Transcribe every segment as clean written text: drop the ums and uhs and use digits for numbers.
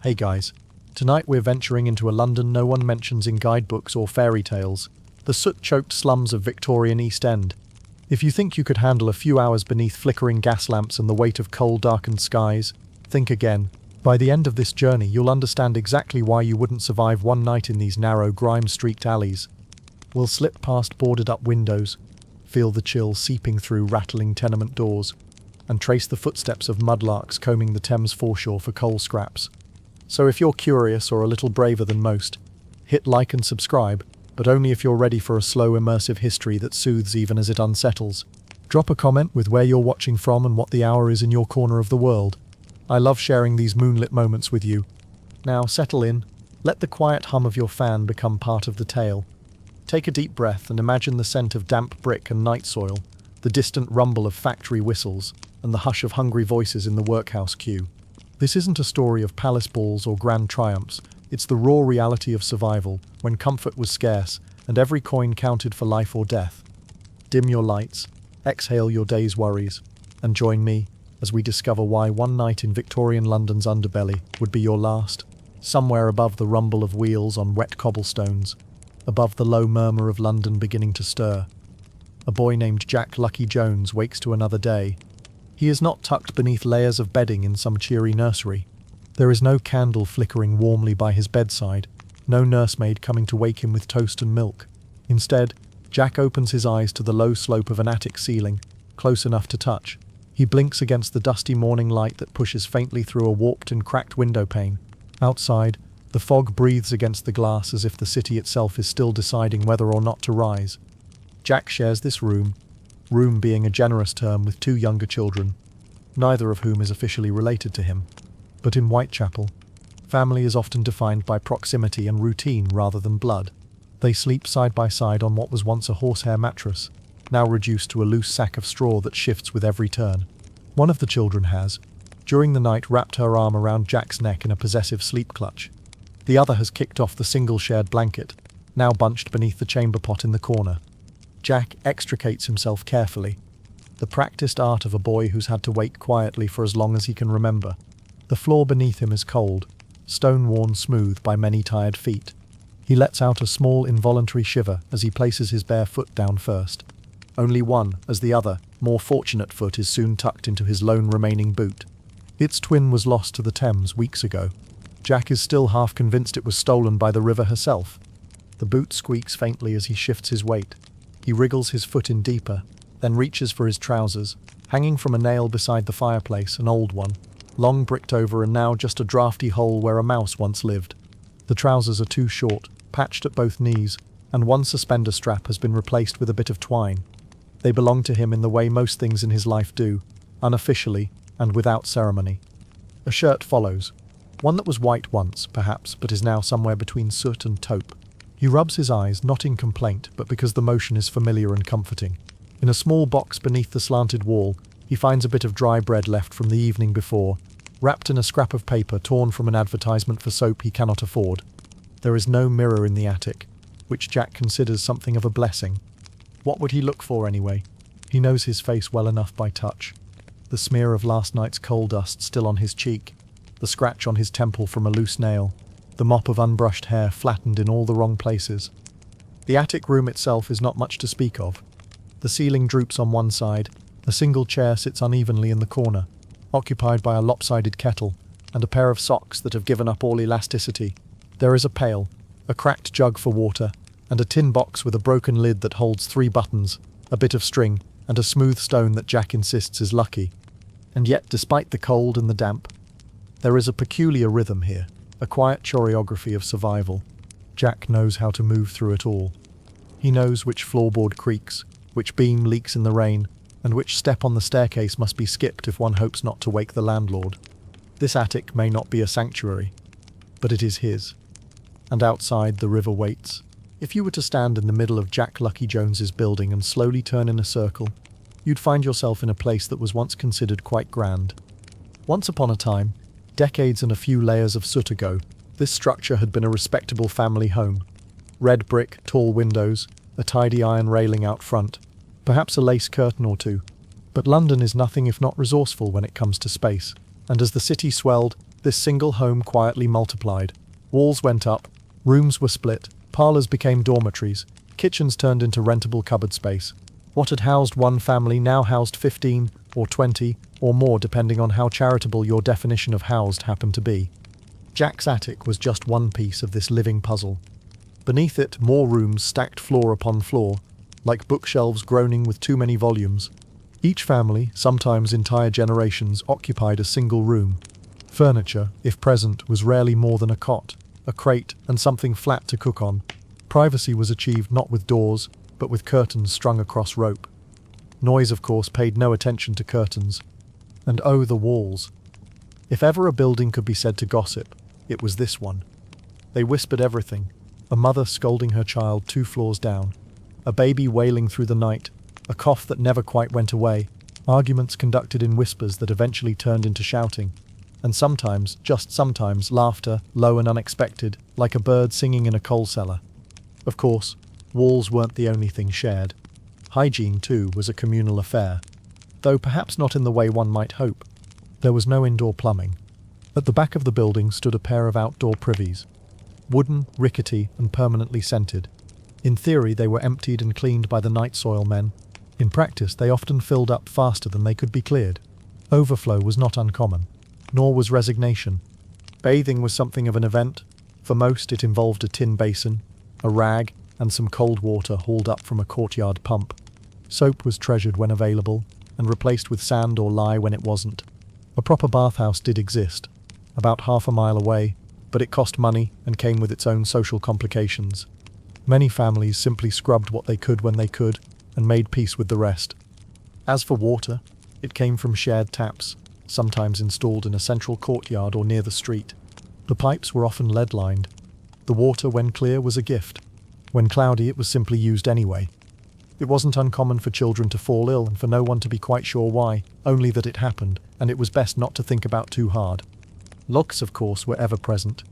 Hey guys, tonight we're venturing into a London no one mentions in guidebooks or fairy tales, the soot-choked slums of Victorian East End. If you think you could handle a few hours beneath flickering gas lamps and the weight of coal-darkened skies, think again. By the end of this journey, you'll understand exactly why you wouldn't survive one night in these narrow, grime-streaked alleys. We'll slip past boarded-up windows, feel the chill seeping through rattling tenement doors, and trace the footsteps of mudlarks combing the Thames foreshore for coal scraps. So if you're curious or a little braver than most, hit like and subscribe, but only if you're ready for a slow, immersive history that soothes even as it unsettles. Drop a comment with where you're watching from and what the hour is in your corner of the world. I love sharing these moonlit moments with you. Now settle in, let the quiet hum of your fan become part of the tale. Take a deep breath and imagine the scent of damp brick and night soil, the distant rumble of factory whistles, and the hush of hungry voices in the workhouse queue. This isn't a story of palace balls or grand triumphs, it's the raw reality of survival, when comfort was scarce, and every coin counted for life or death. Dim your lights, exhale your day's worries, and join me as we discover why one night in Victorian London's underbelly would be your last, somewhere above the rumble of wheels on wet cobblestones, above the low murmur of London beginning to stir. A boy named Jack Lucky Jones wakes to another day. He is not tucked beneath layers of bedding in some cheery nursery. There is no candle flickering warmly by his bedside, no nursemaid coming to wake him with toast and milk. Instead, Jack opens his eyes to the low slope of an attic ceiling, close enough to touch. He blinks against the dusty morning light that pushes faintly through a warped and cracked window pane. Outside, the fog breathes against the glass as if the city itself is still deciding whether or not to rise. Jack shares this room being a generous term, with two younger children, neither of whom is officially related to him. But in Whitechapel, family is often defined by proximity and routine rather than blood. They sleep side by side on what was once a horsehair mattress, now reduced to a loose sack of straw that shifts with every turn. One of the children has, during the night, wrapped her arm around Jack's neck in a possessive sleep clutch. The other has kicked off the single shared blanket, now bunched beneath the chamber pot in the corner. Jack extricates himself carefully, the practiced art of a boy who's had to wait quietly for as long as he can remember. The floor beneath him is cold, stone-worn smooth by many tired feet. He lets out a small involuntary shiver as he places his bare foot down first. Only one, as the other, more fortunate foot is soon tucked into his lone remaining boot. Its twin was lost to the Thames weeks ago. Jack is still half convinced it was stolen by the river herself. The boot squeaks faintly as he shifts his weight. He wriggles his foot in deeper, then reaches for his trousers, hanging from a nail beside the fireplace, an old one, long bricked over and now just a drafty hole where a mouse once lived. The trousers are too short, patched at both knees, and one suspender strap has been replaced with a bit of twine. They belong to him in the way most things in his life do, unofficially and without ceremony. A shirt follows, one that was white once, perhaps, but is now somewhere between soot and taupe. He rubs his eyes, not in complaint, but because the motion is familiar and comforting. In a small box beneath the slanted wall, he finds a bit of dry bread left from the evening before, wrapped in a scrap of paper torn from an advertisement for soap he cannot afford. There is no mirror in the attic, which Jack considers something of a blessing. What would he look for anyway? He knows his face well enough by touch. The smear of last night's coal dust still on his cheek, the scratch on his temple from a loose nail, the mop of unbrushed hair flattened in all the wrong places. The attic room itself is not much to speak of. The ceiling droops on one side, a single chair sits unevenly in the corner, occupied by a lopsided kettle and a pair of socks that have given up all elasticity. There is a pail, a cracked jug for water, and a tin box with a broken lid that holds 3 buttons, a bit of string, and a smooth stone that Jack insists is lucky. And yet, despite the cold and the damp, there is a peculiar rhythm here, a quiet choreography of survival. Jack knows how to move through it all. He knows which floorboard creaks, which beam leaks in the rain, and which step on the staircase must be skipped if one hopes not to wake the landlord. This attic may not be a sanctuary, but it is his. And outside, the river waits. If you were to stand in the middle of Jack Lucky Jones's building and slowly turn in a circle, you'd find yourself in a place that was once considered quite grand. Once upon a time, decades and a few layers of soot ago, this structure had been a respectable family home. Red brick, tall windows, a tidy iron railing out front, perhaps a lace curtain or two. But London is nothing if not resourceful when it comes to space, and as the city swelled, This single home quietly multiplied. Walls went up, rooms were split, parlours became dormitories, kitchens turned into rentable cupboard space. What had housed one family now housed 15 or 20 or more, depending on how charitable your definition of housed happened to be. Jack's attic was just one piece of this living puzzle. Beneath it, more rooms stacked floor upon floor, like bookshelves groaning with too many volumes. Each family, sometimes entire generations, occupied a single room. Furniture, if present, was rarely more than a cot, a crate, and something flat to cook on. Privacy was achieved not with doors, but with curtains strung across rope. Noise, of course, paid no attention to curtains. And oh, the walls. If ever a building could be said to gossip, it was this one. They whispered everything. A mother scolding her child 2 floors down. A baby wailing through the night. A cough that never quite went away. Arguments conducted in whispers that eventually turned into shouting. And sometimes, just sometimes, laughter, low and unexpected, like a bird singing in a coal cellar. Of course, walls weren't the only thing shared. Hygiene, too, was a communal affair, though perhaps not in the way one might hope. There was no indoor plumbing. At the back of the building stood a pair of outdoor privies. Wooden, rickety, and permanently scented. In theory, they were emptied and cleaned by the night soil men. In practice, they often filled up faster than they could be cleared. Overflow was not uncommon, nor was resignation. Bathing was something of an event. For most, it involved a tin basin, a rag, and some cold water hauled up from a courtyard pump. Soap was treasured when available, and replaced with sand or lye when it wasn't. A proper bathhouse did exist, about half a mile away, but it cost money and came with its own social complications. Many families simply scrubbed what they could when they could, and made peace with the rest. As for water, it came from shared taps, sometimes installed in a central courtyard or near the street. The pipes were often lead-lined. The water, when clear, was a gift. When cloudy, it was simply used anyway. It wasn't uncommon for children to fall ill and for no one to be quite sure why, only that it happened, and it was best not to think about too hard. Looks, of course, were ever present.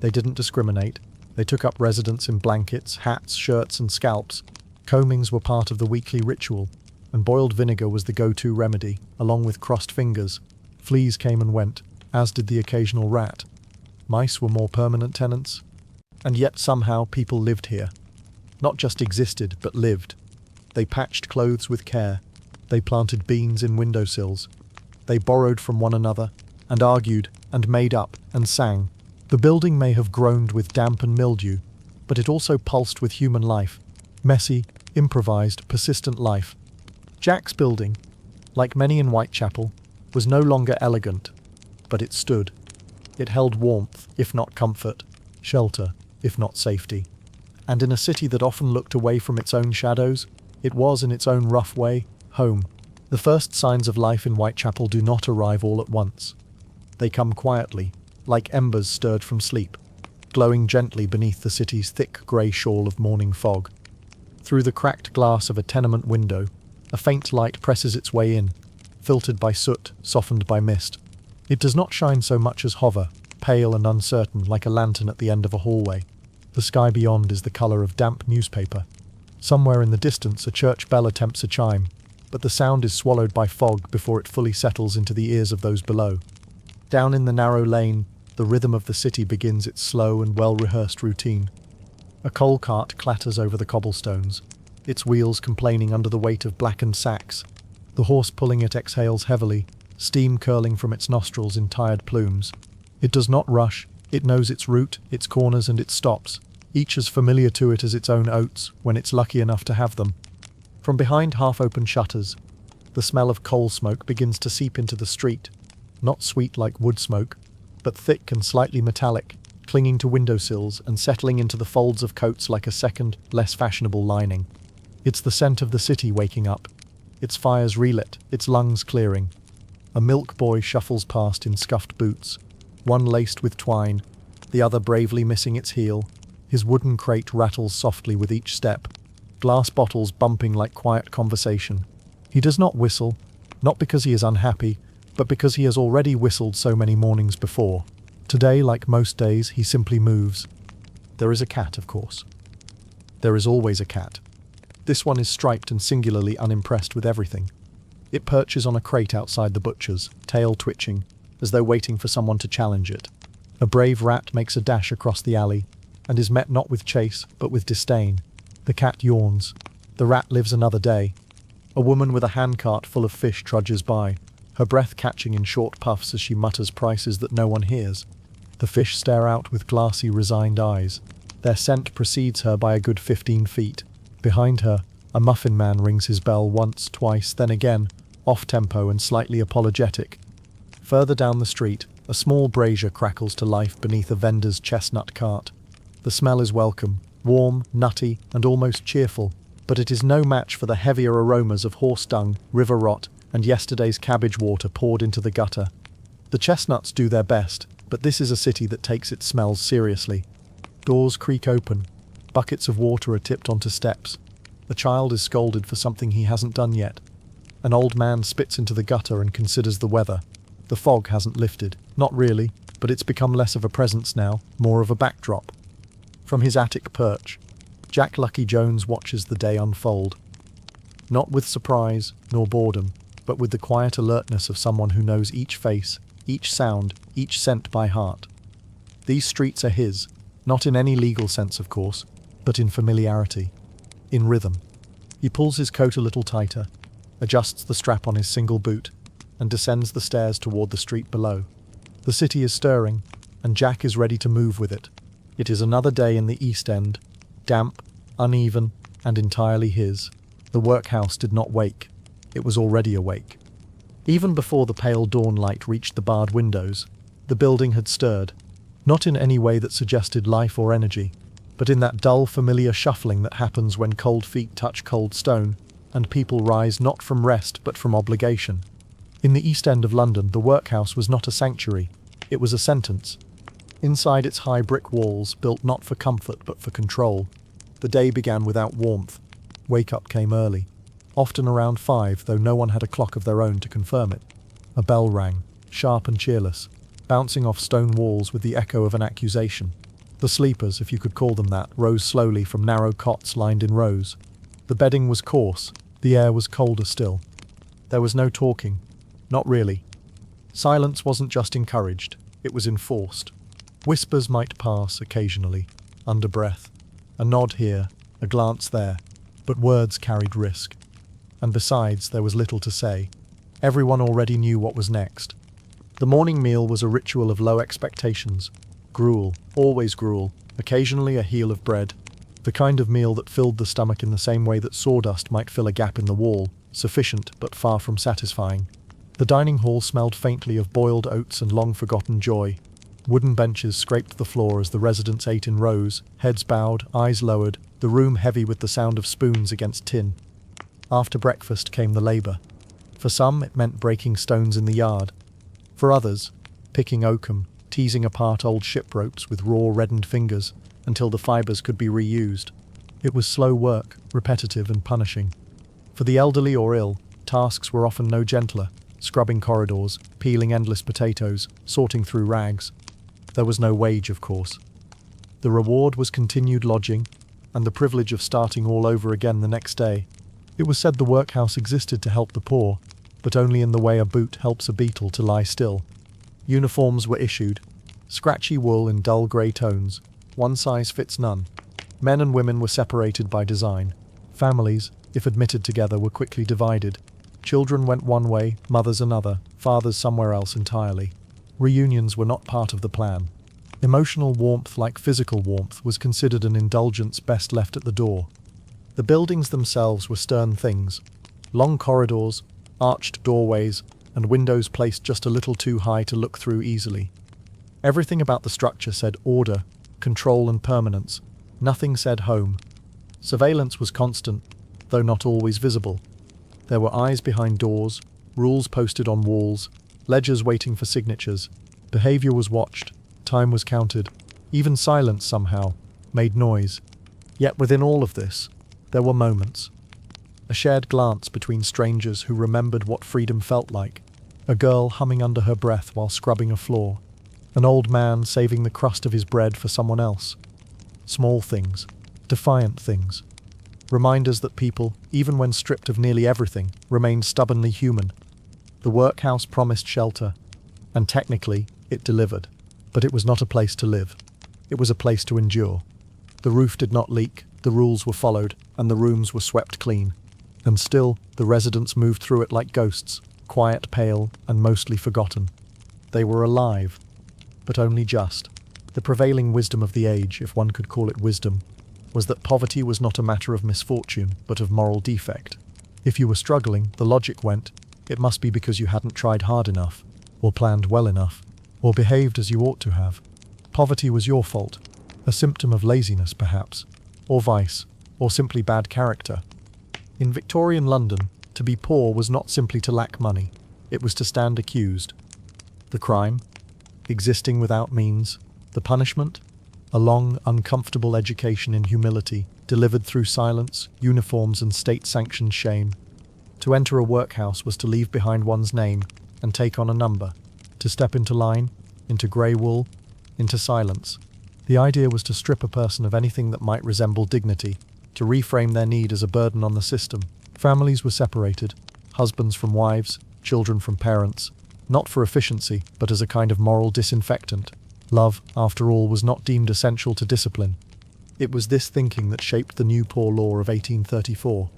They didn't discriminate. They took up residence in blankets, hats, shirts, and scalps. Combings were part of the weekly ritual, and boiled vinegar was the go-to remedy, along with crossed fingers. Fleas came and went, as did the occasional rat. Mice were more permanent tenants. And yet somehow people lived here. Not just existed, but lived. They patched clothes with care. They planted beans in windowsills. They borrowed from one another, and argued, and made up, and sang. The building may have groaned with damp and mildew, but it also pulsed with human life. Messy, improvised, persistent life. Jack's building, like many in Whitechapel, was no longer elegant, but it stood. It held warmth, if not comfort, shelter, if not safety. And in a city that often looked away from its own shadows, it was, in its own rough way, home. The first signs of life in Whitechapel do not arrive all at once. They come quietly, like embers stirred from sleep, glowing gently beneath the city's thick grey shawl of morning fog. Through the cracked glass of a tenement window, a faint light presses its way in, filtered by soot, softened by mist. It does not shine so much as hover, pale and uncertain, like a lantern at the end of a hallway. The sky beyond is the colour of damp newspaper. Somewhere in the distance a church bell attempts a chime, but the sound is swallowed by fog before it fully settles into the ears of those below. Down in the narrow lane, the rhythm of the city begins its slow and well-rehearsed routine. A coal cart clatters over the cobblestones, its wheels complaining under the weight of blackened sacks. The horse pulling it exhales heavily, steam curling from its nostrils in tired plumes. It does not rush. It knows its route, its corners, and its stops, each as familiar to it as its own oats, when it's lucky enough to have them. From behind half-open shutters, the smell of coal smoke begins to seep into the street, not sweet like wood smoke, but thick and slightly metallic, clinging to windowsills and settling into the folds of coats like a second, less fashionable lining. It's the scent of the city waking up, its fires relit, its lungs clearing. A milk boy shuffles past in scuffed boots, one laced with twine, the other bravely missing its heel. His wooden crate rattles softly with each step, glass bottles bumping like quiet conversation. He does not whistle, not because he is unhappy, but because he has already whistled so many mornings before. Today, like most days, he simply moves. There is a cat, of course. There is always a cat. This one is striped and singularly unimpressed with everything. It perches on a crate outside the butcher's, tail twitching, as though waiting for someone to challenge it. A brave rat makes a dash across the alley, and is met not with chase, but with disdain. The cat yawns. The rat lives another day. A woman with a handcart full of fish trudges by, her breath catching in short puffs as she mutters prices that no one hears. The fish stare out with glassy, resigned eyes. Their scent precedes her by a good 15 feet. Behind her, a muffin man rings his bell once, twice, then again, off-tempo and slightly apologetic. Further down the street, a small brazier crackles to life beneath a vendor's chestnut cart. The smell is welcome, warm, nutty, and almost cheerful, but it is no match for the heavier aromas of horse dung, river rot, and yesterday's cabbage water poured into the gutter. The chestnuts do their best, but this is a city that takes its smells seriously. Doors creak open. Buckets of water are tipped onto steps. A child is scolded for something he hasn't done yet. An old man spits into the gutter and considers the weather. The fog hasn't lifted. Not really, but it's become less of a presence now, more of a backdrop. From his attic perch, Jack Lucky Jones watches the day unfold. Not with surprise, nor boredom, but with the quiet alertness of someone who knows each face, each sound, each scent by heart. These streets are his, not in any legal sense of course, but in familiarity, in rhythm. He pulls his coat a little tighter, adjusts the strap on his single boot, and descends the stairs toward the street below. The city is stirring, and Jack is ready to move with it. It is another day in the East End, damp, uneven, and entirely his. The workhouse did not wake. It was already awake. Even before the pale dawn light reached the barred windows, the building had stirred, not in any way that suggested life or energy, but in that dull, familiar shuffling that happens when cold feet touch cold stone, and people rise not from rest but from obligation. In the East End of London, the workhouse was not a sanctuary, it was a sentence. Inside its high brick walls, built not for comfort but for control, the day began without warmth. Wake-up came early, often around 5, though no one had a clock of their own to confirm it. A bell rang, sharp and cheerless, bouncing off stone walls with the echo of an accusation. The sleepers, if you could call them that, rose slowly from narrow cots lined in rows. The bedding was coarse, the air was colder still. There was no talking, not really. Silence wasn't just encouraged, it was enforced. Whispers might pass occasionally, under breath. A nod here, a glance there, but words carried risk. And besides, there was little to say. Everyone already knew what was next. The morning meal was a ritual of low expectations. Gruel, always gruel, occasionally a heel of bread. The kind of meal that filled the stomach in the same way that sawdust might fill a gap in the wall, sufficient but far from satisfying. The dining hall smelled faintly of boiled oats and long-forgotten joy. Wooden benches scraped the floor as the residents ate in rows, heads bowed, eyes lowered, the room heavy with the sound of spoons against tin. After breakfast came the labour. For some, it meant breaking stones in the yard. For others, picking oakum, teasing apart old ship ropes with raw, reddened fingers until the fibres could be reused. It was slow work, repetitive and punishing. For the elderly or ill, tasks were often no gentler, scrubbing corridors, peeling endless potatoes, sorting through rags. There was no wage, of course. The reward was continued lodging, and the privilege of starting all over again the next day. It was said the workhouse existed to help the poor, but only in the way a boot helps a beetle to lie still. Uniforms were issued, scratchy wool in dull grey tones, one size fits none. Men and women were separated by design. Families, if admitted together, were quickly divided. Children went one way, mothers another, fathers somewhere else entirely. Reunions were not part of the plan. Emotional warmth, like physical warmth, was considered an indulgence best left at the door. The buildings themselves were stern things. Long corridors, arched doorways, and windows placed just a little too high to look through easily. Everything about the structure said order, control and permanence. Nothing said home. Surveillance was constant, though not always visible. There were eyes behind doors, rules posted on walls, ledgers waiting for signatures. Behaviour was watched, time was counted. Even silence somehow made noise. Yet within all of this, there were moments. A shared glance between strangers who remembered what freedom felt like. A girl humming under her breath while scrubbing a floor. An old man saving the crust of his bread for someone else. Small things, defiant things. Reminders that people, even when stripped of nearly everything, remained stubbornly human. The workhouse promised shelter, and technically, it delivered. But it was not a place to live. It was a place to endure. The roof did not leak, the rules were followed, and the rooms were swept clean. And still, the residents moved through it like ghosts, quiet, pale, and mostly forgotten. They were alive, but only just. The prevailing wisdom of the age, if one could call it wisdom, was that poverty was not a matter of misfortune, but of moral defect. If you were struggling, the logic went, it must be because you hadn't tried hard enough, or planned well enough, or behaved as you ought to have. Poverty was your fault, a symptom of laziness perhaps, or vice, or simply bad character. In Victorian London, to be poor was not simply to lack money, it was to stand accused. The crime? Existing without means. The punishment? A long, uncomfortable education in humility, delivered through silence, uniforms and state-sanctioned shame. To enter a workhouse was to leave behind one's name and take on a number. To step into line, into grey wool, into silence. The idea was to strip a person of anything that might resemble dignity, to reframe their need as a burden on the system. Families were separated, husbands from wives, children from parents, not for efficiency, but as a kind of moral disinfectant. Love, after all, was not deemed essential to discipline. It was this thinking that shaped the New Poor Law of 1834,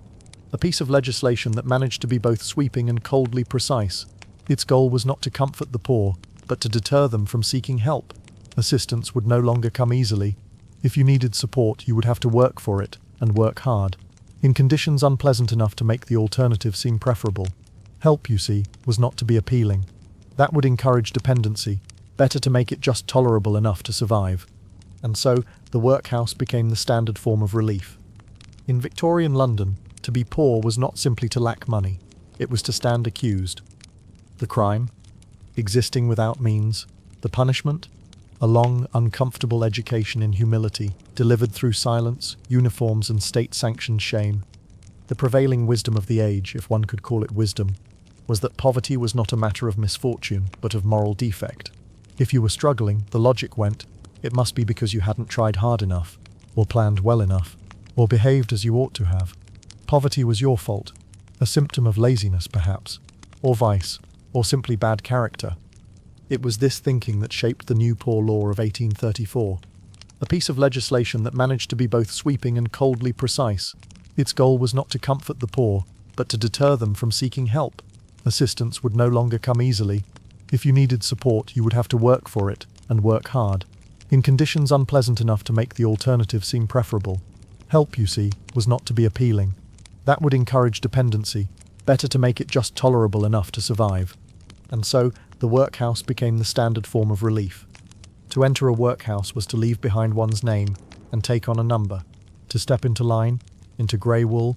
a piece of legislation that managed to be both sweeping and coldly precise. Its goal was not to comfort the poor, but to deter them from seeking help. Assistance would no longer come easily. If you needed support, you would have to work for it, and work hard, in conditions unpleasant enough to make the alternative seem preferable. Help, you see, was not to be appealing. That would encourage dependency, better to make it just tolerable enough to survive. And so, the workhouse became the standard form of relief. In Victorian London, to be poor was not simply to lack money, it was to stand accused. The crime? Existing without means. The punishment? A long, uncomfortable education in humility, delivered through silence, uniforms and state-sanctioned shame. The prevailing wisdom of the age, if one could call it wisdom, was that poverty was not a matter of misfortune, but of moral defect. If you were struggling, the logic went, it must be because you hadn't tried hard enough, or planned well enough, or behaved as you ought to have. Poverty was your fault, a symptom of laziness perhaps, or vice, or simply bad character. It was this thinking that shaped the New Poor Law of 1834, a piece of legislation that managed to be both sweeping and coldly precise. Its goal was not to comfort the poor, but to deter them from seeking help. Assistance would no longer come easily. If you needed support, you would have to work for it, and work hard, in conditions unpleasant enough to make the alternative seem preferable. Help, you see, was not to be appealing. That would encourage dependency, better to make it just tolerable enough to survive. And so, the workhouse became the standard form of relief. To enter a workhouse was to leave behind one's name and take on a number. To step into line, into grey wool,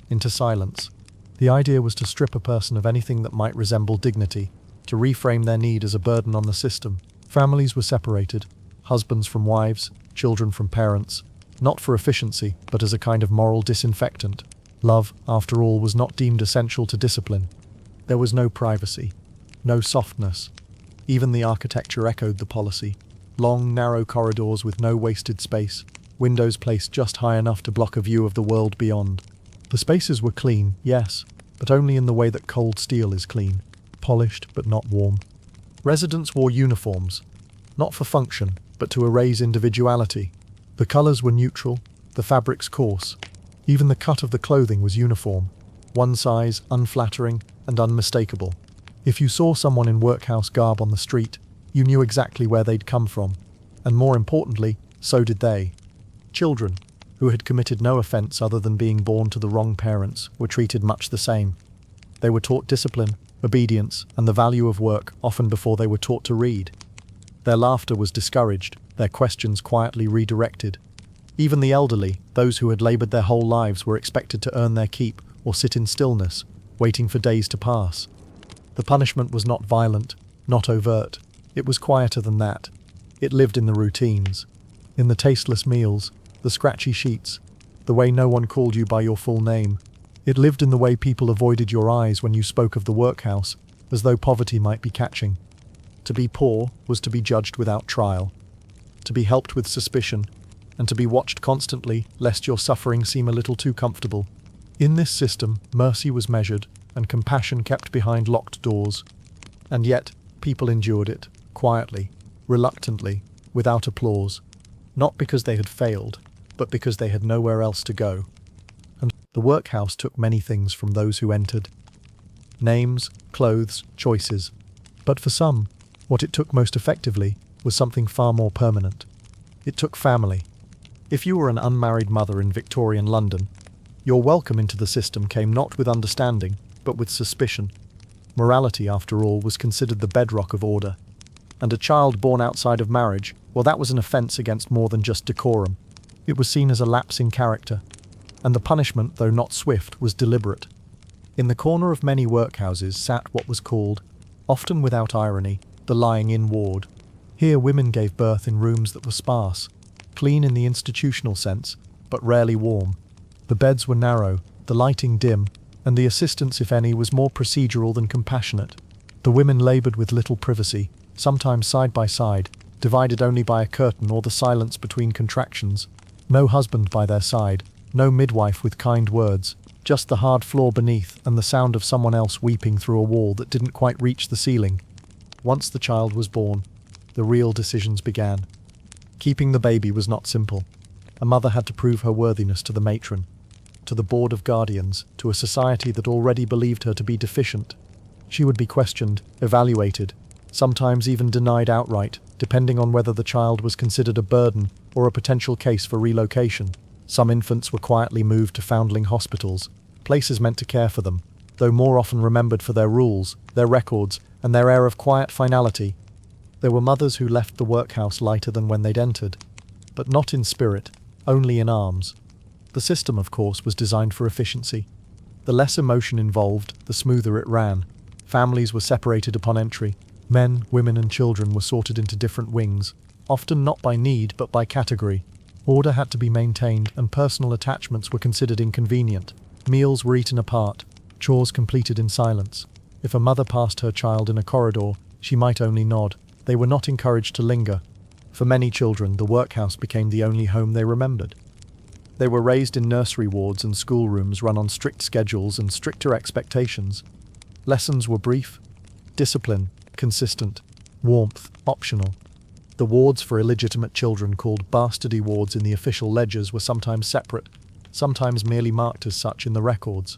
into silence. The idea was to strip a person of anything that might resemble dignity, to reframe their need as a burden on the system. Families were separated, husbands from wives, children from parents, not for efficiency, but as a kind of moral disinfectant. Love, after all, was not deemed essential to discipline. There was no privacy, no softness. Even the architecture echoed the policy. Long, narrow corridors with no wasted space, windows placed just high enough to block a view of the world beyond. The spaces were clean, yes, but only in the way that cold steel is clean, polished but not warm. Residents wore uniforms, not for function, but to erase individuality. The colours were neutral, the fabrics coarse. Even the cut of the clothing was uniform, one size, unflattering, and unmistakable. If you saw someone in workhouse garb on the street, you knew exactly where they'd come from, and more importantly, so did they. Children, who had committed no offence other than being born to the wrong parents, were treated much the same. They were taught discipline, obedience, and the value of work often before they were taught to read. Their laughter was discouraged, their questions quietly redirected. Even the elderly, those who had laboured their whole lives, were expected to earn their keep or sit in stillness, waiting for days to pass. The punishment was not violent, not overt. It was quieter than that. It lived in the routines, in the tasteless meals, the scratchy sheets, the way no one called you by your full name. It lived in the way people avoided your eyes when you spoke of the workhouse, as though poverty might be catching. To be poor was to be judged without trial, to be helped with suspicion, and to be watched constantly lest your suffering seem a little too comfortable. In this system, mercy was measured, and compassion kept behind locked doors. And yet, People endured it, quietly, reluctantly, without applause, not because they had failed, but because they had nowhere else to go. And the workhouse took many things from those who entered. Names, clothes, choices. But for some, what it took most effectively was something far more permanent. It took family. If you were an unmarried mother in Victorian London, your welcome into the system came not with understanding, but with suspicion. Morality, after all, was considered the bedrock of order. And a child born outside of marriage, well, that was an offence against more than just decorum. It was seen as a lapse in character. And the punishment, though not swift, was deliberate. In the corner of many workhouses sat what was called, often without irony, the lying-in ward. Here women gave birth in rooms that were sparse, clean in the institutional sense, but rarely warm. The beds were narrow, the lighting dim, and the assistance, if any, was more procedural than compassionate. The women laboured with little privacy, sometimes side by side, divided only by a curtain or the silence between contractions. No husband by their side, no midwife with kind words, just the hard floor beneath and the sound of someone else weeping through a wall that didn't quite reach the ceiling. Once the child was born, the real decisions began. Keeping the baby was not simple. A mother had to prove her worthiness to the matron, to the board of guardians, to a society that already believed her to be deficient. She would be questioned, evaluated, sometimes even denied outright, depending on whether the child was considered a burden or a potential case for relocation. Some infants were quietly moved to foundling hospitals, places meant to care for them, though more often remembered for their rules, their records, and their air of quiet finality. There were mothers who left the workhouse lighter than when they'd entered, but not in spirit, only in arms. The system, of course, was designed for efficiency. The less emotion involved, the smoother it ran. Families were separated upon entry. Men, women, and children were sorted into different wings, often not by need but by category. Order had to be maintained, and personal attachments were considered inconvenient. Meals were eaten apart, chores completed in silence. If a mother passed her child in a corridor, she might only nod. They were not encouraged to linger. For many children, the workhouse became the only home they remembered. They were raised in nursery wards and schoolrooms run on strict schedules and stricter expectations. Lessons were brief, discipline consistent, warmth optional. The wards for illegitimate children, called bastardy wards in the official ledgers, were sometimes separate, sometimes merely marked as such in the records.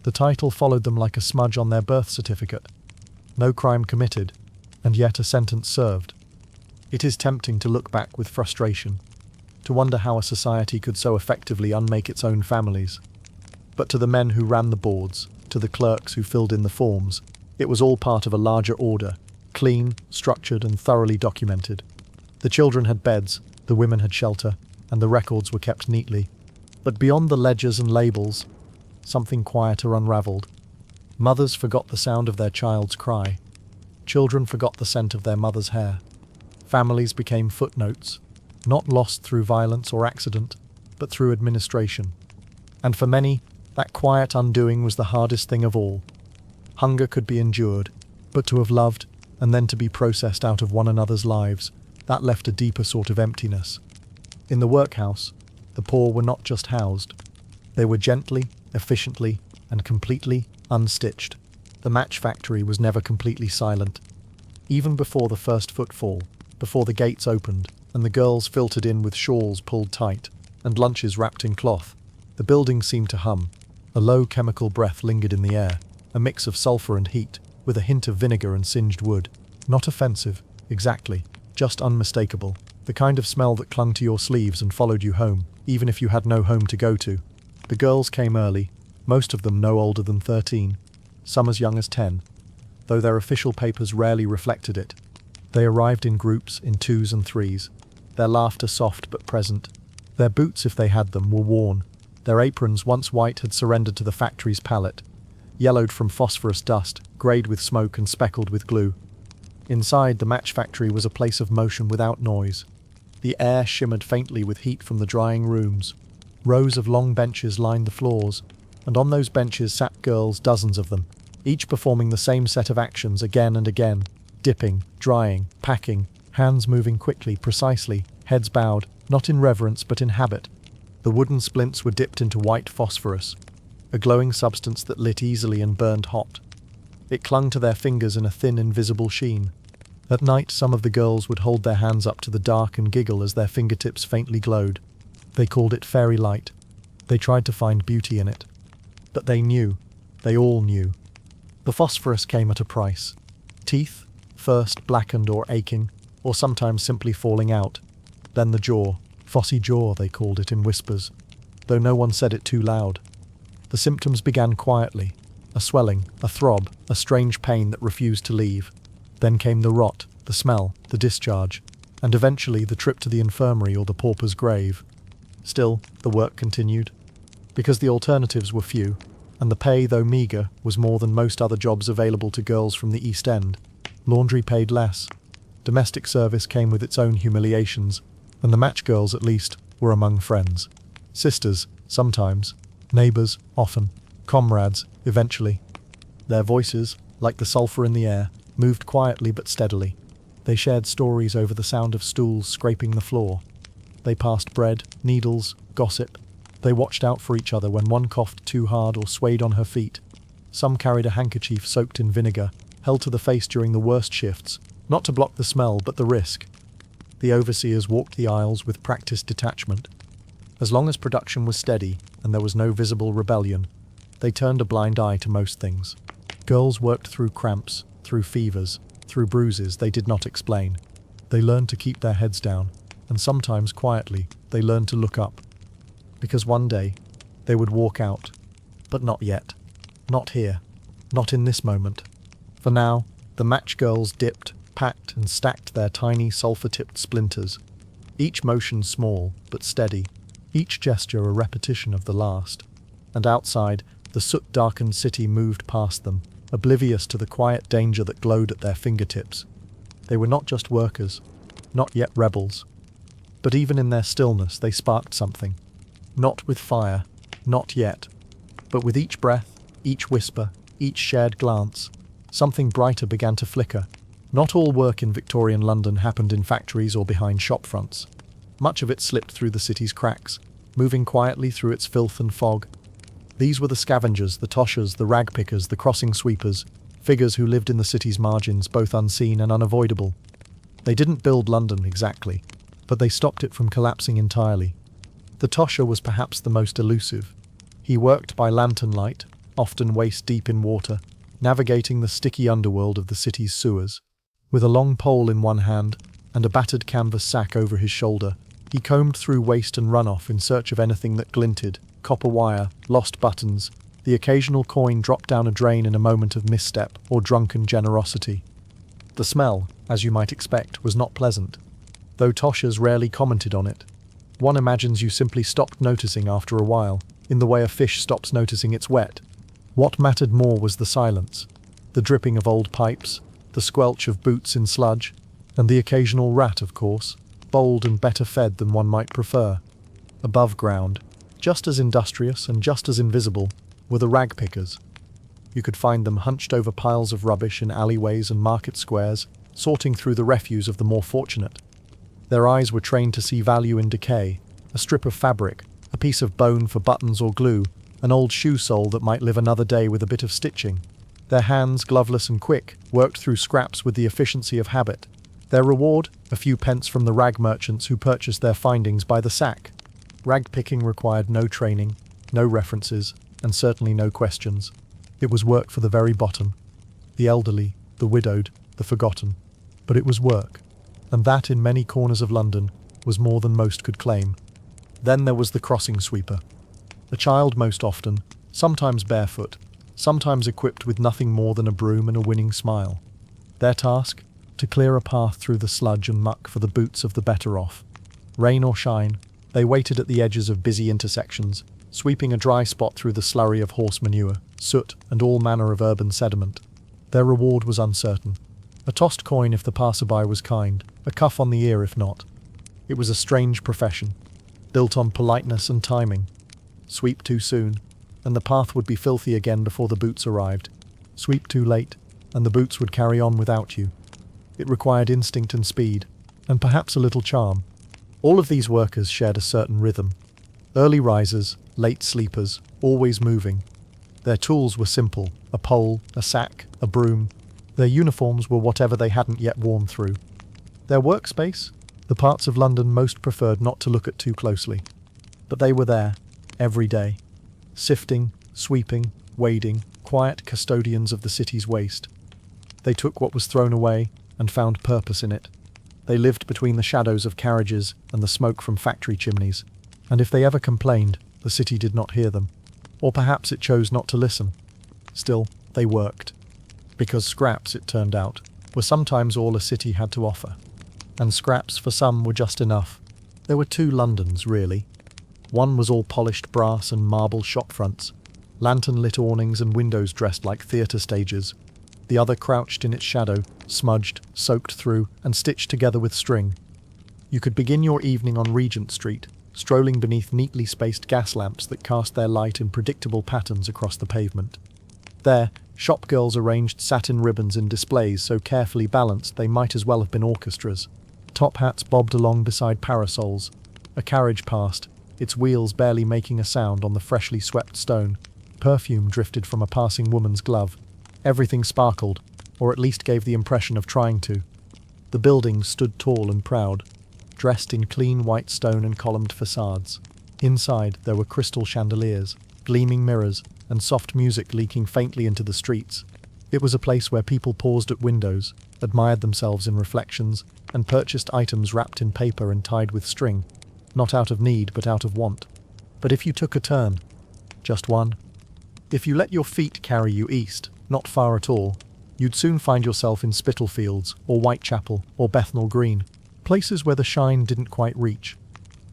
The title followed them like a smudge on their birth certificate. No crime committed, and yet a sentence served. It is tempting to look back with frustration, to wonder how a society could so effectively unmake its own families. But to the men who ran the boards, to the clerks who filled in the forms, it was all part of a larger order, clean, structured, and thoroughly documented. The children had beds, the women had shelter, and the records were kept neatly. But beyond the ledgers and labels, something quieter unravelled. Mothers forgot the sound of their child's cry. Children forgot the scent of their mother's hair. Families became footnotes, not lost through violence or accident, but through administration. And for many, that quiet undoing was the hardest thing of all. Hunger could be endured, but to have loved, and then to be processed out of one another's lives, that left a deeper sort of emptiness. In the workhouse, the poor were not just housed. They were gently, efficiently, and completely unstitched. The match factory was never completely silent. Even before the first footfall, before the gates opened, and the girls filtered in with shawls pulled tight, and lunches wrapped in cloth, the building seemed to hum. A low chemical breath lingered in the air, a mix of sulphur and heat, with a hint of vinegar and singed wood. Not offensive, exactly, just unmistakable. The kind of smell that clung to your sleeves and followed you home, even if you had no home to go to. The girls came early, most of them no older than 13, some as young as 10, though their official papers rarely reflected it. They arrived in groups, in twos and threes, their laughter soft but present. Their boots, if they had them, were worn. Their aprons, once white, had surrendered to the factory's palette, yellowed from phosphorus dust, greyed with smoke and speckled with glue. Inside, the match factory was a place of motion without noise. The air shimmered faintly with heat from the drying rooms. Rows of long benches lined the floors, and on those benches sat girls, dozens of them, each performing the same set of actions again and again, dipping, drying, packing, hands moving quickly, precisely, heads bowed, not in reverence but in habit. The wooden splints were dipped into white phosphorus, a glowing substance that lit easily and burned hot. It clung to their fingers in a thin, invisible sheen. At night, some of the girls would hold their hands up to the dark and giggle as their fingertips faintly glowed. They called it fairy light. They tried to find beauty in it. But they knew. They all knew. The phosphorus came at a price. Teeth, first blackened or aching, or sometimes simply falling out. Then the jaw. Phossy jaw, they called it in whispers, though no one said it too loud. The symptoms began quietly. A swelling, a throb, a strange pain that refused to leave. Then came the rot, the smell, the discharge, and eventually the trip to the infirmary or the pauper's grave. Still, the work continued. Because the alternatives were few, and the pay, though meagre, was more than most other jobs available to girls from the East End. Laundry paid less. Domestic service came with its own humiliations, and the match girls, at least, were among friends. Sisters, sometimes. Neighbours, often. Comrades, eventually. Their voices, like the sulphur in the air, moved quietly but steadily. They shared stories over the sound of stools scraping the floor. They passed bread, needles, gossip. They watched out for each other when one coughed too hard or swayed on her feet. Some carried a handkerchief soaked in vinegar, held to the face during the worst shifts, not to block the smell but the risk. The overseers walked the aisles with practiced detachment. As long as production was steady and there was no visible rebellion, they turned a blind eye to most things. Girls worked through cramps, through fevers, through bruises they did not explain. They learned to keep their heads down, and sometimes quietly, they learned to look up. Because one day, they would walk out. But not yet. Not here. Not in this moment. For now, the match girls dipped, packed, and stacked their tiny sulphur-tipped splinters. Each motion small, but steady. Each gesture a repetition of the last. And outside, the soot-darkened city moved past them, oblivious to the quiet danger that glowed at their fingertips. They were not just workers, not yet rebels. But even in their stillness, they sparked something. Not with fire, not yet. But with each breath, each whisper, each shared glance, something brighter began to flicker. Not all work in Victorian London happened in factories or behind shop fronts. Much of it slipped through the city's cracks, moving quietly through its filth and fog. These were the scavengers, the toshers, the rag pickers, the crossing sweepers, figures who lived in the city's margins, both unseen and unavoidable. They didn't build London exactly, but they stopped it from collapsing entirely. The tosher was perhaps the most elusive. He worked by lantern light, often waist-deep in water, navigating the sticky underworld of the city's sewers. With a long pole in one hand and a battered canvas sack over his shoulder, he combed through waste and runoff in search of anything that glinted: copper wire, lost buttons, the occasional coin dropped down a drain in a moment of misstep or drunken generosity. The smell, as you might expect, was not pleasant, though toshers rarely commented on it. One imagines you simply stopped noticing after a while, in the way a fish stops noticing it's wet. What mattered more was the silence, the dripping of old pipes, the squelch of boots in sludge, and the occasional rat, of course, bold and better fed than one might prefer. Above ground, just as industrious and just as invisible, were the rag pickers. You could find them hunched over piles of rubbish in alleyways and market squares, sorting through the refuse of the more fortunate. Their eyes were trained to see value in decay: a strip of fabric, a piece of bone for buttons or glue, an old shoe sole that might live another day with a bit of stitching. Their hands, gloveless and quick, worked through scraps with the efficiency of habit. Their reward? A few pence from the rag merchants who purchased their findings by the sack. Rag picking required no training, no references, and certainly no questions. It was work for the very bottom. The elderly, the widowed, the forgotten. But it was work. And that, in many corners of London, was more than most could claim. Then there was the crossing sweeper. A child most often, sometimes barefoot, sometimes equipped with nothing more than a broom and a winning smile. Their task? To clear a path through the sludge and muck for the boots of the better off. Rain or shine, they waited at the edges of busy intersections, sweeping a dry spot through the slurry of horse manure, soot, and all manner of urban sediment. Their reward was uncertain. A tossed coin if the passerby was kind, a cuff on the ear if not. It was a strange profession, built on politeness and timing. Sweep too soon, and the path would be filthy again before the boots arrived. Sweep too late, and the boots would carry on without you. It required instinct and speed, and perhaps a little charm. All of these workers shared a certain rhythm. Early risers, late sleepers, always moving. Their tools were simple, a pole, a sack, a broom. Their uniforms were whatever they hadn't yet worn through. Their workspace? The parts of London most preferred not to look at too closely. But they were there, every day. Sifting, sweeping, wading, quiet custodians of the city's waste. They took what was thrown away and found purpose in it. They lived between the shadows of carriages and the smoke from factory chimneys, and if they ever complained, the city did not hear them. Or perhaps it chose not to listen. Still, they worked. Because scraps, it turned out, were sometimes all a city had to offer. And scraps for some were just enough. There were two Londons, really. One was all polished brass and marble shop fronts, lantern-lit awnings and windows dressed like theatre stages. The other crouched in its shadow, smudged, soaked through, and stitched together with string. You could begin your evening on Regent Street, strolling beneath neatly spaced gas lamps that cast their light in predictable patterns across the pavement. There, shop girls arranged satin ribbons in displays so carefully balanced they might as well have been orchestras. Top hats bobbed along beside parasols. A carriage passed, its wheels barely making a sound on the freshly swept stone. Perfume drifted from a passing woman's glove. Everything sparkled, or at least gave the impression of trying to. The buildings stood tall and proud, dressed in clean white stone and columned facades. Inside, there were crystal chandeliers, gleaming mirrors, and soft music leaking faintly into the streets. It was a place where people paused at windows, admired themselves in reflections, and purchased items wrapped in paper and tied with string, not out of need but out of want. But if you took a turn, just one, if you let your feet carry you east, not far at all, you'd soon find yourself in Spitalfields, or Whitechapel, or Bethnal Green, places where the shine didn't quite reach.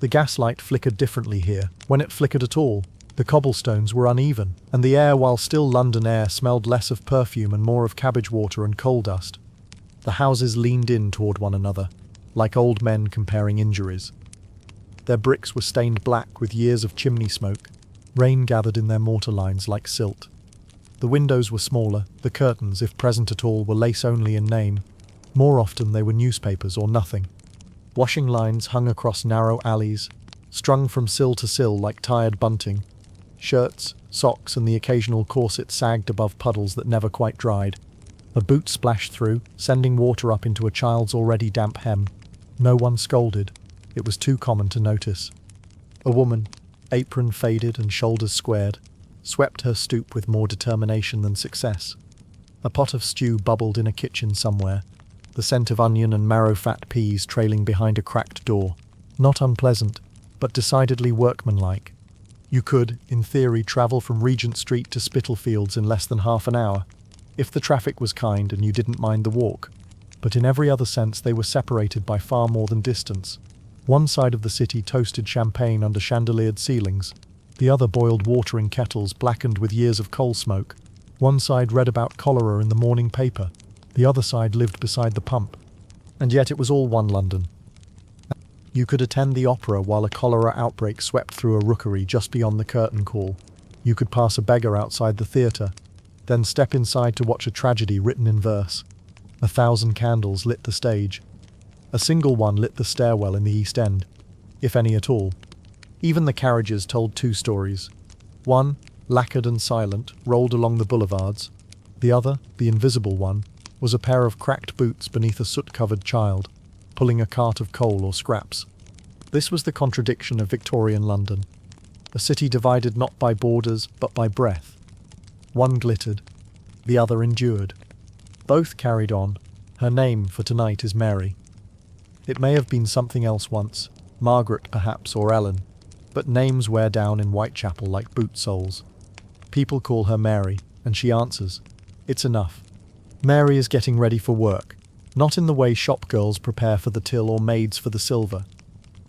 The gaslight flickered differently here, when it flickered at all. The cobblestones were uneven, and the air, while still London air, smelled less of perfume and more of cabbage water and coal dust. The houses leaned in toward one another, like old men comparing injuries. Their bricks were stained black with years of chimney smoke. Rain gathered in their mortar lines like silt. The windows were smaller, the curtains, if present at all, were lace only in name. More often they were newspapers or nothing. Washing lines hung across narrow alleys, strung from sill to sill like tired bunting. Shirts, socks, and the occasional corset sagged above puddles that never quite dried. A boot splashed through, sending water up into a child's already damp hem. No one scolded. It was too common to notice. A woman, apron faded and shoulders squared, swept her stoop with more determination than success. A pot of stew bubbled in a kitchen somewhere, the scent of onion and marrow-fat peas trailing behind a cracked door. Not unpleasant, but decidedly workmanlike. You could, in theory, travel from Regent Street to Spitalfields in less than half an hour, if the traffic was kind and you didn't mind the walk. But in every other sense they were separated by far more than distance. One side of the city toasted champagne under chandeliered ceilings. The other boiled water in kettles blackened with years of coal smoke. One side read about cholera in the morning paper. The other side lived beside the pump. And yet it was all one London. You could attend the opera while a cholera outbreak swept through a rookery just beyond the curtain call. You could pass a beggar outside the theatre, then step inside to watch a tragedy written in verse. 1,000 candles lit the stage. A single one lit the stairwell in the East End, if any at all. Even the carriages told two stories. One, lacquered and silent, rolled along the boulevards. The other, the invisible one, was a pair of cracked boots beneath a soot-covered child, pulling a cart of coal or scraps. This was the contradiction of Victorian London. A city divided not by borders, but by breadth. One glittered, the other endured. Both carried on. Her name for tonight is Mary. It may have been something else once, Margaret perhaps, or Ellen, but names wear down in Whitechapel like boot soles. People call her Mary, and she answers. It's enough. Mary is getting ready for work, not in the way shop girls prepare for the till or maids for the silver.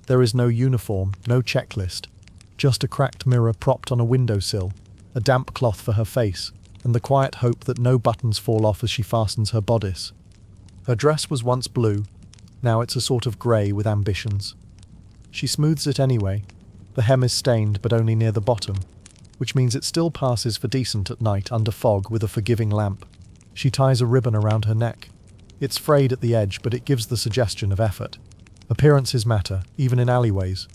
There is no uniform, no checklist, just a cracked mirror propped on a windowsill, a damp cloth for her face, and the quiet hope that no buttons fall off as she fastens her bodice. Her dress was once blue, now it's a sort of grey with ambitions. She smooths it anyway. The hem is stained, but only near the bottom, which means it still passes for decent at night under fog with a forgiving lamp. She ties a ribbon around her neck. It's frayed at the edge, but it gives the suggestion of effort. Appearances matter, even in alleyways.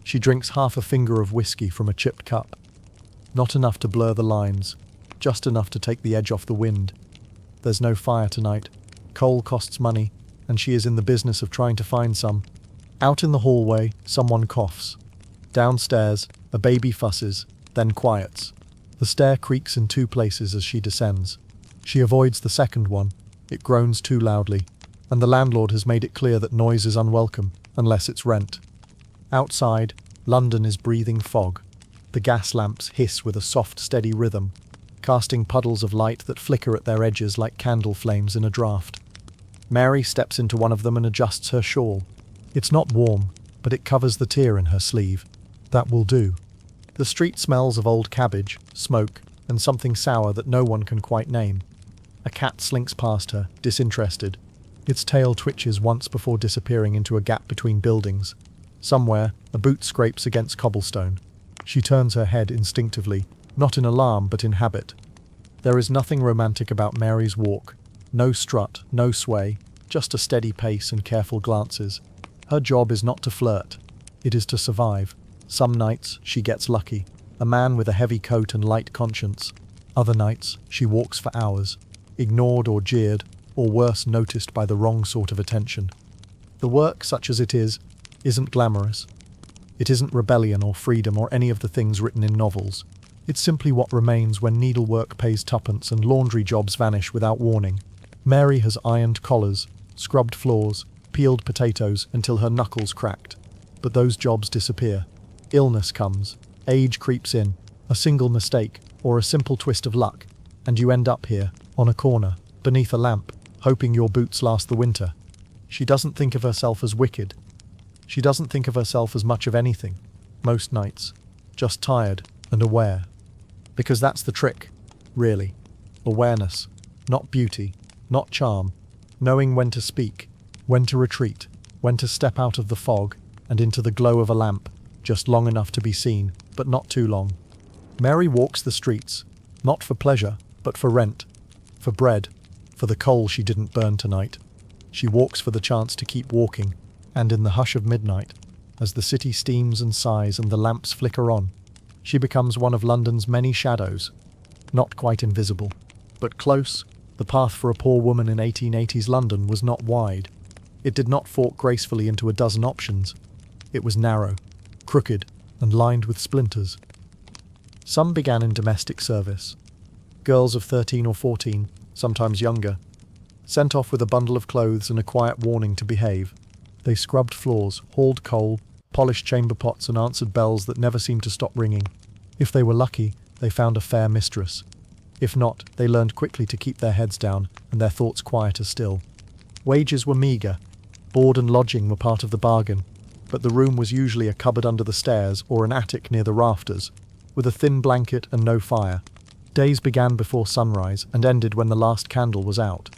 She drinks half a finger of whiskey from a chipped cup. Not enough to blur the lines. just enough to take the edge off the wind. There's no fire tonight. Coal costs money, and she is in the business of trying to find some. Out in the hallway, someone coughs. Downstairs, a baby fusses, then quiets. The stair creaks in two places as she descends. She avoids the second one. It groans too loudly, and the landlord has made it clear that noise is unwelcome, unless it's rent. Outside, London is breathing fog. The gas lamps hiss with a soft, steady rhythm, casting puddles of light that flicker at their edges like candle flames in a draught. Mary steps into one of them and adjusts her shawl. It's not warm, but it covers the tear in her sleeve. That will do. The street smells of old cabbage, smoke, and something sour that no one can quite name. A cat slinks past her, disinterested. Its tail twitches once before disappearing into a gap between buildings. Somewhere, a boot scrapes against cobblestone. She turns her head instinctively, not in alarm but in habit. There is nothing romantic about Mary's walk. No strut, no sway, just a steady pace and careful glances. Her job is not to flirt. It is to survive. Some nights, she gets lucky. A man with a heavy coat and light conscience. Other nights, she walks for hours. Ignored or jeered, or worse, noticed by the wrong sort of attention. The work, such as it is, isn't glamorous. It isn't rebellion or freedom or any of the things written in novels. It's simply what remains when needlework pays tuppence and laundry jobs vanish without warning. Mary has ironed collars, scrubbed floors, peeled potatoes until her knuckles cracked. But those jobs disappear. Illness comes, age creeps in, a single mistake, or a simple twist of luck, and you end up here, on a corner, beneath a lamp, hoping your boots last the winter. She doesn't think of herself as wicked. She doesn't think of herself as much of anything, most nights, just tired and aware. Because that's the trick, really. Awareness, not beauty, not charm, knowing when to speak, when to retreat, when to step out of the fog and into the glow of a lamp, just long enough to be seen, but not too long. Mary walks the streets, not for pleasure, but for rent, for bread, for the coal she didn't burn tonight. She walks for the chance to keep walking, and in the hush of midnight, as the city steams and sighs and the lamps flicker on, she becomes one of London's many shadows. Not quite invisible, but close. The path for a poor woman in 1880s London was not wide. It did not fork gracefully into a dozen options. It was narrow, crooked, and lined with splinters. Some began in domestic service. Girls of 13 or 14, sometimes younger, sent off with a bundle of clothes and a quiet warning to behave. They scrubbed floors, hauled coal, polished chamber pots and answered bells that never seemed to stop ringing. If they were lucky, they found a fair mistress. If not, they learned quickly to keep their heads down and their thoughts quieter still. Wages were meagre. Board and lodging were part of the bargain, but the room was usually a cupboard under the stairs or an attic near the rafters, with a thin blanket and no fire. Days began before sunrise and ended when the last candle was out.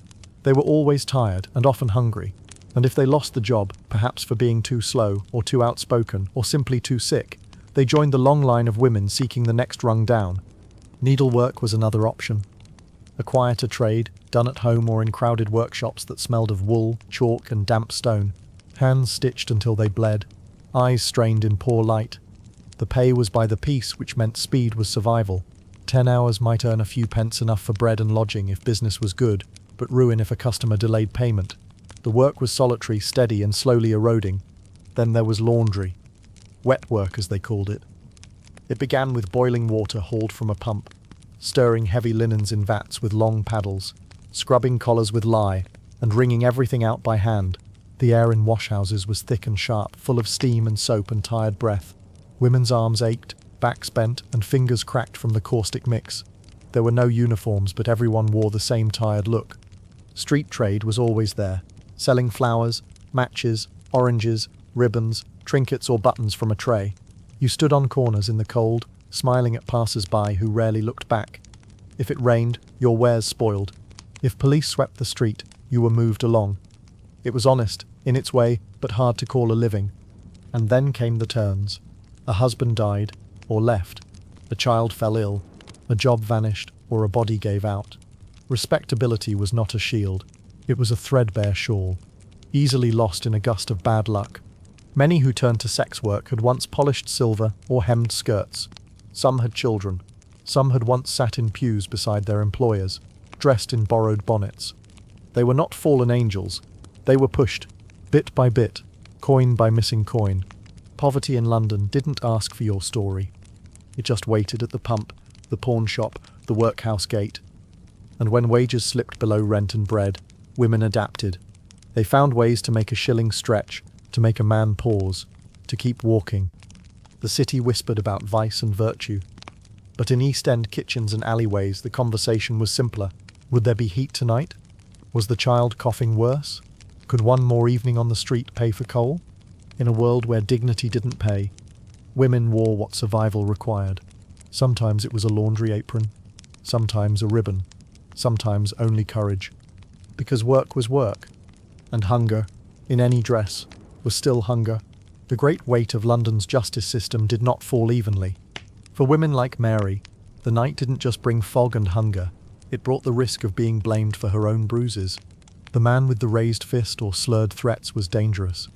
They were always tired and often hungry, and if they lost the job, perhaps for being too slow or too outspoken or simply too sick, they joined the long line of women seeking the next rung down. Needlework was another option. A quieter trade, done at home or in crowded workshops that smelled of wool, chalk and damp stone. Hands stitched until they bled, eyes strained in poor light. The pay was by the piece, which meant speed was survival. 10 hours might earn a few pence, enough for bread and lodging if business was good, but ruin if a customer delayed payment. The work was solitary, steady and slowly eroding. Then there was laundry. Wet work, as they called it. It began with boiling water hauled from a pump, stirring heavy linens in vats with long paddles, scrubbing collars with lye, and wringing everything out by hand. The air in washhouses was thick and sharp, full of steam and soap and tired breath. Women's arms ached, backs bent, and fingers cracked from the caustic mix. There were no uniforms, but everyone wore the same tired look. Street trade was always there, selling flowers, matches, oranges, ribbons, trinkets or buttons from a tray. You stood on corners in the cold, smiling at passers-by who rarely looked back. If it rained, your wares spoiled. If police swept the street, you were moved along. It was honest, in its way, but hard to call a living. And then came the turns. A husband died, or left. A child fell ill. A job vanished, or a body gave out. Respectability was not a shield. It was a threadbare shawl, easily lost in a gust of bad luck. Many who turned to sex work had once polished silver or hemmed skirts. Some had children. Some had once sat in pews beside their employers, dressed in borrowed bonnets. They were not fallen angels. They were pushed, bit by bit, coin by missing coin. Poverty in London didn't ask for your story. It just waited at the pump, the pawn shop, the workhouse gate. And when wages slipped below rent and bread, women adapted. They found ways to make a shilling stretch, to make a man pause, to keep walking. The city whispered about vice and virtue. But in East End kitchens and alleyways, the conversation was simpler. Would there be heat tonight? Was the child coughing worse? Could one more evening on the street pay for coal? In a world where dignity didn't pay, women wore what survival required. Sometimes it was a laundry apron, sometimes a ribbon, sometimes only courage. Because work was work, and hunger, in any dress, was still hunger. The great weight of London's justice system did not fall evenly. For women like Mary, the night didn't just bring fog and hunger, it brought the risk of being blamed for her own bruises. The man with the raised fist or slurred threats was dangerous.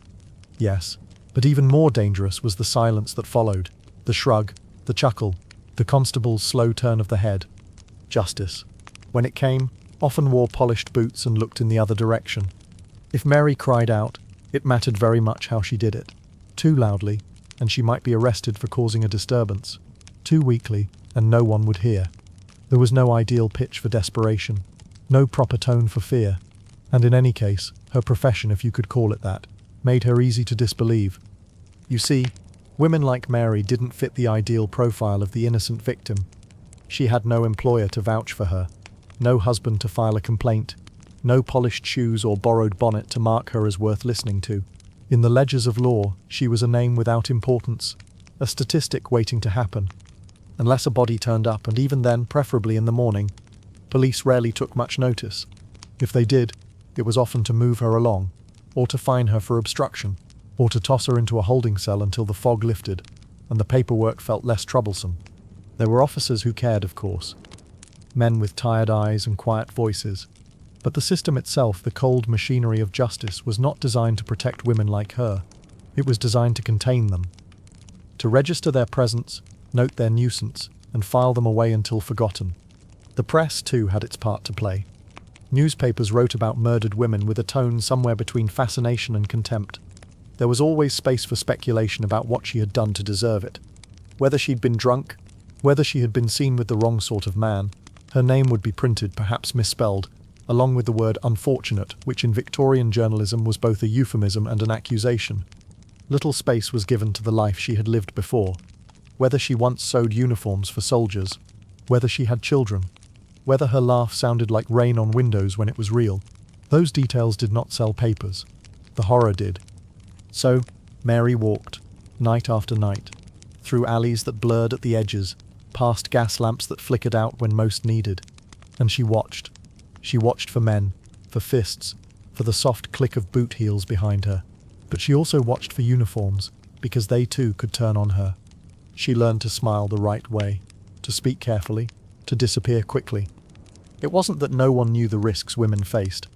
Yes, but even more dangerous was the silence that followed, the shrug, the chuckle, the constable's slow turn of the head. Justice, when it came, often wore polished boots and looked in the other direction. If Mary cried out, it mattered very much how she did it. Too loudly, and she might be arrested for causing a disturbance. Too weakly, and no one would hear. There was no ideal pitch for desperation, no proper tone for fear. And in any case, her profession, if you could call it that, made her easy to disbelieve. You see, women like Mary didn't fit the ideal profile of the innocent victim. She had no employer to vouch for her, no husband to file a complaint, no polished shoes or borrowed bonnet to mark her as worth listening to. In the ledgers of law, she was a name without importance, a statistic waiting to happen. Unless a body turned up, and even then, preferably in the morning, police rarely took much notice. If they did, it was often to move her along, or to fine her for obstruction, or to toss her into a holding cell until the fog lifted and the paperwork felt less troublesome. There were officers who cared, of course, men with tired eyes and quiet voices, but the system itself, the cold machinery of justice, was not designed to protect women like her. It was designed to contain them, to register their presence, note their nuisance, and file them away until forgotten. The press, too, had its part to play. Newspapers wrote about murdered women with a tone somewhere between fascination and contempt. There was always space for speculation about what she had done to deserve it. Whether she'd been drunk, whether she had been seen with the wrong sort of man, her name would be printed, perhaps misspelled, along with the word unfortunate, which in Victorian journalism was both a euphemism and an accusation. Little space was given to the life she had lived before. Whether she once sewed uniforms for soldiers, whether she had children, whether her laugh sounded like rain on windows when it was real. Those details did not sell papers. The horror did. So, Mary walked, night after night, through alleys that blurred at the edges, past gas lamps that flickered out when most needed. And she watched. She watched for men, for fists, for the soft click of boot heels behind her. But she also watched for uniforms, because they too could turn on her. She learned to smile the right way, to speak carefully, to disappear quickly. It wasn't that no one knew the risks women faced.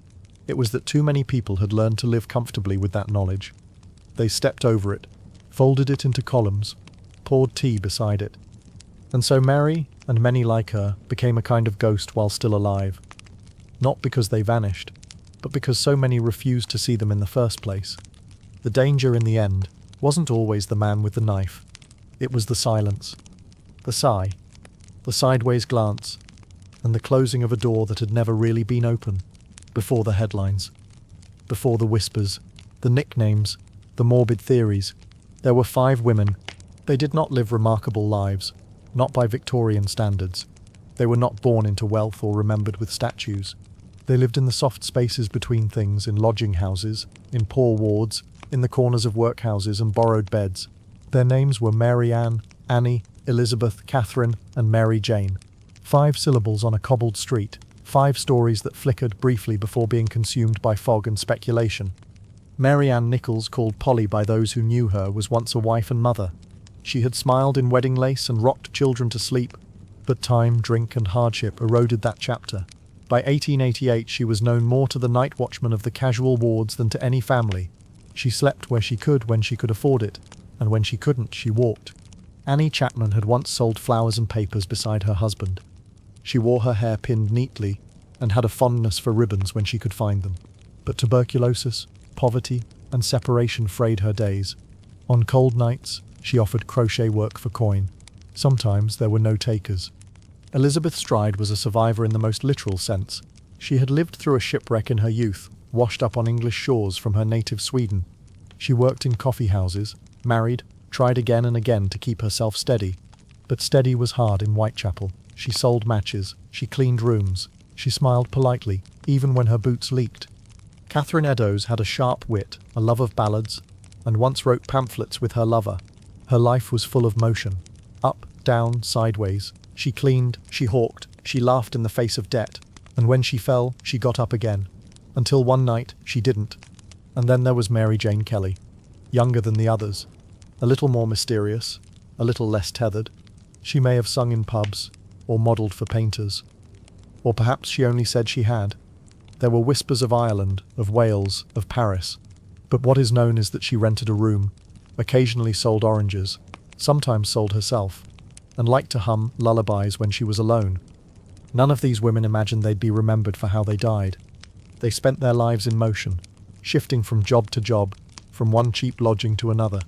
It was that too many people had learned to live comfortably with that knowledge. They stepped over it, folded it into columns, poured tea beside it. And so Mary, and many like her, became a kind of ghost while still alive. Not because they vanished, but because so many refused to see them in the first place. The danger in the end wasn't always the man with the knife. It was the silence, the sigh, the sideways glance, and the closing of a door that had never really been open, before the headlines, before the whispers, the nicknames, the morbid theories. There were 5 women. They did not live remarkable lives, not by Victorian standards. They were not born into wealth or remembered with statues. They lived in the soft spaces between things, in lodging houses, in poor wards, in the corners of workhouses and borrowed beds. Their names were Mary Ann, Annie, Elizabeth, Catherine, and Mary Jane. 5 syllables on a cobbled street, 5 stories that flickered briefly before being consumed by fog and speculation. Mary Ann Nichols, called Polly by those who knew her, was once a wife and mother. She had smiled in wedding lace and rocked children to sleep, but time, drink, and hardship eroded that chapter. By 1888 she was known more to the night watchman of the casual wards than to any family. She slept where she could when she could afford it, and when she couldn't, she walked. Annie Chapman had once sold flowers and papers beside her husband. She wore her hair pinned neatly and had a fondness for ribbons when she could find them. But tuberculosis, poverty, and separation frayed her days. On cold nights, she offered crochet work for coin. Sometimes there were no takers. Elizabeth Stride was a survivor in the most literal sense. She had lived through a shipwreck in her youth, washed up on English shores from her native Sweden. She worked in coffee houses, married, tried again and again to keep herself steady. But steady was hard in Whitechapel. She sold matches, she cleaned rooms, she smiled politely, even when her boots leaked. Catherine Eddowes had a sharp wit, a love of ballads, and once wrote pamphlets with her lover. Her life was full of motion. Up, down, sideways. She cleaned, she hawked, she laughed in the face of debt, and when she fell, she got up again. Until one night, she didn't. And then there was Mary Jane Kelly. Younger than the others. A little more mysterious, a little less tethered. She may have sung in pubs, or modelled for painters. Or perhaps she only said she had. There were whispers of Ireland, of Wales, of Paris. But what is known is that she rented a room, occasionally sold oranges, sometimes sold herself, and liked to hum lullabies when she was alone. None of these women imagined they'd be remembered for how they died. They spent their lives in motion, shifting from job to job, from one cheap lodging to another.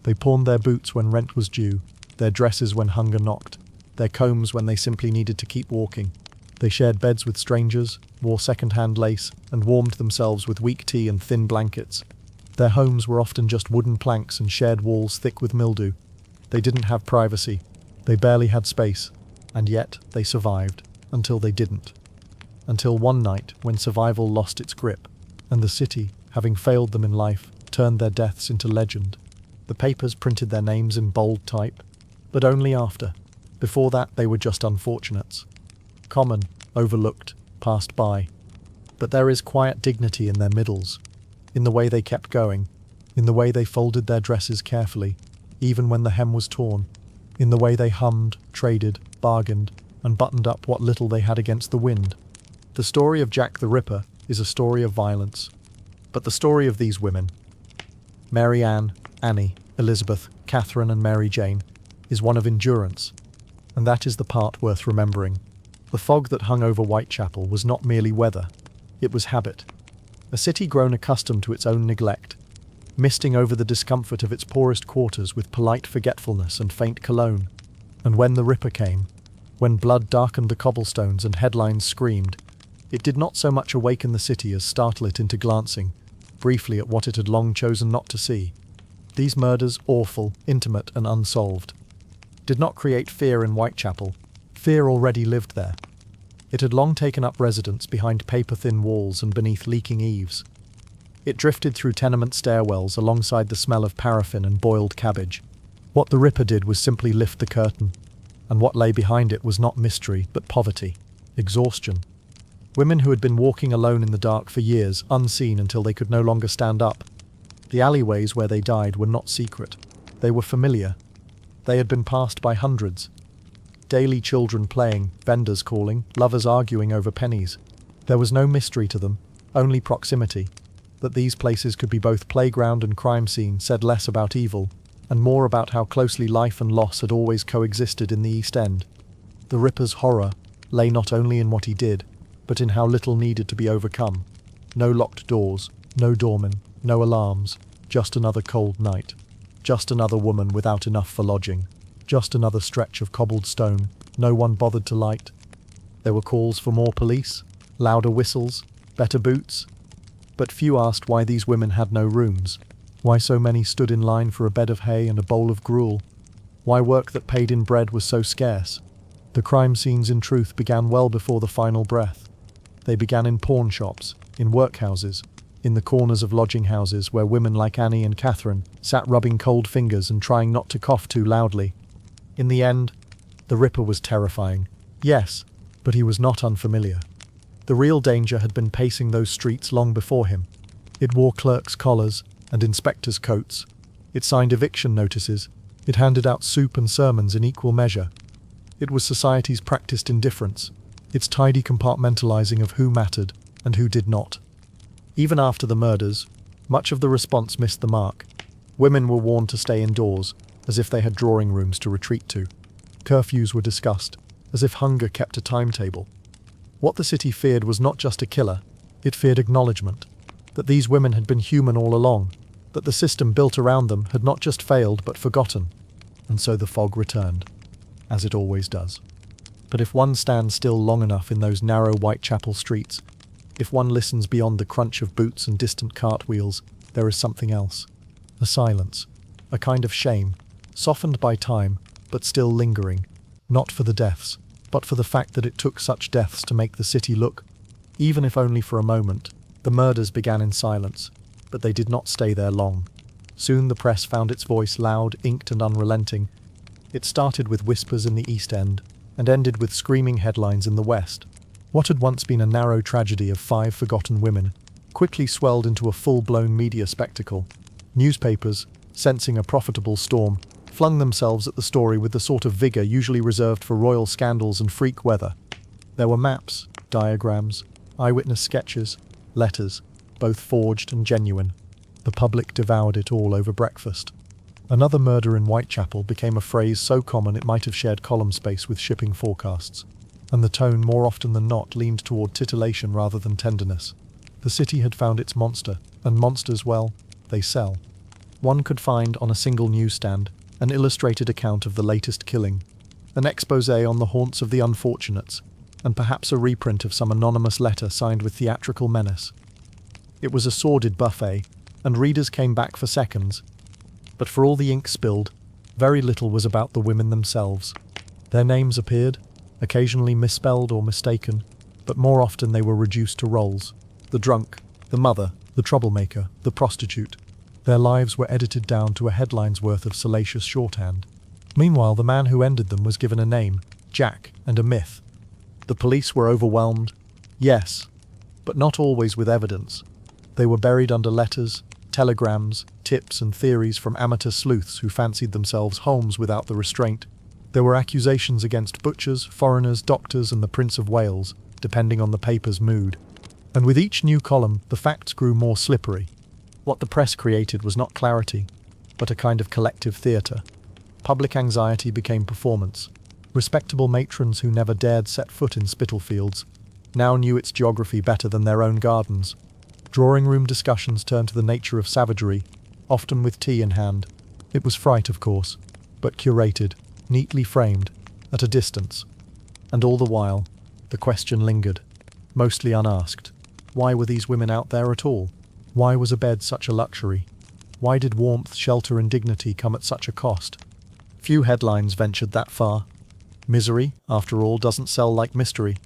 They pawned their boots when rent was due, their dresses when hunger knocked, their combs when they simply needed to keep walking. They shared beds with strangers, wore second-hand lace, and warmed themselves with weak tea and thin blankets. Their homes were often just wooden planks and shared walls thick with mildew. They didn't have privacy. They barely had space. And yet, they survived. Until they didn't. Until one night, when survival lost its grip, and the city, having failed them in life, turned their deaths into legend. The papers printed their names in bold type, but only after. Before that, they were just unfortunates. Common, overlooked, passed by. But there is quiet dignity in their middles, in the way they kept going, in the way they folded their dresses carefully, even when the hem was torn, in the way they hummed, traded, bargained, and buttoned up what little they had against the wind. The story of Jack the Ripper is a story of violence. But the story of these women, Mary Ann, Annie, Elizabeth, Catherine and Mary Jane, is one of endurance. And that is the part worth remembering. The fog that hung over Whitechapel was not merely weather, it was habit. A city grown accustomed to its own neglect, misting over the discomfort of its poorest quarters with polite forgetfulness and faint cologne. And when the Ripper came, when blood darkened the cobblestones and headlines screamed, it did not so much awaken the city as startle it into glancing, briefly at what it had long chosen not to see. These murders, awful, intimate and unsolved, did not create fear in Whitechapel. Fear already lived there. It had long taken up residence behind paper-thin walls and beneath leaking eaves. It drifted through tenement stairwells alongside the smell of paraffin and boiled cabbage. What the Ripper did was simply lift the curtain, and what lay behind it was not mystery, but poverty, exhaustion. Women who had been walking alone in the dark for years, unseen until they could no longer stand up. The alleyways where they died were not secret. They were familiar. They had been passed by hundreds. Daily children playing, vendors calling, lovers arguing over pennies. There was no mystery to them, only proximity. That these places could be both playground and crime scene said less about evil, and more about how closely life and loss had always coexisted in the East End. The Ripper's horror lay not only in what he did, but in how little needed to be overcome. No locked doors, no doorman, no alarms, just another cold night. Just another woman without enough for lodging. Just another stretch of cobbled stone, no one bothered to light. There were calls for more police, louder whistles, better boots. But few asked why these women had no rooms, why so many stood in line for a bed of hay and a bowl of gruel, why work that paid in bread was so scarce. The crime scenes in truth began well before the final breath. They began in pawn shops, in workhouses, in the corners of lodging houses where women like Annie and Catherine sat rubbing cold fingers and trying not to cough too loudly. In the end, the Ripper was terrifying. Yes, but he was not unfamiliar. The real danger had been pacing those streets long before him. It wore clerks' collars and inspectors' coats. It signed eviction notices. It handed out soup and sermons in equal measure. It was society's practiced indifference, its tidy compartmentalizing of who mattered and who did not. Even after the murders, much of the response missed the mark. Women were warned to stay indoors. as if they had drawing rooms to retreat to. Curfews were discussed, as if hunger kept a timetable. What the city feared was not just a killer, it feared acknowledgement. That these women had been human all along, that the system built around them had not just failed but forgotten. And so the fog returned, as it always does. But if one stands still long enough in those narrow Whitechapel streets, if one listens beyond the crunch of boots and distant cartwheels, there is something else. A silence, a kind of shame, softened by time, but still lingering, not for the deaths, but for the fact that it took such deaths to make the city look, even if only for a moment. The murders began in silence, but they did not stay there long. Soon the press found its voice loud, inked and unrelenting. It started with whispers in the East End, and ended with screaming headlines in the West. What had once been a narrow tragedy of 5 forgotten women quickly swelled into a full-blown media spectacle. Newspapers, sensing a profitable storm, flung themselves at the story with the sort of vigour usually reserved for royal scandals and freak weather. There were maps, diagrams, eyewitness sketches, letters, both forged and genuine. The public devoured it all over breakfast. Another murder in Whitechapel became a phrase so common it might have shared column space with shipping forecasts, and the tone more often than not leaned toward titillation rather than tenderness. The city had found its monster, and monsters, well, they sell. One could find on a single newsstand an illustrated account of the latest killing, an exposé on the haunts of the unfortunates, and perhaps a reprint of some anonymous letter signed with theatrical menace. It was a sordid buffet, and readers came back for seconds. But for all the ink spilled, very little was about the women themselves. Their names appeared, occasionally misspelled or mistaken, but more often they were reduced to roles. The drunk, the mother, the troublemaker, the prostitute. Their lives were edited down to a headline's worth of salacious shorthand. Meanwhile, the man who ended them was given a name, Jack, and a myth. The police were overwhelmed, yes, but not always with evidence. They were buried under letters, telegrams, tips and theories from amateur sleuths who fancied themselves Holmes without the restraint. There were accusations against butchers, foreigners, doctors and the Prince of Wales, depending on the paper's mood. And with each new column, the facts grew more slippery. What the press created was not clarity, but a kind of collective theatre. Public anxiety became performance. Respectable matrons who never dared set foot in Spitalfields now knew its geography better than their own gardens. Drawing room discussions turned to the nature of savagery, often with tea in hand. It was fright, of course, but curated, neatly framed, at a distance. And all the while, the question lingered, mostly unasked. Why were these women out there at all? Why was a bed such a luxury? Why did warmth, shelter and dignity come at such a cost? Few headlines ventured that far. Misery, after all, doesn't sell like mystery.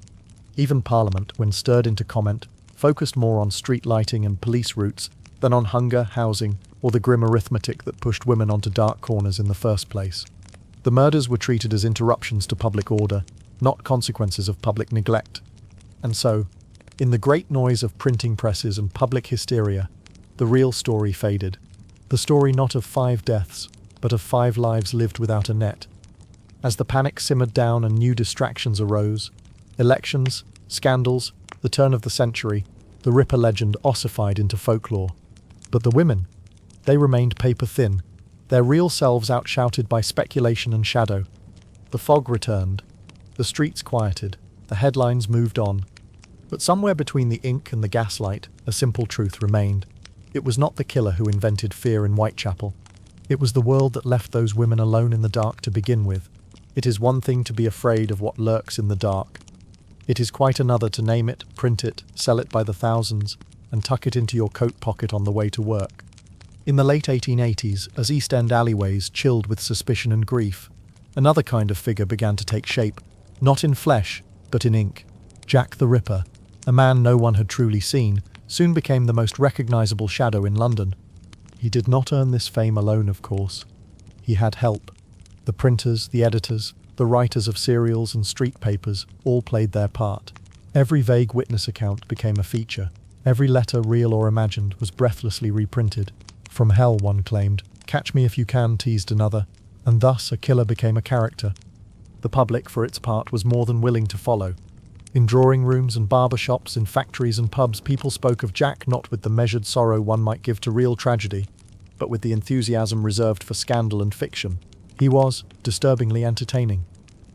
Even Parliament, when stirred into comment, focused more on street lighting and police routes than on hunger, housing, or the grim arithmetic that pushed women onto dark corners in the first place. The murders were treated as interruptions to public order, not consequences of public neglect. And so, in the great noise of printing presses and public hysteria, the real story faded. The story not of 5 deaths, but of 5 lives lived without a net. As the panic simmered down and new distractions arose, elections, scandals, the turn of the century, the Ripper legend ossified into folklore. But the women, they remained paper-thin, their real selves outshouted by speculation and shadow. The fog returned, the streets quieted, the headlines moved on. But somewhere between the ink and the gaslight, a simple truth remained. It was not the killer who invented fear in Whitechapel. It was the world that left those women alone in the dark to begin with. It is one thing to be afraid of what lurks in the dark. It is quite another to name it, print it, sell it by the thousands, and tuck it into your coat pocket on the way to work. In the late 1880s, as East End alleyways chilled with suspicion and grief, another kind of figure began to take shape, not in flesh, but in ink. Jack the Ripper, a man no one had truly seen, soon became the most recognizable shadow in London. He did not earn this fame alone, of course. He had help. The printers, the editors, the writers of serials and street papers all played their part. Every vague witness account became a feature. Every letter, real or imagined, was breathlessly reprinted. From hell, one claimed, "Catch me if you can," teased another, and thus a killer became a character. The public, for its part, was more than willing to follow. In drawing rooms and barber shops, in factories and pubs, people spoke of Jack not with the measured sorrow one might give to real tragedy, but with the enthusiasm reserved for scandal and fiction. He was disturbingly entertaining.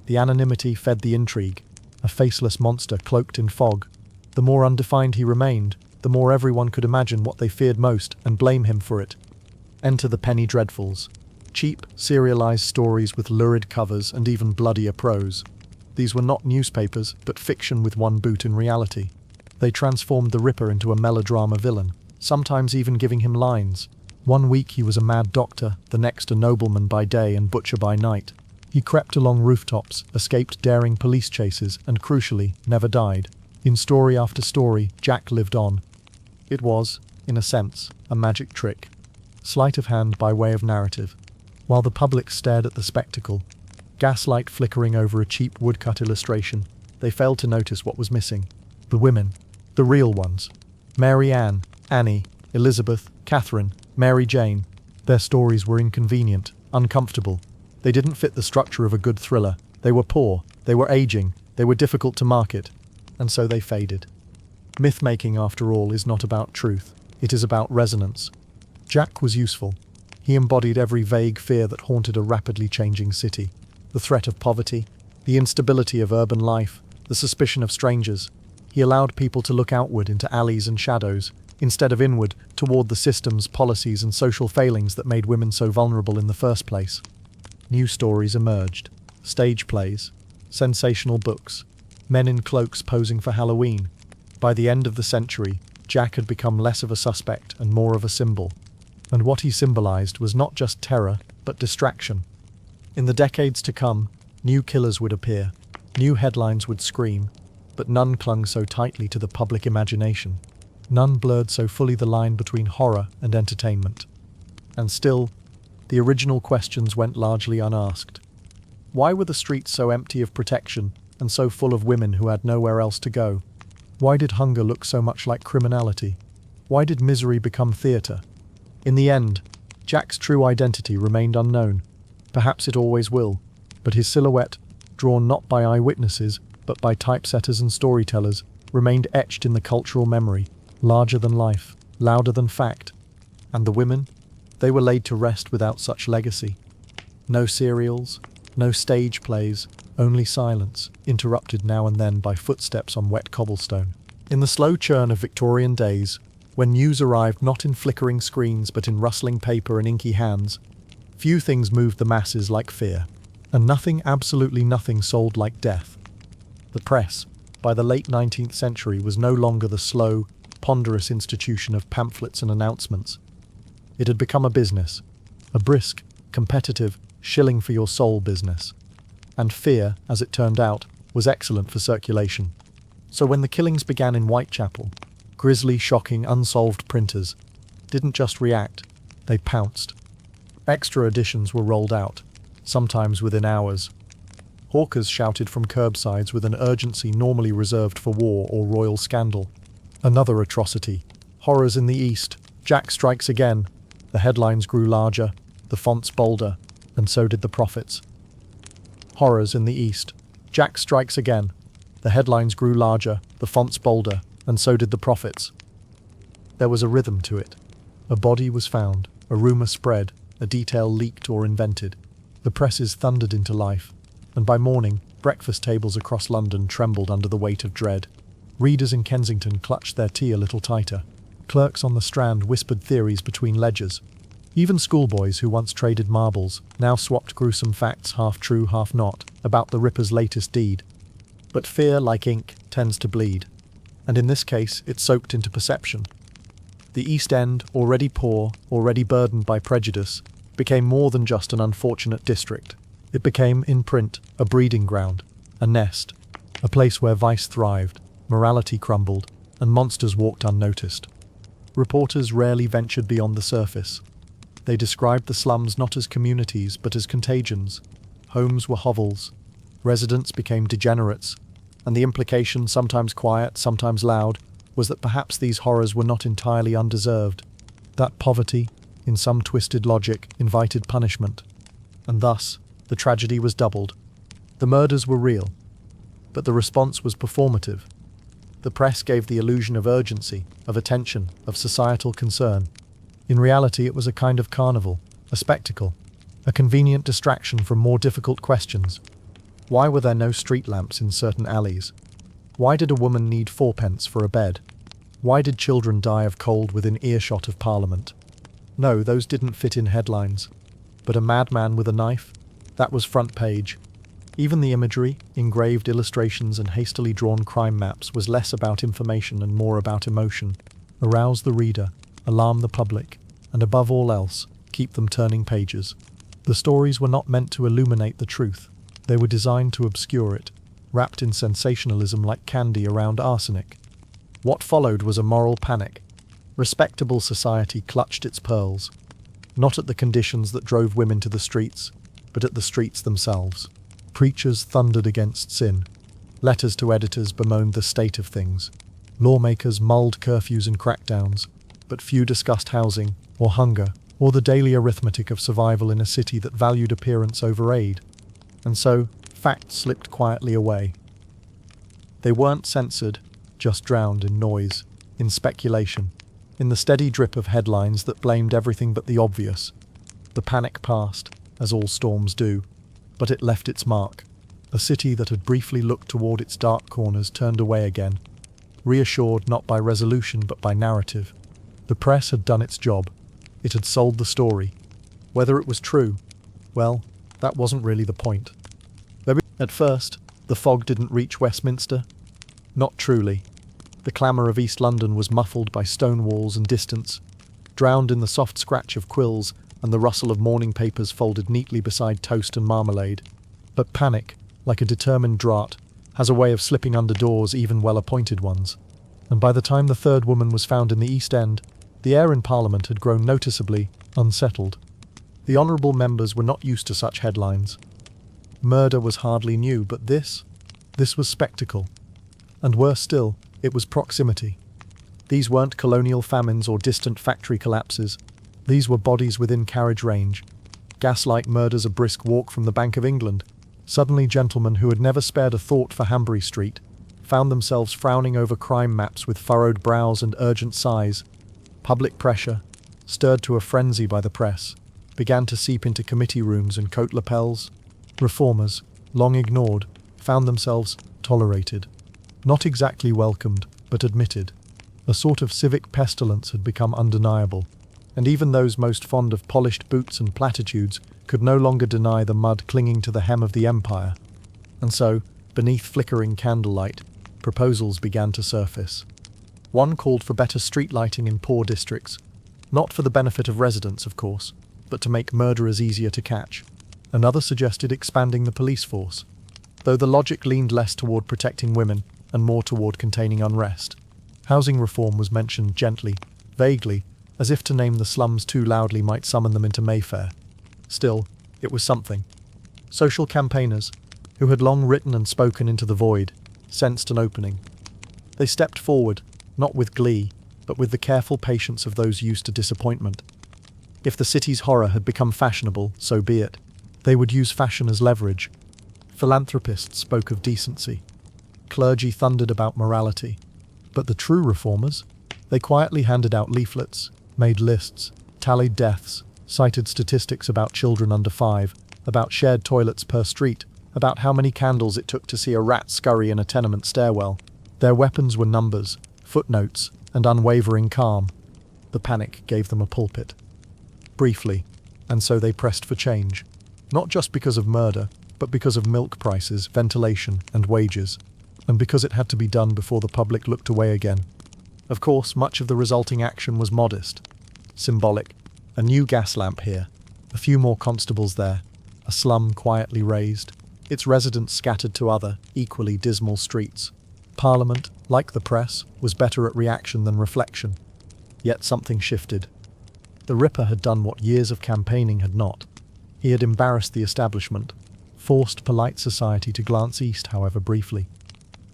The anonymity fed the intrigue, a faceless monster cloaked in fog. The more undefined he remained, the more everyone could imagine what they feared most and blame him for it. Enter the penny dreadfuls. Cheap, serialized stories with lurid covers and even bloodier prose. These were not newspapers, but fiction with one boot in reality. They transformed the Ripper into a melodrama villain, sometimes even giving him lines. One week he was a mad doctor, the next a nobleman by day and butcher by night. He crept along rooftops, escaped daring police chases, and crucially, never died. In story after story, Jack lived on. It was, in a sense, a magic trick. Sleight of hand by way of narrative. While the public stared at the spectacle, gaslight flickering over a cheap woodcut illustration, they failed to notice what was missing. The women. The real ones. Mary Ann, Annie, Elizabeth, Catherine, Mary Jane. Their stories were inconvenient, uncomfortable. They didn't fit the structure of a good thriller. They were poor, they were aging, they were difficult to market, and so they faded. Myth-making, after all, is not about truth. It is about resonance. Jack was useful. He embodied every vague fear that haunted a rapidly changing city. The threat of poverty, the instability of urban life, the suspicion of strangers. He allowed people to look outward into alleys and shadows, instead of inward toward the systems, policies, and social failings that made women so vulnerable in the first place. New stories emerged. Stage plays, sensational books, men in cloaks posing for Halloween. By the end of the century, Jack had become less of a suspect and more of a symbol. And what he symbolized was not just terror, but distraction. In the decades to come, new killers would appear, new headlines would scream, but none clung so tightly to the public imagination. None blurred so fully the line between horror and entertainment. And still, the original questions went largely unasked. Why were the streets so empty of protection and so full of women who had nowhere else to go? Why did hunger look so much like criminality? Why did misery become theatre? In the end, Jack's true identity remained unknown. Perhaps it always will, but his silhouette, drawn not by eyewitnesses, but by typesetters and storytellers, remained etched in the cultural memory, larger than life, louder than fact. And the women? They were laid to rest without such legacy. No serials, no stage plays, only silence, interrupted now and then by footsteps on wet cobblestone. In the slow churn of Victorian days, when news arrived not in flickering screens but in rustling paper and inky hands, few things moved the masses like fear, and nothing, absolutely nothing, sold like death. The press, by the late 19th century, was no longer the slow, ponderous institution of pamphlets and announcements. It had become a business, a brisk, competitive, shilling-for-your-soul business. And fear, as it turned out, was excellent for circulation. So when the killings began in Whitechapel, grisly, shocking, unsolved printers didn't just react, they pounced. Extra editions were rolled out, sometimes within hours. Hawkers shouted from curbsides with an urgency normally reserved for war or royal scandal. Another atrocity. Horrors in the East. Jack strikes again. The headlines grew larger, the fonts bolder, and so did the profits. Horrors in the East. Jack strikes again. The headlines grew larger, the fonts bolder, and so did the profits. There was a rhythm to it. A body was found, a rumour spread, a detail leaked or invented. The presses thundered into life, and by morning, breakfast tables across London trembled under the weight of dread. Readers in Kensington clutched their tea a little tighter. Clerks on the Strand whispered theories between ledgers. Even schoolboys who once traded marbles now swapped gruesome facts, half true, half not, about the Ripper's latest deed. But fear, like ink, tends to bleed. And in this case, it soaked into perception. The East End, already poor, already burdened by prejudice, became more than just an unfortunate district. It became, in print, a breeding ground, a nest, a place where vice thrived, morality crumbled, and monsters walked unnoticed. Reporters rarely ventured beyond the surface. They described the slums not as communities but as contagions. Homes were hovels. Residents became degenerates, and the implication, sometimes quiet, sometimes loud, was that perhaps these horrors were not entirely undeserved. That poverty, in some twisted logic, invited punishment. And thus, the tragedy was doubled. The murders were real, but the response was performative. The press gave the illusion of urgency, of attention, of societal concern. In reality, it was a kind of carnival, a spectacle. a convenient distraction from more difficult questions. Why were there no street lamps in certain alleys? Why did a woman need fourpence for a bed? Why did children die of cold within earshot of Parliament? No, those didn't fit in headlines. But a madman with a knife? That was front page. Even the imagery, engraved illustrations and hastily drawn crime maps was less about information and more about emotion. Arouse the reader, alarm the public, and above all else, keep them turning pages. The stories were not meant to illuminate the truth. They were designed to obscure it, wrapped in sensationalism like candy around arsenic. What followed was a moral panic. Respectable society clutched its pearls, not at the conditions that drove women to the streets, but at the streets themselves. Preachers thundered against sin. Letters to editors bemoaned the state of things. Lawmakers mulled curfews and crackdowns, but few discussed housing, or hunger, or the daily arithmetic of survival in a city that valued appearance over aid. And so, facts slipped quietly away. They weren't censored, just drowned in noise, in speculation, in the steady drip of headlines that blamed everything but the obvious. The panic passed, as all storms do, but it left its mark. A city that had briefly looked toward its dark corners turned away again, reassured not by resolution but by narrative. The press had done its job. It had sold the story. Whether it was true, well, that wasn't really the point. At first, the fog didn't reach Westminster. Not truly. The clamour of East London was muffled by stone walls and distance, drowned in the soft scratch of quills and the rustle of morning papers folded neatly beside toast and marmalade. But panic, like a determined draught, has a way of slipping under doors, even well-appointed ones. And by the time the third woman was found in the East End, the air in Parliament had grown noticeably unsettled. The honourable members were not used to such headlines. Murder was hardly new, but this was spectacle. And worse still, it was proximity. These weren't colonial famines or distant factory collapses. These were bodies within carriage range. Gaslight murders a brisk walk from the Bank of England. Suddenly gentlemen who had never spared a thought for Hanbury Street found themselves frowning over crime maps with furrowed brows and urgent sighs. Public pressure, stirred to a frenzy by the press, began to seep into committee rooms and coat lapels. Reformers, long ignored, found themselves tolerated. Not exactly welcomed, but admitted. A sort of civic pestilence had become undeniable, and even those most fond of polished boots and platitudes could no longer deny the mud clinging to the hem of the empire. And so, beneath flickering candlelight, proposals began to surface. One called for better street lighting in poor districts, not for the benefit of residents, of course, but to make murderers easier to catch. Another suggested expanding the police force, though the logic leaned less toward protecting women and more toward containing unrest. Housing reform was mentioned gently, vaguely, as if to name the slums too loudly might summon them into Mayfair. Still, it was something. Social campaigners, who had long written and spoken into the void, sensed an opening. They stepped forward, not with glee, but with the careful patience of those used to disappointment. If the city's horror had become fashionable, so be it. They would use fashion as leverage. Philanthropists spoke of decency. Clergy thundered about morality. But the true reformers? They quietly handed out leaflets, made lists, tallied deaths, cited statistics about children under 5, about shared toilets per street, about how many candles it took to see a rat scurry in a tenement stairwell. Their weapons were numbers, footnotes, and unwavering calm. The panic gave them a pulpit. Briefly, and so they pressed for change. Not just because of murder, but because of milk prices, ventilation, and wages. And because it had to be done before the public looked away again. Of course, much of the resulting action was modest. Symbolic. A new gas lamp here. A few more constables there. A slum quietly raised. Its residents scattered to other, equally dismal streets. Parliament, like the press, was better at reaction than reflection. Yet something shifted. The Ripper had done what years of campaigning had not. He had embarrassed the establishment, forced polite society to glance east, however briefly.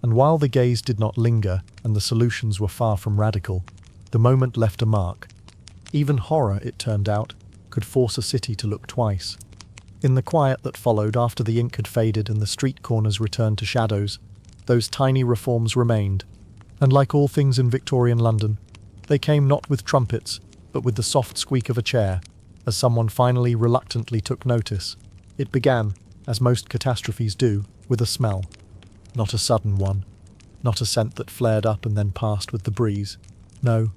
And while the gaze did not linger and the solutions were far from radical, the moment left a mark. Even horror, it turned out, could force a city to look twice. In the quiet that followed after the ink had faded and the street corners returned to shadows, those tiny reforms remained. And like all things in Victorian London, they came not with trumpets, but with the soft squeak of a chair. as someone finally reluctantly took notice. It began, as most catastrophes do, with a smell. Not a sudden one. Not a scent that flared up and then passed with the breeze. No,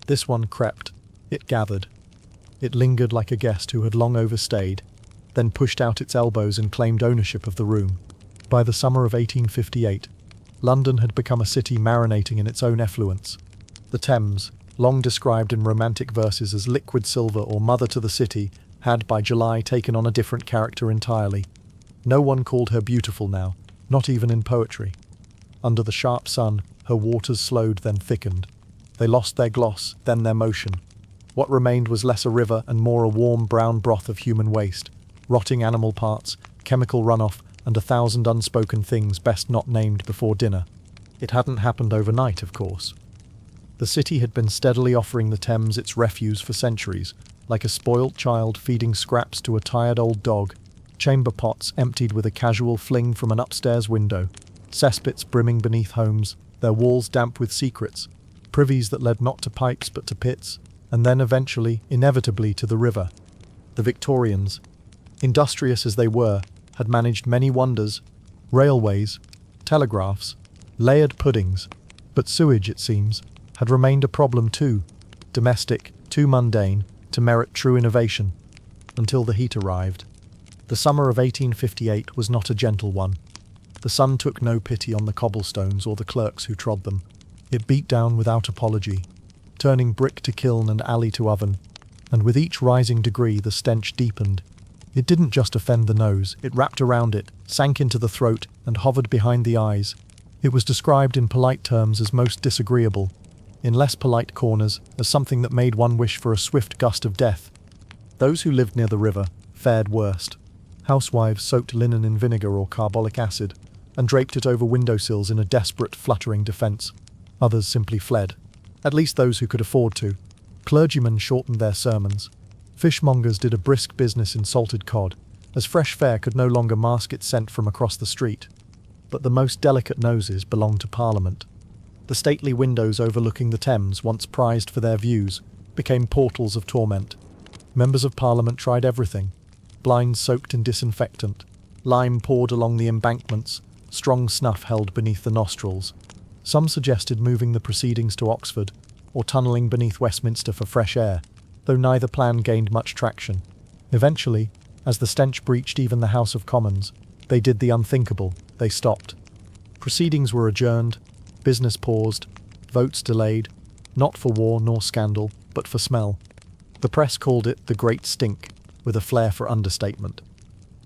this one crept. It gathered. It lingered like a guest who had long overstayed, then pushed out its elbows and claimed ownership of the room. By the summer of 1858, London had become a city marinating in its own effluence. The Thames, long described in romantic verses as liquid silver or mother to the city, had by July taken on a different character entirely. No one called her beautiful now, not even in poetry. Under the sharp sun, her waters slowed then thickened. They lost their gloss, then their motion. What remained was less a river and more a warm brown broth of human waste, rotting animal parts, chemical runoff, and 1,000 unspoken things best not named before dinner. It hadn't happened overnight, of course. The city had been steadily offering the Thames its refuse for centuries, like a spoilt child feeding scraps to a tired old dog, chamber pots emptied with a casual fling from an upstairs window, cesspits brimming beneath homes, their walls damp with secrets, privies that led not to pipes but to pits, and then eventually, inevitably, to the river. The Victorians, industrious as they were, had managed many wonders: railways, telegraphs, layered puddings, but sewage, it seems, had remained a problem too, domestic, too mundane, to merit true innovation, until the heat arrived. The summer of 1858 was not a gentle one. The sun took no pity on the cobblestones or the clerks who trod them. It beat down without apology, turning brick to kiln and alley to oven, and with each rising degree the stench deepened. It didn't just offend the nose, it wrapped around it, sank into the throat, and hovered behind the eyes. It was described in polite terms as most disagreeable, in less polite corners as something that made one wish for a swift gust of death. Those who lived near the river fared worst. Housewives soaked linen in vinegar or carbolic acid, and draped it over windowsills in a desperate, fluttering defence. Others simply fled, at least those who could afford to. Clergymen shortened their sermons. Fishmongers did a brisk business in salted cod, as fresh fare could no longer mask its scent from across the street. But the most delicate noses belonged to Parliament. The stately windows overlooking the Thames, once prized for their views, became portals of torment. Members of Parliament tried everything: blinds soaked in disinfectant, lime poured along the embankments, strong snuff held beneath the nostrils. Some suggested moving the proceedings to Oxford, or tunnelling beneath Westminster for fresh air, though neither plan gained much traction. Eventually, as the stench breached even the House of Commons, they did the unthinkable: they stopped. Proceedings were adjourned, business paused, votes delayed, not for war nor scandal, but for smell. The press called it the Great Stink, with a flair for understatement.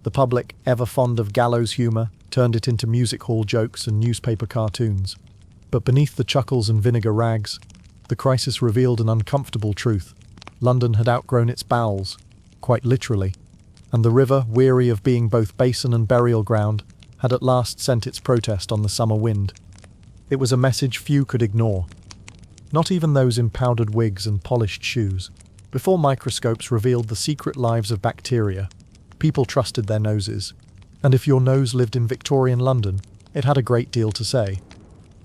The public, ever fond of gallows humour, turned it into music hall jokes and newspaper cartoons. But beneath the chuckles and vinegar rags, the crisis revealed an uncomfortable truth. London had outgrown its bowels, quite literally, and the river, weary of being both basin and burial ground, had at last sent its protest on the summer wind. It was a message few could ignore. Not even those in powdered wigs and polished shoes. Before microscopes revealed the secret lives of bacteria, people trusted their noses. And if your nose lived in Victorian London, it had a great deal to say.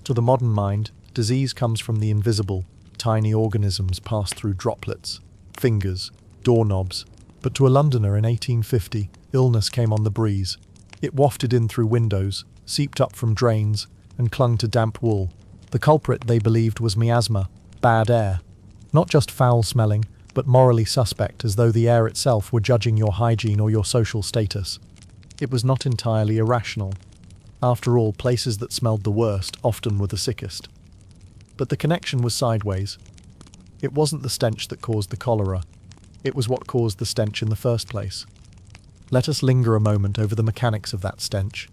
To the modern mind, disease comes from the invisible. Tiny organisms pass through droplets, fingers, doorknobs. But to a Londoner in 1850, illness came on the breeze. It wafted in through windows, seeped up from drains, and clung to damp wool. The culprit, they believed, was miasma, bad air. Not just foul-smelling, but morally suspect, as though the air itself were judging your hygiene or your social status. It was not entirely irrational. After all, places that smelled the worst often were the sickest. But the connection was sideways. It wasn't the stench that caused the cholera. It was what caused the stench in the first place. Let us linger a moment over the mechanics of that stench.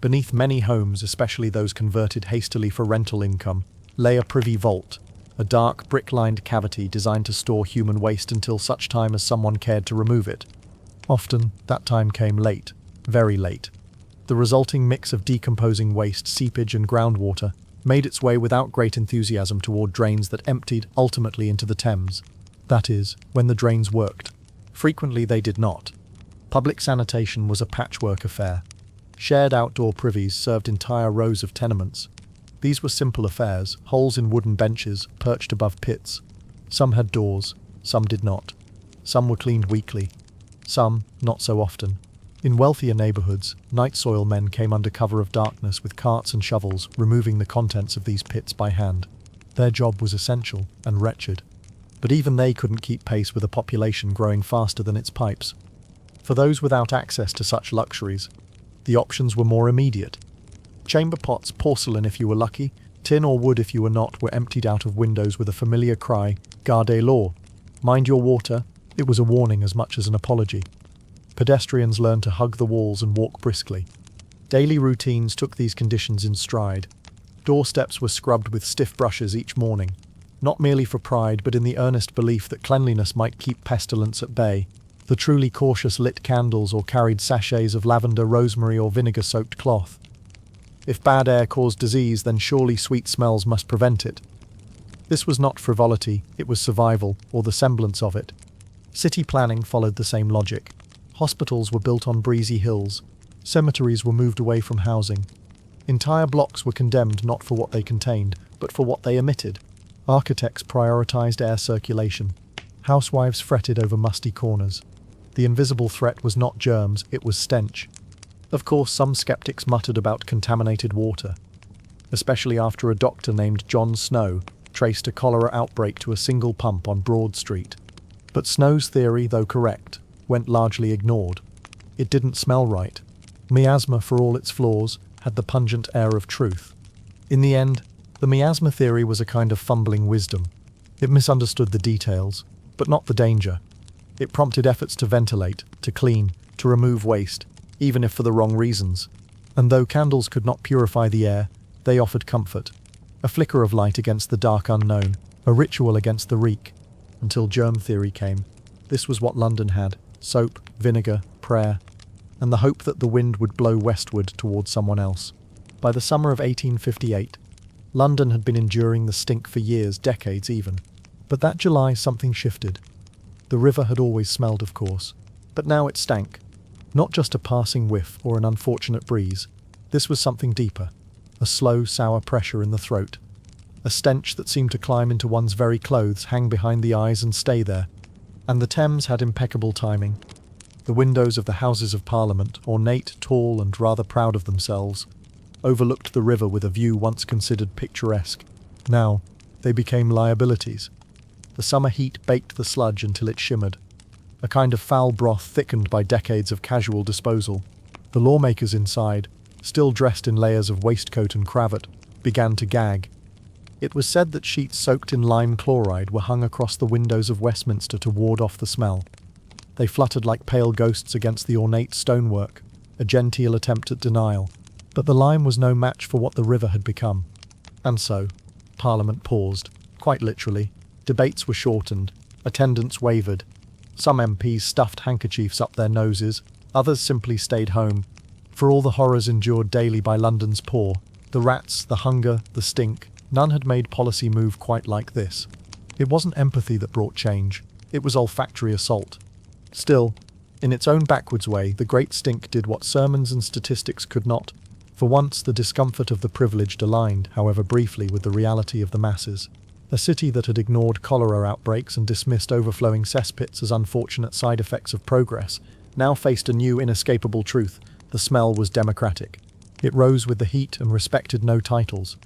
Beneath many homes, especially those converted hastily for rental income, lay a privy vault, a dark, brick-lined cavity designed to store human waste until such time as someone cared to remove it. Often, that time came late, very late. The resulting mix of decomposing waste, seepage, and groundwater made its way without great enthusiasm toward drains that emptied ultimately into the Thames. That is, when the drains worked. Frequently they did not. Public sanitation was a patchwork affair. Shared outdoor privies served entire rows of tenements. These were simple affairs, holes in wooden benches perched above pits. Some had doors, some did not. Some were cleaned weekly, some not so often. In wealthier neighbourhoods, night soil men came under cover of darkness with carts and shovels, removing the contents of these pits by hand. Their job was essential and wretched, but even they couldn't keep pace with a population growing faster than its pipes. For those without access to such luxuries, the options were more immediate. Chamber pots, porcelain if you were lucky, tin or wood if you were not, were emptied out of windows with a familiar cry, "Gardez l'eau." Mind your water. It was a warning as much as an apology. Pedestrians learned to hug the walls and walk briskly. Daily routines took these conditions in stride. Doorsteps were scrubbed with stiff brushes each morning, not merely for pride but in the earnest belief that cleanliness might keep pestilence at bay. The truly cautious lit candles or carried sachets of lavender, rosemary or vinegar-soaked cloth. If bad air caused disease, then surely sweet smells must prevent it. This was not frivolity, it was survival, or the semblance of it. City planning followed the same logic. Hospitals were built on breezy hills. Cemeteries were moved away from housing. Entire blocks were condemned not for what they contained, but for what they emitted. Architects prioritized air circulation. Housewives fretted over musty corners. The invisible threat was not germs, it was stench. Of course, some skeptics muttered about contaminated water, especially after a doctor named John Snow traced a cholera outbreak to a single pump on Broad Street. But Snow's theory, though correct, went largely ignored. It didn't smell right. Miasma, for all its flaws, had the pungent air of truth. In the end, the miasma theory was a kind of fumbling wisdom. It misunderstood the details, but not the danger. It prompted efforts to ventilate, to clean, to remove waste, even if for the wrong reasons. And though candles could not purify the air, they offered comfort. A flicker of light against the dark unknown, a ritual against the reek. Until germ theory came. This was what London had: soap, vinegar, prayer, and the hope that the wind would blow westward towards someone else. By the summer of 1858, London had been enduring the stink for years, decades even. But that July something shifted. The river had always smelled, of course, but now it stank. Not just a passing whiff or an unfortunate breeze. This was something deeper. A slow, sour pressure in the throat. A stench that seemed to climb into one's very clothes, hang behind the eyes and stay there. And the Thames had impeccable timing. The windows of the Houses of Parliament, ornate, tall and rather proud of themselves, overlooked the river with a view once considered picturesque. Now, they became liabilities. The summer heat baked the sludge until it shimmered. A kind of foul broth thickened by decades of casual disposal. The lawmakers inside, still dressed in layers of waistcoat and cravat, began to gag. It was said that sheets soaked in lime chloride were hung across the windows of Westminster to ward off the smell. They fluttered like pale ghosts against the ornate stonework, a genteel attempt at denial. But the lime was no match for what the river had become. And so, Parliament paused, quite literally. Debates were shortened, attendance wavered. Some MPs stuffed handkerchiefs up their noses, others simply stayed home. For all the horrors endured daily by London's poor, the rats, the hunger, the stink, none had made policy move quite like this. It wasn't empathy that brought change, it was olfactory assault. Still, in its own backwards way, the great stink did what sermons and statistics could not. For once, the discomfort of the privileged aligned, however briefly, with the reality of the masses. A city that had ignored cholera outbreaks and dismissed overflowing cesspits as unfortunate side effects of progress, now faced a new inescapable truth: the smell was democratic. It rose with the heat and respected no titles.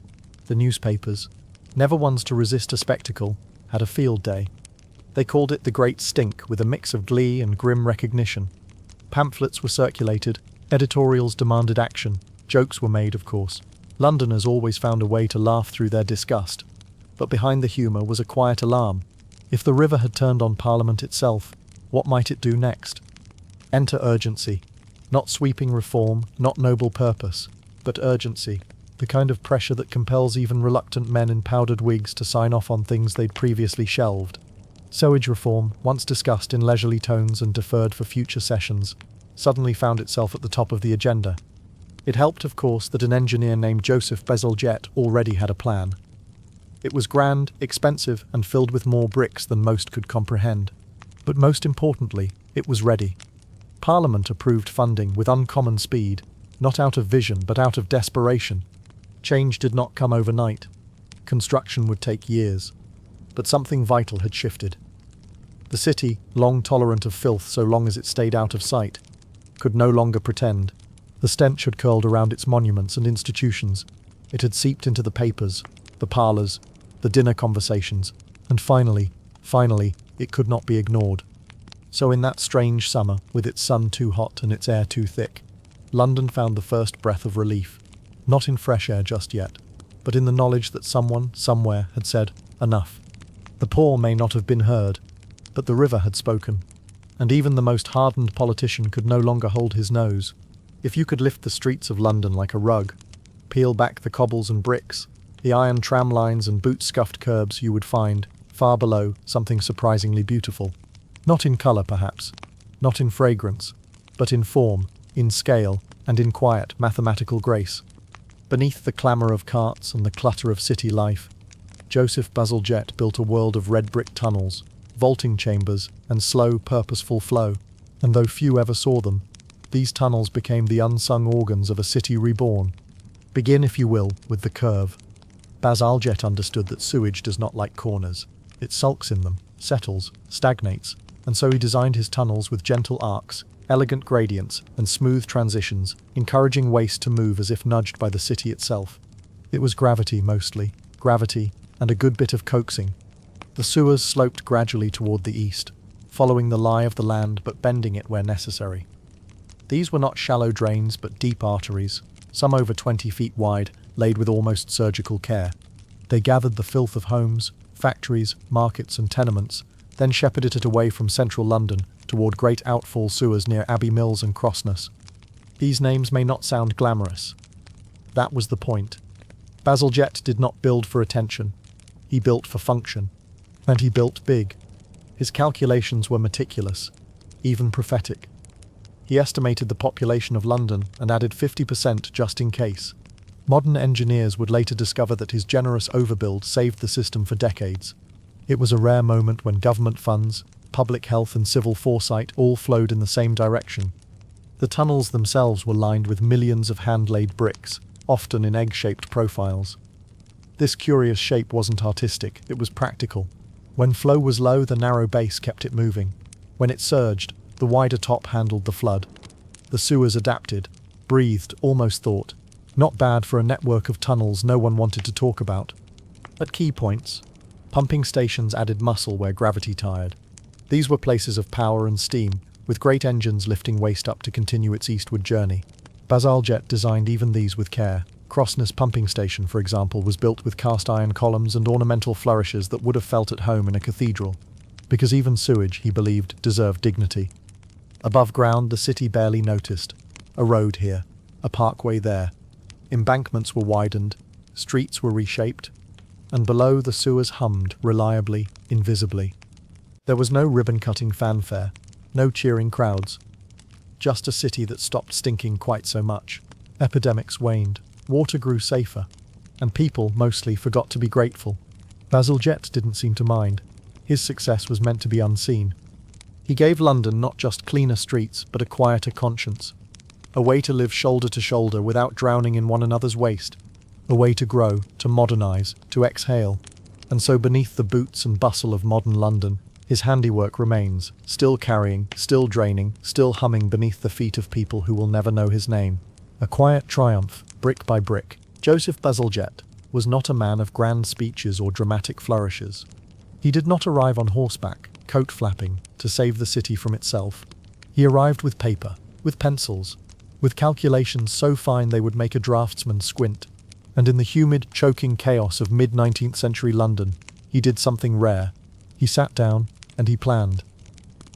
The newspapers, never ones to resist a spectacle, had a field day. They called it the Great Stink, with a mix of glee and grim recognition. Pamphlets were circulated, editorials demanded action, jokes were made, of course. Londoners always found a way to laugh through their disgust. But behind the humour was a quiet alarm. If the river had turned on Parliament itself, what might it do next? Enter urgency. Not sweeping reform, not noble purpose, but urgency. The kind of pressure that compels even reluctant men in powdered wigs to sign off on things they'd previously shelved. Sewage reform, once discussed in leisurely tones and deferred for future sessions, suddenly found itself at the top of the agenda. It helped, of course, that an engineer named Joseph Bezalgette already had a plan. It was grand, expensive, and filled with more bricks than most could comprehend. But most importantly, it was ready. Parliament approved funding with uncommon speed, not out of vision but out of desperation. Change did not come overnight. Construction would take years. But something vital had shifted. The city, long tolerant of filth so long as it stayed out of sight, could no longer pretend. The stench had curled around its monuments and institutions. It had seeped into the papers, the parlours, the dinner conversations, and finally, it could not be ignored. So in that strange summer, with its sun too hot and its air too thick, London found the first breath of relief. Not in fresh air just yet, but in the knowledge that someone, somewhere, had said, enough. The poor may not have been heard, but the river had spoken, and even the most hardened politician could no longer hold his nose. If you could lift the streets of London like a rug, peel back the cobbles and bricks, the iron tram lines and boot-scuffed curbs, you would find, far below, something surprisingly beautiful. Not in colour, perhaps, not in fragrance, but in form, in scale, and in quiet, mathematical grace. Beneath the clamour of carts and the clutter of city life, Joseph Bazalgette built a world of red brick tunnels, vaulting chambers, and slow, purposeful flow. And though few ever saw them, these tunnels became the unsung organs of a city reborn. Begin, if you will, with the curve. Bazalgette understood that sewage does not like corners. It sulks in them, settles, stagnates, and so he designed his tunnels with gentle arcs, elegant gradients, and smooth transitions, encouraging waste to move as if nudged by the city itself. It was gravity, mostly. Gravity, and a good bit of coaxing. The sewers sloped gradually toward the east, following the lie of the land but bending it where necessary. These were not shallow drains but deep arteries, some over 20 feet wide, laid with almost surgical care. They gathered the filth of homes, factories, markets and tenements, then shepherded it away from central London toward great outfall sewers near Abbey Mills and Crossness. These names may not sound glamorous. That was the point. Bazalgette did not build for attention. He built for function. And he built big. His calculations were meticulous, even prophetic. He estimated the population of London and added 50% just in case. Modern engineers would later discover that his generous overbuild saved the system for decades. It was a rare moment when government funds, public health and civil foresight all flowed in the same direction. The tunnels themselves were lined with millions of hand-laid bricks, often in egg-shaped profiles. This curious shape wasn't artistic, it was practical. When flow was low, the narrow base kept it moving. When it surged, the wider top handled the flood. The sewers adapted, breathed, almost thought. Not bad for a network of tunnels no one wanted to talk about. At key points, pumping stations added muscle where gravity tired. These were places of power and steam, with great engines lifting waste up to continue its eastward journey. Bazalgette designed even these with care. Crossness Pumping Station, for example, was built with cast-iron columns and ornamental flourishes that would have felt at home in a cathedral. Because even sewage, he believed, deserved dignity. Above ground, the city barely noticed. A road here, a parkway there. Embankments were widened, streets were reshaped, and below the sewers hummed, reliably, invisibly. There was no ribbon-cutting fanfare, no cheering crowds. Just a city that stopped stinking quite so much. Epidemics waned, water grew safer, and people, mostly, forgot to be grateful. Bazalgette didn't seem to mind. His success was meant to be unseen. He gave London not just cleaner streets, but a quieter conscience. A way to live shoulder to shoulder without drowning in one another's waste. A way to grow, to modernise, to exhale. And so beneath the boots and bustle of modern London, his handiwork remains, still carrying, still draining, still humming beneath the feet of people who will never know his name. A quiet triumph, brick by brick. Joseph Bazalgette was not a man of grand speeches or dramatic flourishes. He did not arrive on horseback, coat flapping, to save the city from itself. He arrived with paper, with pencils, with calculations so fine they would make a draftsman squint. And in the humid, choking chaos of mid-19th century London, he did something rare. He sat down, and he planned.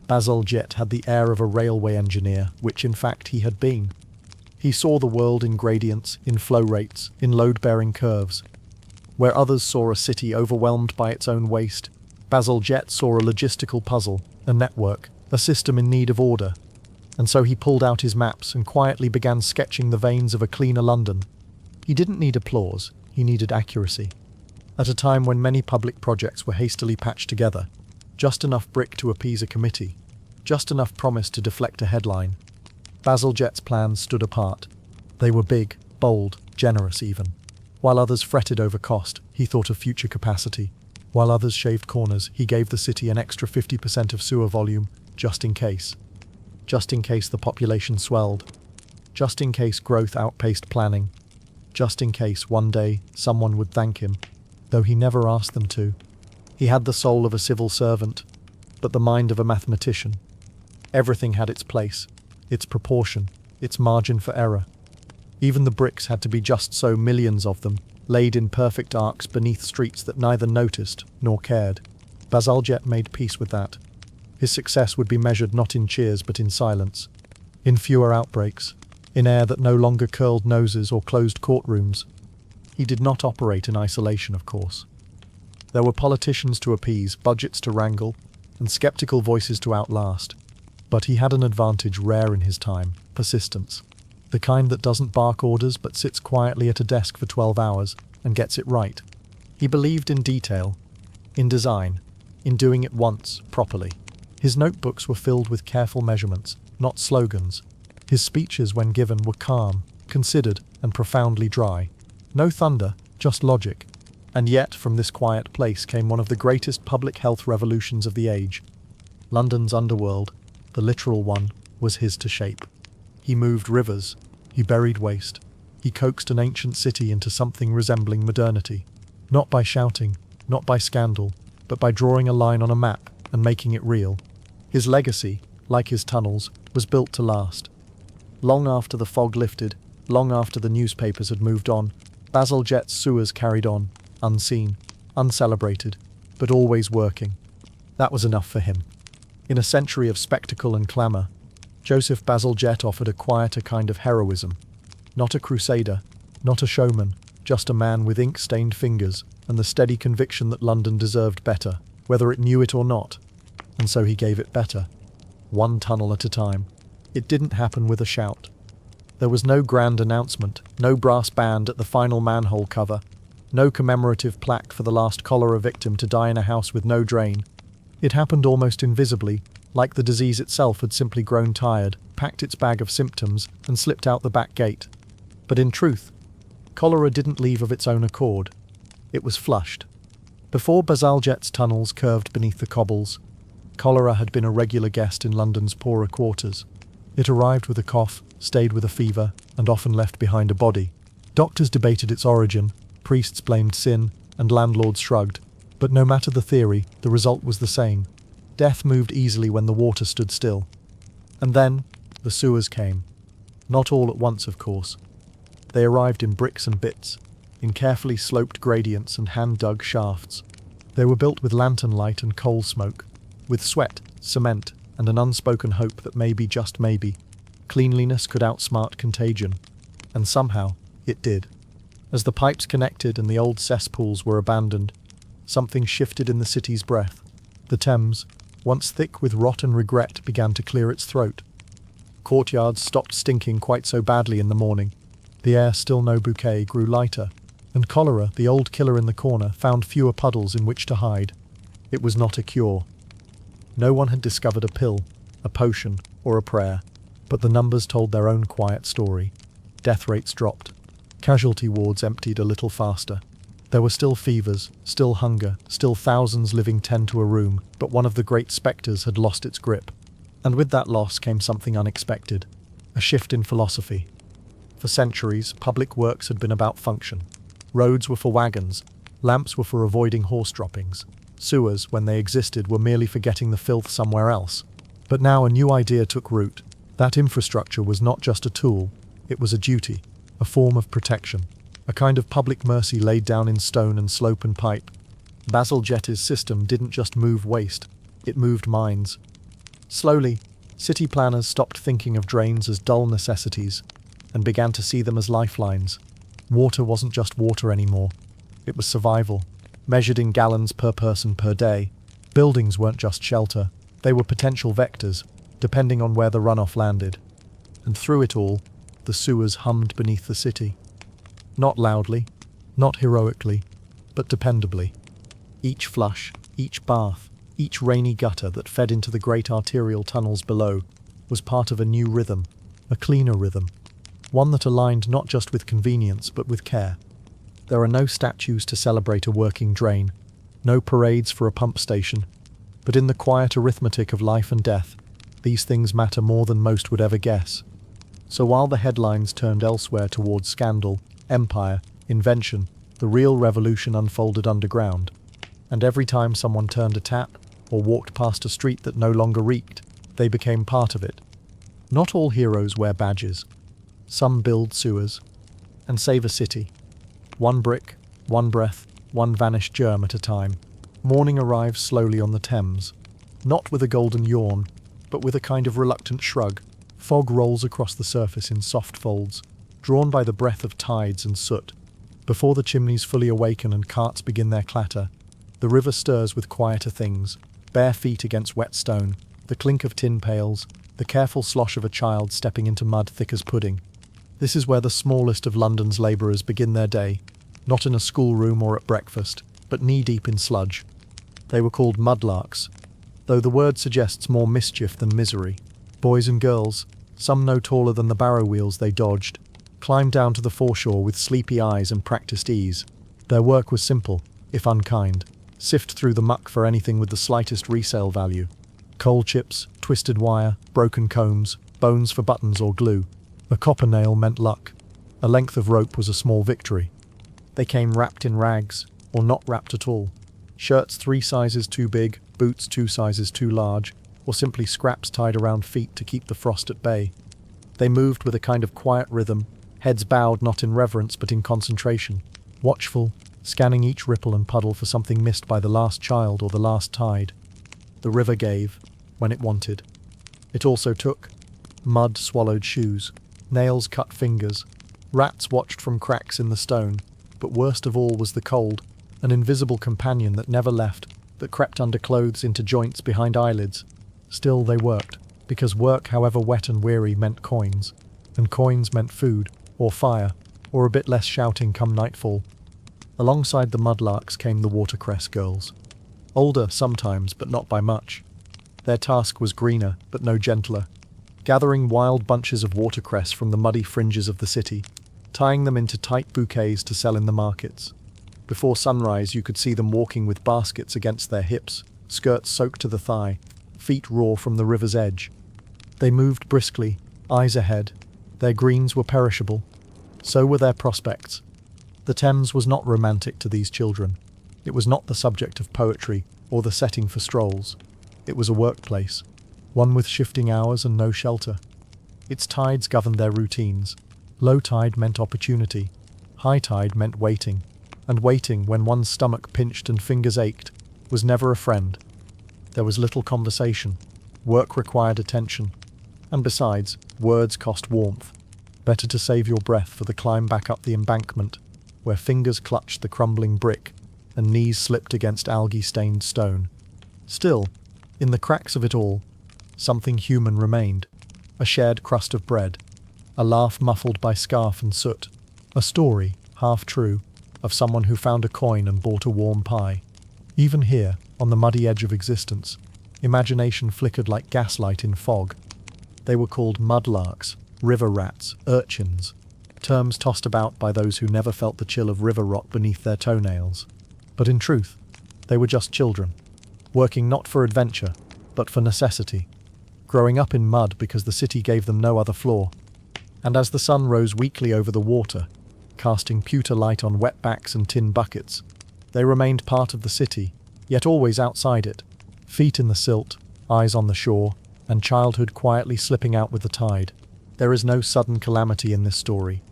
Bazalgette had the air of a railway engineer, which in fact he had been. He saw the world in gradients, in flow rates, in load-bearing curves. Where others saw a city overwhelmed by its own waste, Bazalgette saw a logistical puzzle, a network, a system in need of order. And so he pulled out his maps and quietly began sketching the veins of a cleaner London. He didn't need applause, he needed accuracy. At a time when many public projects were hastily patched together, just enough brick to appease a committee, just enough promise to deflect a headline, Bazalgette's plans stood apart. They were big, bold, generous even. While others fretted over cost, he thought of future capacity. While others shaved corners, he gave the city an extra 50% of sewer volume, just in case. Just in case the population swelled. Just in case growth outpaced planning. Just in case one day someone would thank him, though he never asked them to. He had the soul of a civil servant, but the mind of a mathematician. Everything had its place, its proportion, its margin for error. Even the bricks had to be just so, millions of them, laid in perfect arcs beneath streets that neither noticed nor cared. Bazalgette made peace with that. His success would be measured not in cheers but in silence, in fewer outbreaks, in air that no longer curled noses or closed courtrooms. He did not operate in isolation, of course. There were politicians to appease, budgets to wrangle, and skeptical voices to outlast. But he had an advantage rare in his time: persistence. The kind that doesn't bark orders but sits quietly at a desk for 12 hours and gets it right. He believed in detail, in design, in doing it once, properly. His notebooks were filled with careful measurements, not slogans. His speeches, when given, were calm, considered, and profoundly dry. No thunder, just logic. And yet, from this quiet place came one of the greatest public health revolutions of the age. London's underworld, the literal one, was his to shape. He moved rivers, he buried waste, he coaxed an ancient city into something resembling modernity. Not by shouting, not by scandal, but by drawing a line on a map and making it real. His legacy, like his tunnels, was built to last. Long after the fog lifted, long after the newspapers had moved on, Bazalgette's sewers carried on, unseen, uncelebrated, but always working. That was enough for him. In a century of spectacle and clamour, Joseph Bazalgette offered a quieter kind of heroism. Not a crusader, not a showman, just a man with ink-stained fingers and the steady conviction that London deserved better, whether it knew it or not. And so he gave it better. One tunnel at a time. It didn't happen with a shout. There was no grand announcement, no brass band at the final manhole cover, no commemorative plaque for the last cholera victim to die in a house with no drain. It happened almost invisibly, like the disease itself had simply grown tired, packed its bag of symptoms, and slipped out the back gate. But in truth, cholera didn't leave of its own accord. It was flushed. Before Bazalgette's tunnels curved beneath the cobbles, cholera had been a regular guest in London's poorer quarters. It arrived with a cough, stayed with a fever, and often left behind a body. Doctors debated its origin, priests blamed sin, and landlords shrugged. But no matter the theory, the result was the same. Death moved easily when the water stood still. And then, the sewers came. Not all at once, of course. They arrived in bricks and bits, in carefully sloped gradients and hand-dug shafts. They were built with lantern light and coal smoke, with sweat, cement, and an unspoken hope that maybe, just maybe, cleanliness could outsmart contagion. And somehow, it did. As the pipes connected and the old cesspools were abandoned, something shifted in the city's breath. The Thames, once thick with rot and regret, began to clear its throat. Courtyards stopped stinking quite so badly in the morning. The air, still no bouquet, grew lighter, and cholera, the old killer in the corner, found fewer puddles in which to hide. It was not a cure. No one had discovered a pill, a potion, or a prayer, but the numbers told their own quiet story. Death rates dropped. Casualty wards emptied a little faster. There were still fevers, still hunger, still thousands living 10 to a room, but one of the great spectres had lost its grip. And with that loss came something unexpected, a shift in philosophy. For centuries, public works had been about function. Roads were for wagons, lamps were for avoiding horse droppings. Sewers, when they existed, were merely for getting the filth somewhere else. But now a new idea took root. That infrastructure was not just a tool, it was a duty, a form of protection. A kind of public mercy laid down in stone and slope and pipe. Bazalgette's system didn't just move waste, it moved minds. Slowly, city planners stopped thinking of drains as dull necessities and began to see them as lifelines. Water wasn't just water anymore, it was survival, measured in gallons per person per day. Buildings weren't just shelter, they were potential vectors, depending on where the runoff landed. And through it all, the sewers hummed beneath the city. Not loudly, not heroically, but dependably. Each flush, each bath, each rainy gutter that fed into the great arterial tunnels below was part of a new rhythm, a cleaner rhythm, one that aligned not just with convenience but with care. There are no statues to celebrate a working drain, No parades for a pump station. But in the quiet arithmetic of life and death, these things matter more than most would ever guess. So while the headlines turned elsewhere towards scandal, empire, invention, the real revolution unfolded underground. And every time someone turned a tap or walked past a street that no longer reeked, they became part of it. Not all heroes wear badges. Some build sewers and save a city. One brick, one breath, one vanished germ at a time. Morning arrives slowly on the Thames, not with a golden yawn, but with a kind of reluctant shrug. Fog rolls across the surface in soft folds, drawn by the breath of tides and soot. Before the chimneys fully awaken and carts begin their clatter, the river stirs with quieter things, bare feet against wet stone, the clink of tin pails, the careful slosh of a child stepping into mud thick as pudding. This is where the smallest of London's labourers begin their day, not in a schoolroom or at breakfast, but knee-deep in sludge. They were called mudlarks, though the word suggests more mischief than misery. Boys and girls, some no taller than the barrow wheels they dodged, climbed down to the foreshore with sleepy eyes and practiced ease. Their work was simple, if unkind. Sift through the muck for anything with the slightest resale value. Coal chips, twisted wire, broken combs, bones for buttons or glue. A copper nail meant luck. A length of rope was a small victory. They came wrapped in rags, or not wrapped at all. Shirts 3 sizes too big, boots 2 sizes too large, or simply scraps tied around feet to keep the frost at bay. They moved with a kind of quiet rhythm, heads bowed not in reverence but in concentration, watchful, scanning each ripple and puddle for something missed by the last child or the last tide. The river gave, when it wanted. It also took. Mud swallowed shoes, nails cut fingers, rats watched from cracks in the stone, but worst of all was the cold, an invisible companion that never left, that crept under clothes into joints behind eyelids. Still they worked, because work, however wet and weary, meant coins, and coins meant food, or fire, or a bit less shouting come nightfall. Alongside the mudlarks came the watercress girls. Older sometimes, but not by much. Their task was greener, but no gentler. Gathering wild bunches of watercress from the muddy fringes of the city, tying them into tight bouquets to sell in the markets. Before sunrise you could see them walking with baskets against their hips, skirts soaked to the thigh, feet raw from the river's edge. They moved briskly, eyes ahead. Their greens were perishable. So were their prospects. The Thames was not romantic to these children. It was not the subject of poetry or the setting for strolls. It was a workplace, one with shifting hours and no shelter. Its tides governed their routines. Low tide meant opportunity. High tide meant waiting. And waiting, when one's stomach pinched and fingers ached, was never a friend. There was little conversation. Work required attention. And besides, words cost warmth. Better to save your breath for the climb back up the embankment, where fingers clutched the crumbling brick and knees slipped against algae-stained stone. Still, in the cracks of it all, something human remained. A shared crust of bread. A laugh muffled by scarf and soot. A story, half true, of someone who found a coin and bought a warm pie. Even here, on the muddy edge of existence, imagination flickered like gaslight in fog. They were called mudlarks, river rats, urchins, terms tossed about by those who never felt the chill of river rot beneath their toenails. But in truth, they were just children, working not for adventure, but for necessity, growing up in mud because the city gave them no other floor. And as the sun rose weakly over the water, casting pewter light on wet backs and tin buckets, they remained part of the city, yet always outside it, feet in the silt, eyes on the shore, and childhood quietly slipping out with the tide. There is no sudden calamity in this story,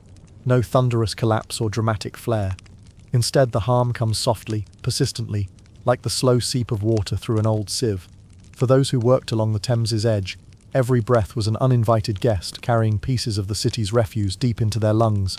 no thunderous collapse or dramatic flare. Instead, the harm comes softly, persistently, like the slow seep of water through an old sieve. For those who worked along the Thames's edge, every breath was an uninvited guest carrying pieces of the city's refuse deep into their lungs.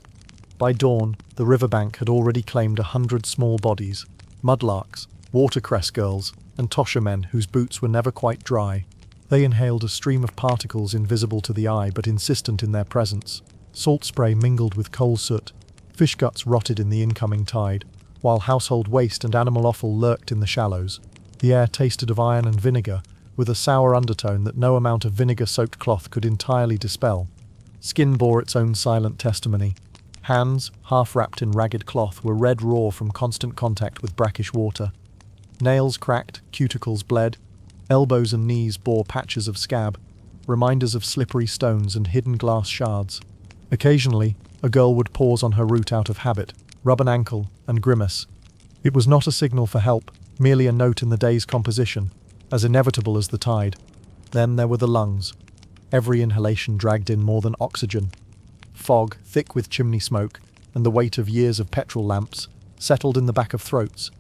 By dawn, the riverbank had already claimed 100 small bodies, mudlarks, watercress girls, and tosher men whose boots were never quite dry. They inhaled a stream of particles invisible to the eye but insistent in their presence. Salt spray mingled with coal soot, fish guts rotted in the incoming tide, while household waste and animal offal lurked in the shallows. The air tasted of iron and vinegar, with a sour undertone that no amount of vinegar-soaked cloth could entirely dispel. Skin bore its own silent testimony. Hands, half wrapped in ragged cloth, were red raw from constant contact with brackish water. Nails cracked, cuticles bled, elbows and knees bore patches of scab, reminders of slippery stones and hidden glass shards. Occasionally, a girl would pause on her route out of habit, rub an ankle, and grimace. It was not a signal for help, merely a note in the day's composition, as inevitable as the tide. Then there were the lungs. Every inhalation dragged in more than oxygen. Fog, thick with chimney smoke, and the weight of years of petrol lamps, settled in the back of throats.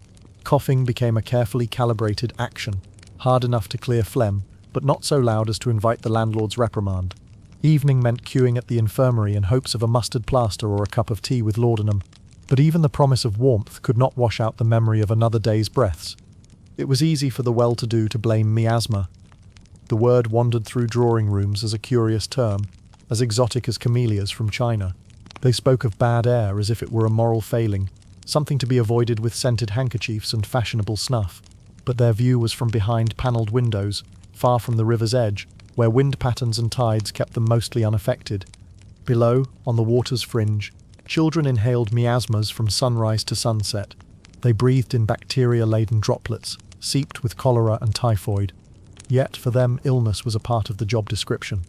Coughing became a carefully calibrated action, hard enough to clear phlegm, but not so loud as to invite the landlord's reprimand. Evening meant queuing at the infirmary in hopes of a mustard plaster or a cup of tea with laudanum, but even the promise of warmth could not wash out the memory of another day's breaths. It was easy for the well-to-do to blame miasma. The word wandered through drawing rooms as a curious term, as exotic as camellias from China. They spoke of bad air as if it were a moral failing, something to be avoided with scented handkerchiefs and fashionable snuff. But their view was from behind panelled windows, far from the river's edge, where wind patterns and tides kept them mostly unaffected. Below, on the water's fringe, children inhaled miasmas from sunrise to sunset. They breathed in bacteria-laden droplets, seeped with cholera and typhoid. Yet, for them, illness was a part of the job description.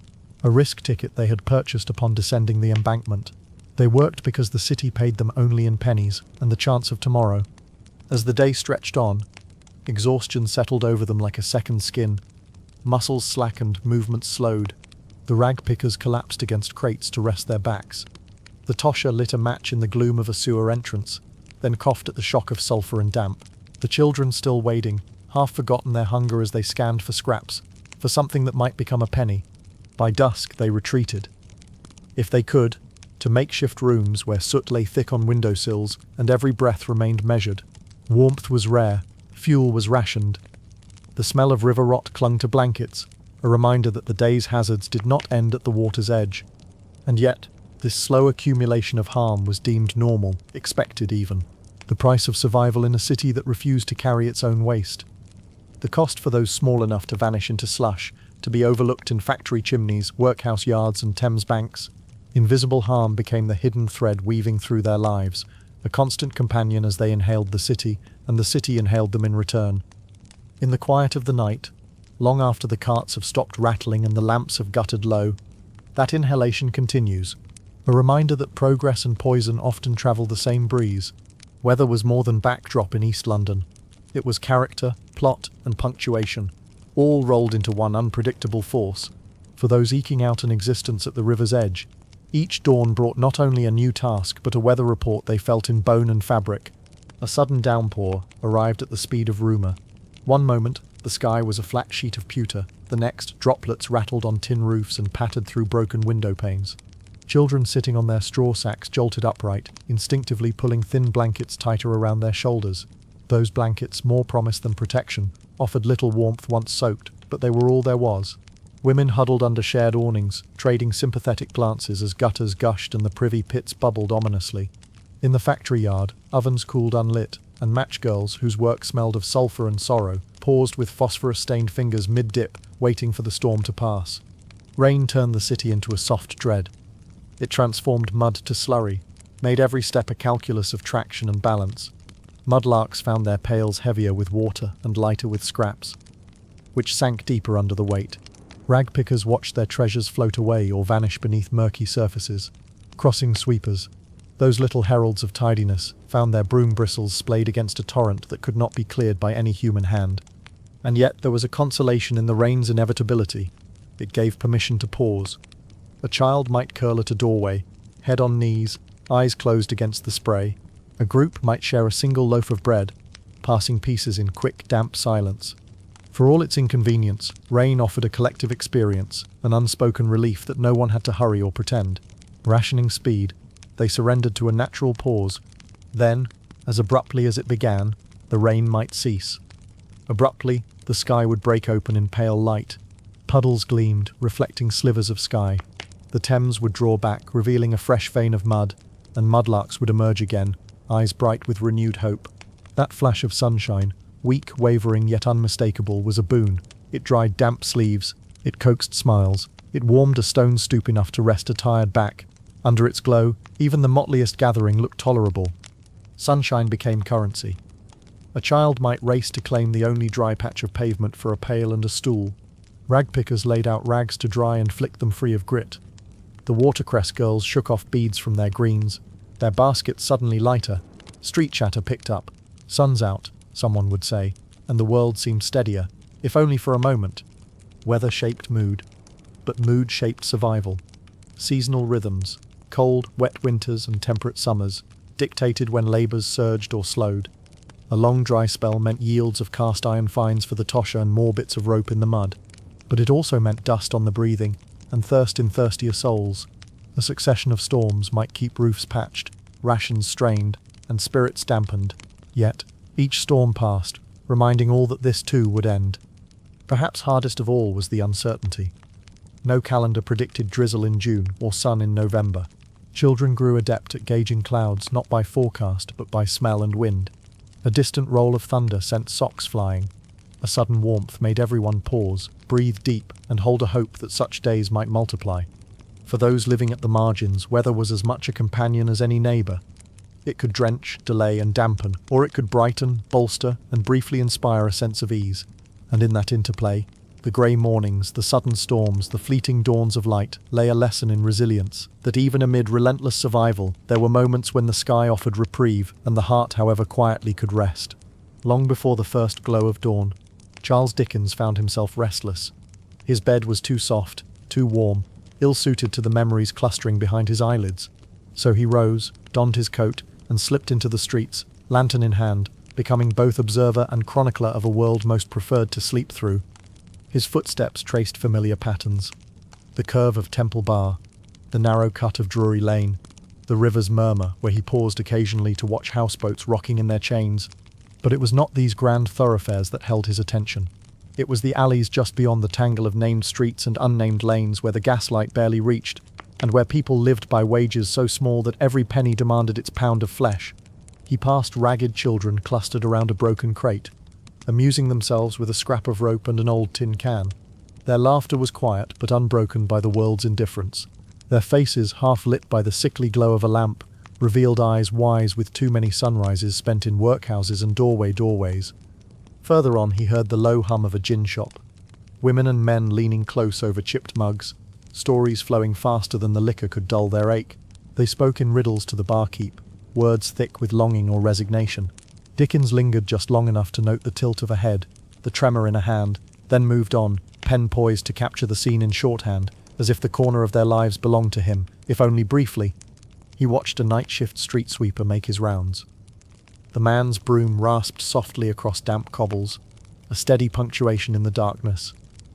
A risk ticket they had purchased upon descending the embankment. They worked because the city paid them only in pennies, and the chance of tomorrow. As the day stretched on, exhaustion settled over them like a second skin. Muscles slackened, movements slowed. The rag pickers collapsed against crates to rest their backs. The tosher lit a match in the gloom of a sewer entrance, then coughed at the shock of sulphur and damp. The children still wading, half forgotten their hunger as they scanned for scraps, for something that might become a penny. By dusk they retreated. If they could, to makeshift rooms where soot lay thick on windowsills and every breath remained measured. Warmth was rare, fuel was rationed. The smell of river rot clung to blankets, a reminder that the day's hazards did not end at the water's edge. And yet, this slow accumulation of harm was deemed normal, expected even. The price of survival in a city that refused to carry its own waste. The cost for those small enough to vanish into slush, to be overlooked in factory chimneys, workhouse yards and Thames banks. Invisible harm became the hidden thread weaving through their lives, a constant companion as they inhaled the city, and the city inhaled them in return. In the quiet of the night, long after the carts have stopped rattling and the lamps have guttered low, that inhalation continues, a reminder that progress and poison often travel the same breeze. Weather was more than backdrop in East London. It was character, plot, and punctuation, all rolled into one unpredictable force. For those eking out an existence at the river's edge, each dawn brought not only a new task but a weather report they felt in bone and fabric. A sudden downpour arrived at the speed of rumour. One moment, the sky was a flat sheet of pewter. The next, droplets rattled on tin roofs and pattered through broken window panes. Children sitting on their straw sacks jolted upright, instinctively pulling thin blankets tighter around their shoulders. Those blankets, more promise than protection, offered little warmth once soaked, but they were all there was. Women huddled under shared awnings, trading sympathetic glances as gutters gushed and the privy pits bubbled ominously. In the factory yard, ovens cooled unlit, and match girls, whose work smelled of sulphur and sorrow, paused with phosphorus-stained fingers mid-dip, waiting for the storm to pass. Rain turned the city into a soft dread. It transformed mud to slurry, made every step a calculus of traction and balance. Mudlarks found their pails heavier with water and lighter with scraps, which sank deeper under the weight. Rag pickers watched their treasures float away or vanish beneath murky surfaces. Crossing sweepers, those little heralds of tidiness, found their broom bristles splayed against a torrent that could not be cleared by any human hand. And yet there was a consolation in the rain's inevitability. It gave permission to pause. A child might curl at a doorway, head on knees, eyes closed against the spray. A group might share a single loaf of bread, passing pieces in quick, damp silence. For all its inconvenience, rain offered a collective experience, an unspoken relief that no one had to hurry or pretend. Rationing speed, they surrendered to a natural pause. Then, as abruptly as it began, the rain might cease. Abruptly, the sky would break open in pale light. Puddles gleamed, reflecting slivers of sky. The Thames would draw back, revealing a fresh vein of mud, and mudlarks would emerge again, eyes bright with renewed hope. That flash of sunshine, weak, wavering yet unmistakable, was a boon. It dried damp sleeves, it coaxed smiles, it warmed a stone stoop enough to rest a tired back. Under its glow, even the motliest gathering looked tolerable. Sunshine became currency. A child might race to claim the only dry patch of pavement for a pail and a stool. Ragpickers laid out rags to dry and flicked them free of grit. The watercress girls shook off beads from their greens, their baskets suddenly lighter. Street chatter picked up. Sun's out, someone would say, and the world seemed steadier, if only for a moment. Weather shaped mood, but mood shaped survival. Seasonal rhythms, cold, wet winters and temperate summers, dictated when labours surged or slowed. A long dry spell meant yields of cast iron fines for the tosher and more bits of rope in the mud. But it also meant dust on the breathing, and thirst in thirstier souls. A succession of storms might keep roofs patched, rations strained, and spirits dampened. Yet, each storm passed, reminding all that this too would end. Perhaps hardest of all was the uncertainty. No calendar predicted drizzle in June or sun in November. Children grew adept at gauging clouds not by forecast but by smell and wind. A distant roll of thunder sent socks flying. A sudden warmth made everyone pause, breathe deep, and hold a hope that such days might multiply. For those living at the margins, weather was as much a companion as any neighbour. It could drench, delay, and dampen, or it could brighten, bolster, and briefly inspire a sense of ease. And in that interplay, the grey mornings, the sudden storms, the fleeting dawns of light, lay a lesson in resilience, that even amid relentless survival, there were moments when the sky offered reprieve, and the heart, however quietly, could rest. Long before the first glow of dawn, Charles Dickens found himself restless. His bed was too soft, too warm, ill-suited to the memories clustering behind his eyelids. So he rose, donned his coat, and slipped into the streets, lantern in hand, becoming both observer and chronicler of a world most preferred to sleep through. His footsteps traced familiar patterns. The curve of Temple Bar, the narrow cut of Drury Lane, the river's murmur where he paused occasionally to watch houseboats rocking in their chains. But it was not these grand thoroughfares that held his attention. It was the alleys just beyond the tangle of named streets and unnamed lanes where the gaslight barely reached, and where people lived by wages so small that every penny demanded its pound of flesh. He passed ragged children clustered around a broken crate, amusing themselves with a scrap of rope and an old tin can. Their laughter was quiet but unbroken by the world's indifference. Their faces, half lit by the sickly glow of a lamp, revealed eyes wise with too many sunrises spent in workhouses and doorways. Further on he heard the low hum of a gin shop. Women and men leaning close over chipped mugs, stories flowing faster than the liquor could dull their ache. They spoke in riddles to the barkeep, words thick with longing or resignation. Dickens lingered just long enough to note the tilt of a head, the tremor in a hand, then moved on, pen poised to capture the scene in shorthand, as if the corner of their lives belonged to him, if only briefly. He watched a night shift street sweeper make his rounds. The man's broom rasped softly across damp cobbles, a steady punctuation in the darkness.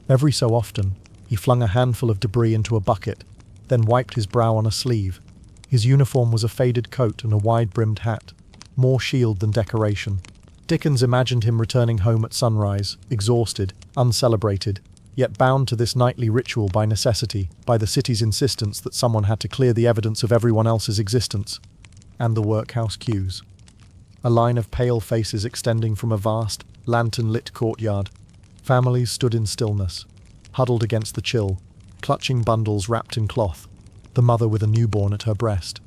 Every so often, he flung a handful of debris into a bucket, then wiped his brow on a sleeve. His uniform was a faded coat and a wide-brimmed hat, more shield than decoration. Dickens imagined him returning home at sunrise, exhausted, uncelebrated, yet bound to this nightly ritual by necessity, by the city's insistence that someone had to clear the evidence of everyone else's existence. And the workhouse queues. A line of pale faces extending from a vast, lantern-lit courtyard. Families stood in stillness, huddled against the chill, clutching bundles wrapped in cloth. The mother with a newborn at her breast.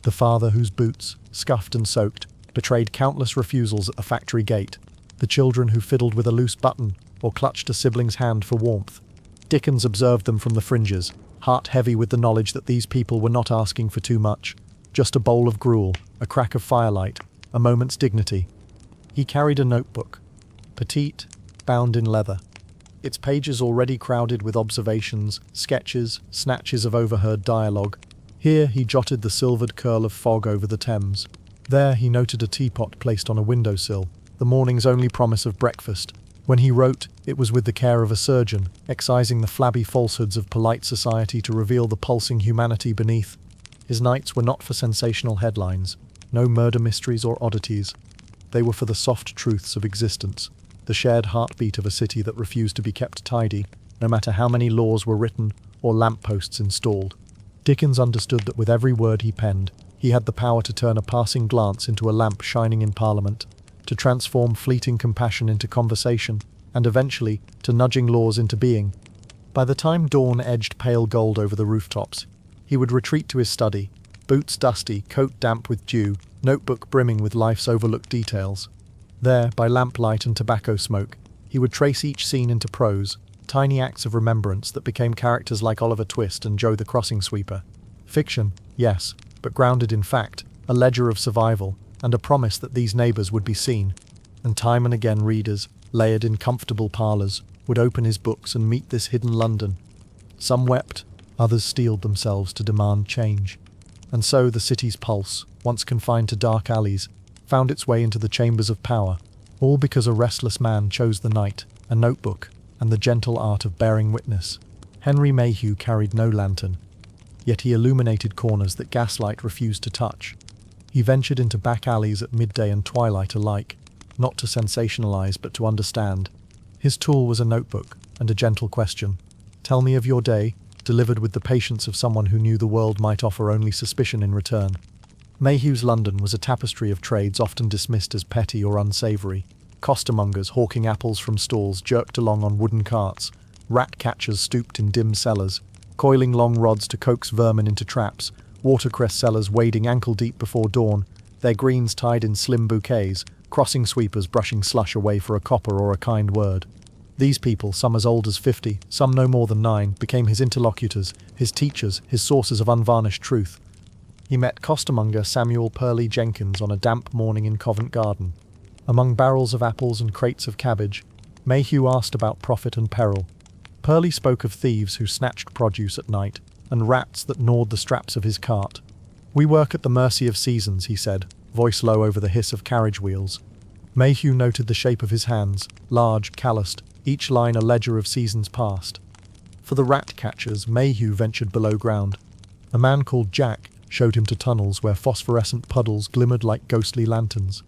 The father whose boots, scuffed and soaked, betrayed countless refusals at the factory gate. The children who fiddled with a loose button or clutched a sibling's hand for warmth. Dickens observed them from the fringes, heart heavy with the knowledge that these people were not asking for too much. Just a bowl of gruel, a crack of firelight, a moment's dignity. He carried a notebook, petite, bound in leather. Its pages already crowded with observations, sketches, snatches of overheard dialogue. Here he jotted the silvered curl of fog over the Thames. There he noted a teapot placed on a windowsill, the morning's only promise of breakfast. When he wrote, it was with the care of a surgeon, excising the flabby falsehoods of polite society to reveal the pulsing humanity beneath. His nights were not for sensational headlines, no murder mysteries or oddities. They were for the soft truths of existence, the shared heartbeat of a city that refused to be kept tidy, no matter how many laws were written or lampposts installed. Dickens understood that with every word he penned, he had the power to turn a passing glance into a lamp shining in Parliament, to transform fleeting compassion into conversation, and eventually to nudging laws into being. By the time dawn edged pale gold over the rooftops, he would retreat to his study, boots dusty, coat damp with dew, notebook brimming with life's overlooked details. There, by lamplight and tobacco smoke, he would trace each scene into prose, tiny acts of remembrance that became characters like Oliver Twist and Joe the Crossing Sweeper. Fiction, yes, but grounded in fact, a ledger of survival, and a promise that these neighbours would be seen. And time and again readers, layered in comfortable parlours, would open his books and meet this hidden London. Some wept, others steeled themselves to demand change. And so the city's pulse, once confined to dark alleys, found its way into the chambers of power, all because a restless man chose the night, a notebook, and the gentle art of bearing witness. Henry Mayhew carried no lantern, yet he illuminated corners that gaslight refused to touch. He ventured into back alleys at midday and twilight alike, not to sensationalize but to understand. His tool was a notebook and a gentle question. Tell me of your day, delivered with the patience of someone who knew the world might offer only suspicion in return. Mayhew's London was a tapestry of trades often dismissed as petty or unsavoury. Costermongers hawking apples from stalls jerked along on wooden carts, rat-catchers stooped in dim cellars, coiling long rods to coax vermin into traps, watercress sellers wading ankle-deep before dawn, their greens tied in slim bouquets, crossing sweepers brushing slush away for a copper or a kind word. These people, some as old as 50, some no more than 9, became his interlocutors, his teachers, his sources of unvarnished truth. He met costermonger Samuel Purley Jenkins on a damp morning in Covent Garden. Among barrels of apples and crates of cabbage, Mayhew asked about profit and peril. Purley spoke of thieves who snatched produce at night, and rats that gnawed the straps of his cart. We work at the mercy of seasons, he said, voice low over the hiss of carriage wheels. Mayhew noted the shape of his hands, large, calloused, each line a ledger of seasons past. For the rat-catchers, Mayhew ventured below ground. A man called Jack showed him to tunnels where phosphorescent puddles glimmered like ghostly lanterns.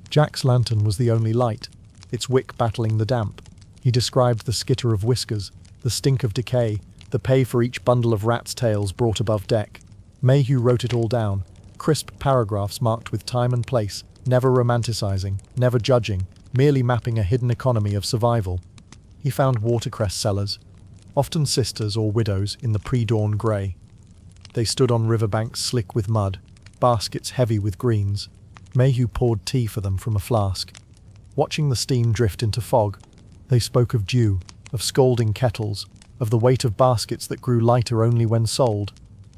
Jack's lantern was the only light, its wick battling the damp. He described the skitter of whiskers, the stink of decay, the pay for each bundle of rats' tails brought above deck. Mayhew wrote it all down, crisp paragraphs marked with time and place, never romanticizing, never judging, merely mapping a hidden economy of survival. He found watercress sellers, often sisters or widows in the pre-dawn grey. They stood on riverbanks slick with mud, baskets heavy with greens. Mayhew poured tea for them from a flask. Watching the steam drift into fog, they spoke of dew, of scalding kettles, of the weight of baskets that grew lighter only when sold.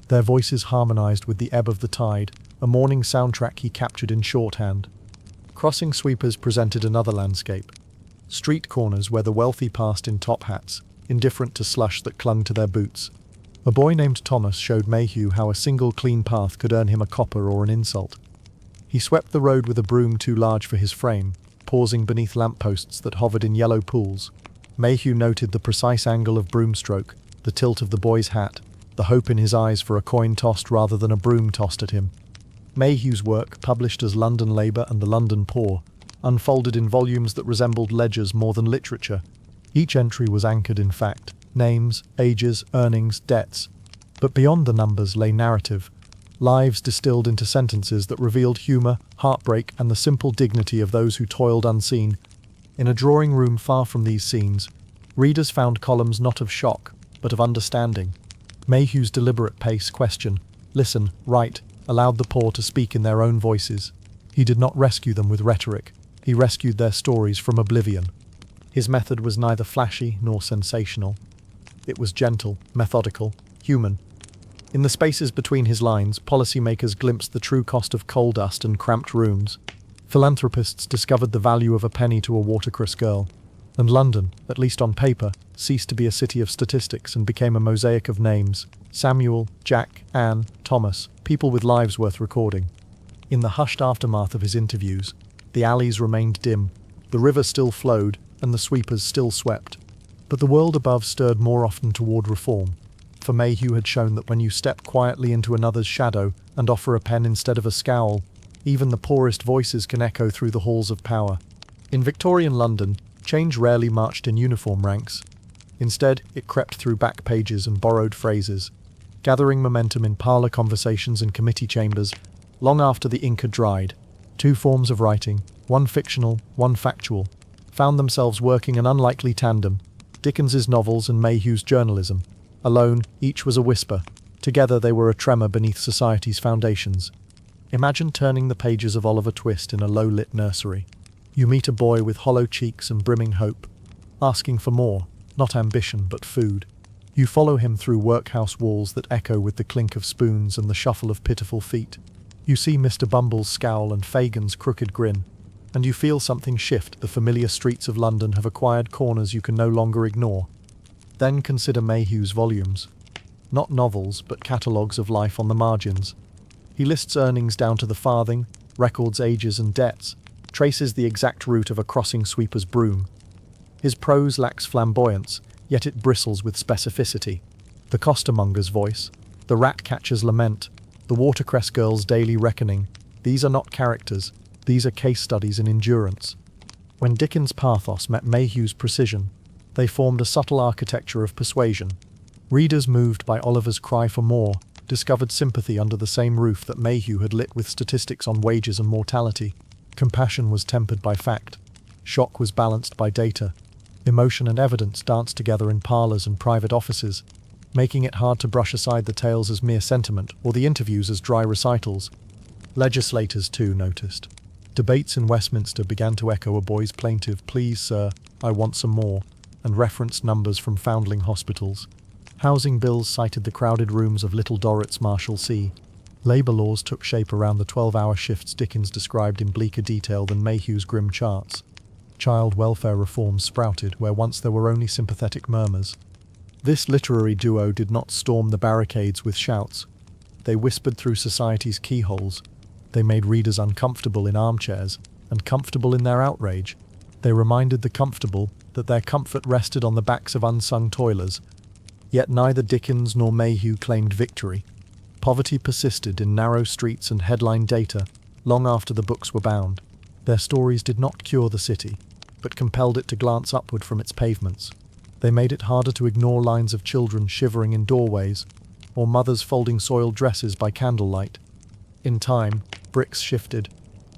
Their voices harmonized with the ebb of the tide, a morning soundtrack he captured in shorthand. Crossing sweepers presented another landscape. Street corners where the wealthy passed in top hats, indifferent to slush that clung to their boots. A boy named Thomas showed Mayhew how a single clean path could earn him a copper or an insult. He swept the road with a broom too large for his frame, pausing beneath lampposts that hovered in yellow pools. Mayhew noted the precise angle of broom stroke, the tilt of the boy's hat, the hope in his eyes for a coin tossed rather than a broom tossed at him. Mayhew's work, published as London Labour and the London Poor, unfolded in volumes that resembled ledgers more than literature. Each entry was anchored in fact, names, ages, earnings, debts. But beyond the numbers lay narrative, lives distilled into sentences that revealed humour, heartbreak, and the simple dignity of those who toiled unseen. In a drawing room far from these scenes, readers found columns not of shock, but of understanding. Mayhew's deliberate pace, question, listen, write, allowed the poor to speak in their own voices. He did not rescue them with rhetoric, he rescued their stories from oblivion. His method was neither flashy nor sensational. It was gentle, methodical, human. In the spaces between his lines, policymakers glimpsed the true cost of coal dust and cramped rooms. Philanthropists discovered the value of a penny to a watercress girl. And London, at least on paper, ceased to be a city of statistics and became a mosaic of names. Samuel, Jack, Anne, Thomas, people with lives worth recording. In the hushed aftermath of his interviews, the alleys remained dim, the river still flowed, and the sweepers still swept. But the world above stirred more often toward reform, for Mayhew had shown that when you step quietly into another's shadow and offer a pen instead of a scowl, even the poorest voices can echo through the halls of power. In Victorian London, change rarely marched in uniform ranks. Instead, it crept through back pages and borrowed phrases, gathering momentum in parlour conversations and committee chambers, long after the ink had dried. Two forms of writing, one fictional, one factual, found themselves working an unlikely tandem, Dickens's novels and Mayhew's journalism. Alone, each was a whisper. Together they were a tremor beneath society's foundations. Imagine turning the pages of Oliver Twist in a low-lit nursery. You meet a boy with hollow cheeks and brimming hope, asking for more, not ambition but food. You follow him through workhouse walls that echo with the clink of spoons and the shuffle of pitiful feet. You see Mr. Bumble's scowl and Fagin's crooked grin, and you feel something shift. The familiar streets of London have acquired corners you can no longer ignore. Then consider Mayhew's volumes. Not novels, but catalogues of life on the margins. He lists earnings down to the farthing, records ages and debts, traces the exact route of a crossing sweeper's broom. His prose lacks flamboyance, yet it bristles with specificity. The costermonger's voice, the rat-catcher's lament, the watercress girl's daily reckoning, these are not characters, these are case studies in endurance. When Dickens' pathos met Mayhew's precision, they formed a subtle architecture of persuasion. Readers moved by Oliver's cry for more discovered sympathy under the same roof that Mayhew had lit with statistics on wages and mortality. Compassion was tempered by fact. Shock was balanced by data. Emotion and evidence danced together in parlours and private offices, making it hard to brush aside the tales as mere sentiment or the interviews as dry recitals. Legislators, too, noticed. Debates in Westminster began to echo a boy's plaintive, "Please, sir, I want some more," and referenced numbers from foundling hospitals. Housing bills cited the crowded rooms of Little Dorrit's Marshalsea. Labour laws took shape around the 12-hour shifts Dickens described in bleaker detail than Mayhew's grim charts. Child welfare reforms sprouted where once there were only sympathetic murmurs. This literary duo did not storm the barricades with shouts. They whispered through society's keyholes. They made readers uncomfortable in armchairs and comfortable in their outrage. They reminded the comfortable that their comfort rested on the backs of unsung toilers. Yet neither Dickens nor Mayhew claimed victory. Poverty persisted in narrow streets and headline data long after the books were bound. Their stories did not cure the city, but compelled it to glance upward from its pavements. They made it harder to ignore lines of children shivering in doorways, or mothers folding soiled dresses by candlelight. In time, bricks shifted.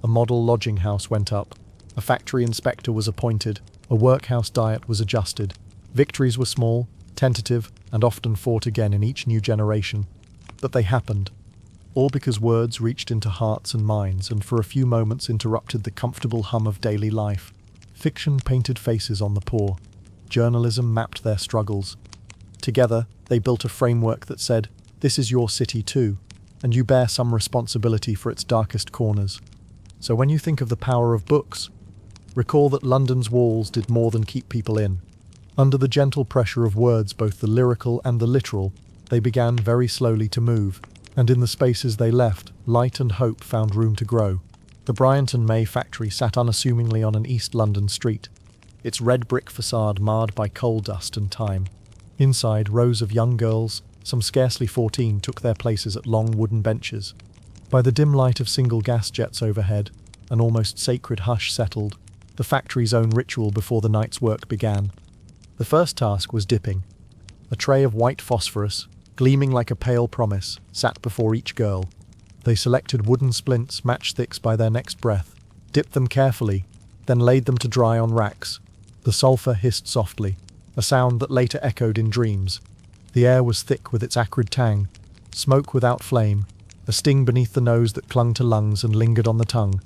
A model lodging house went up. A factory inspector was appointed. A workhouse diet was adjusted. Victories were small, tentative, and often fought again in each new generation. But they happened. All because words reached into hearts and minds and for a few moments interrupted the comfortable hum of daily life. Fiction painted faces on the poor. Journalism mapped their struggles. Together, they built a framework that said, "This is your city too, and you bear some responsibility for its darkest corners." So when you think of the power of books, recall that London's walls did more than keep people in. Under the gentle pressure of words, both the lyrical and the literal, they began very slowly to move, and in the spaces they left, light and hope found room to grow. The Bryant and May factory sat unassumingly on an East London street, its red brick facade marred by coal dust and time. Inside, rows of young girls, some scarcely 14, took their places at long wooden benches. By the dim light of single gas jets overhead, an almost sacred hush settled, the factory's own ritual before the night's work began. The first task was dipping. A tray of white phosphorus, gleaming like a pale promise, sat before each girl. They selected wooden splints matchsticks by their next breath, dipped them carefully, then laid them to dry on racks. The sulphur hissed softly, a sound that later echoed in dreams. The air was thick with its acrid tang, smoke without flame, a sting beneath the nose that clung to lungs and lingered on the tongue.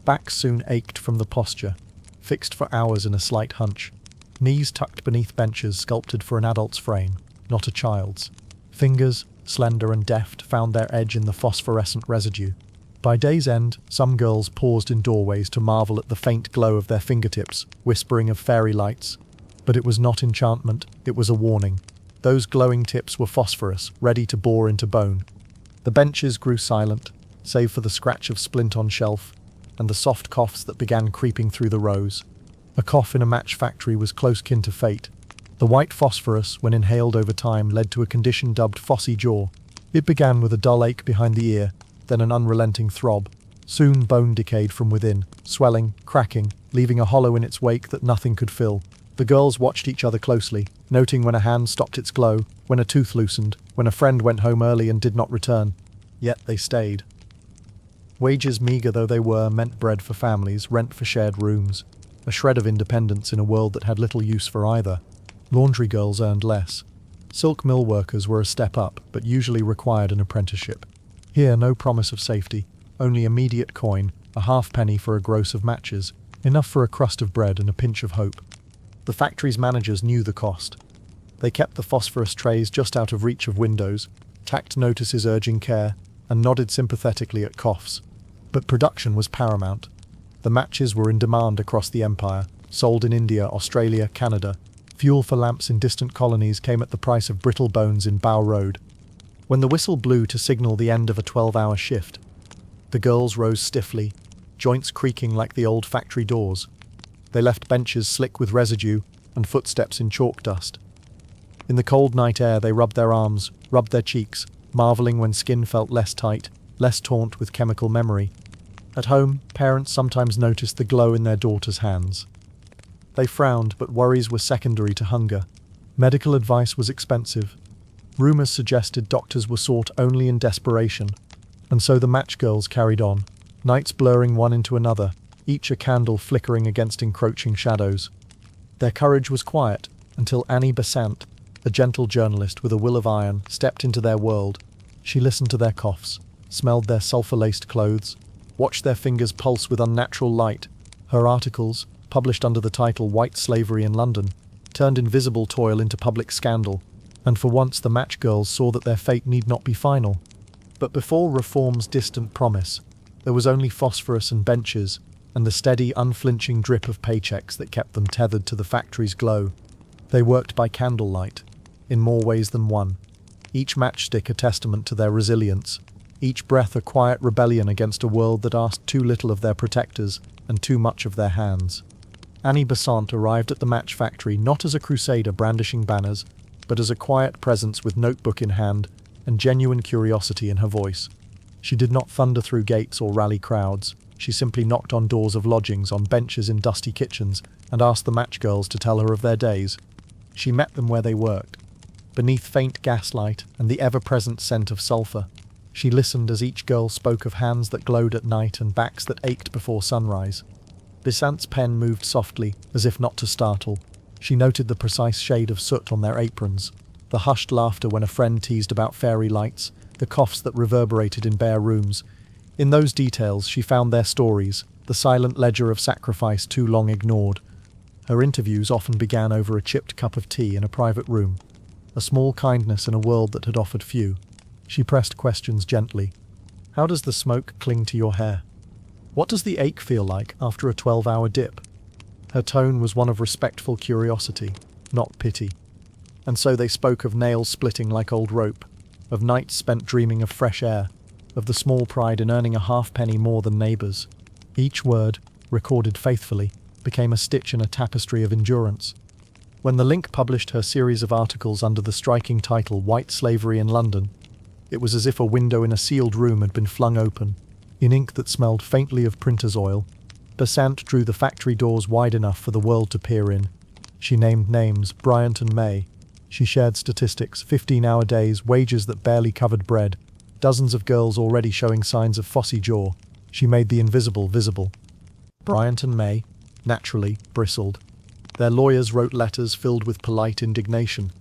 Backs soon ached from the posture, fixed for hours in a slight hunch. Knees tucked beneath benches sculpted for an adult's frame, not a child's. Fingers, slender and deft, found their edge in the phosphorescent residue. By day's end, some girls paused in doorways to marvel at the faint glow of their fingertips, whispering of fairy lights. But it was not enchantment, it was a warning. Those glowing tips were phosphorus, ready to bore into bone. The benches grew silent, save for the scratch of splint on shelf, and the soft coughs that began creeping through the rows. A cough in a match factory was close kin to fate. The white phosphorus, when inhaled over time, led to a condition dubbed phossy jaw. It began with a dull ache behind the ear, then an unrelenting throb. Soon bone decayed from within, swelling, cracking, leaving a hollow in its wake that nothing could fill. The girls watched each other closely, noting when a hand stopped its glow, when a tooth loosened, when a friend went home early and did not return. Yet they stayed. Wages, meagre though they were, meant bread for families, rent for shared rooms. A shred of independence in a world that had little use for either. Laundry girls earned less. Silk mill workers were a step up, but usually required an apprenticeship. Here, no promise of safety, only immediate coin, a halfpenny for a gross of matches. enough for a crust of bread and a pinch of hope. The factory's managers knew the cost. They kept the phosphorus trays just out of reach of windows, tacked notices urging care, and nodded sympathetically at coughs. But production was paramount. The matches were in demand across the empire, sold in India, Australia, Canada. Fuel for lamps in distant colonies came at the price of brittle bones in Bow Road. When the whistle blew to signal the end of a 12-hour shift, the girls rose stiffly, joints creaking like the old factory doors. They left benches slick with residue and footsteps in chalk dust. In the cold night air they rubbed their arms, rubbed their cheeks, marveling when skin felt less tight, less taunt with chemical memory. At home, parents sometimes noticed the glow in their daughters' hands. They frowned, but worries were secondary to hunger. Medical advice was expensive. Rumours suggested doctors were sought only in desperation. And so the match girls carried on, nights blurring one into another, each a candle flickering against encroaching shadows. Their courage was quiet, until Annie Besant, a gentle journalist with a will of iron, stepped into their world. She listened to their coughs, smelled their sulphur-laced clothes, watched their fingers pulse with unnatural light. Her articles, published under the title White Slavery in London, turned invisible toil into public scandal, and for once the match girls saw that their fate need not be final. But before reform's distant promise, there was only phosphorus and benches, and the steady, unflinching drip of paychecks that kept them tethered to the factory's glow. They worked by candlelight, in more ways than one, each matchstick a testament to their resilience, each breath a quiet rebellion against a world that asked too little of their protectors and too much of their hands. Annie Besant arrived at the match factory not as a crusader brandishing banners, but as a quiet presence with notebook in hand and genuine curiosity in her voice. She did not thunder through gates or rally crowds. She simply knocked on doors of lodgings, on benches in dusty kitchens, and asked the match girls to tell her of their days. She met them where they worked, beneath faint gaslight and the ever-present scent of sulphur. She listened as each girl spoke of hands that glowed at night and backs that ached before sunrise. Besant's pen moved softly, as if not to startle. She noted the precise shade of soot on their aprons, the hushed laughter when a friend teased about fairy lights, the coughs that reverberated in bare rooms. In those details she found their stories, the silent ledger of sacrifice too long ignored. Her interviews often began over a chipped cup of tea in a private room, a small kindness in a world that had offered few. She pressed questions gently. How does the smoke cling to your hair? What does the ache feel like after a 12-hour dip? Her tone was one of respectful curiosity, not pity. And so they spoke of nails splitting like old rope, of nights spent dreaming of fresh air, of the small pride in earning a halfpenny more than neighbours. Each word, recorded faithfully, became a stitch in a tapestry of endurance. When the Link published her series of articles under the striking title White Slavery in London, it was as if a window in a sealed room had been flung open. In ink that smelled faintly of printer's oil, Besant drew the factory doors wide enough for the world to peer in. She named names, Bryant and May. She shared statistics, 15-hour days, wages that barely covered bread, dozens of girls already showing signs of phossy jaw. She made the invisible visible. Bryant and May, naturally, bristled. Their lawyers wrote letters filled with polite indignation.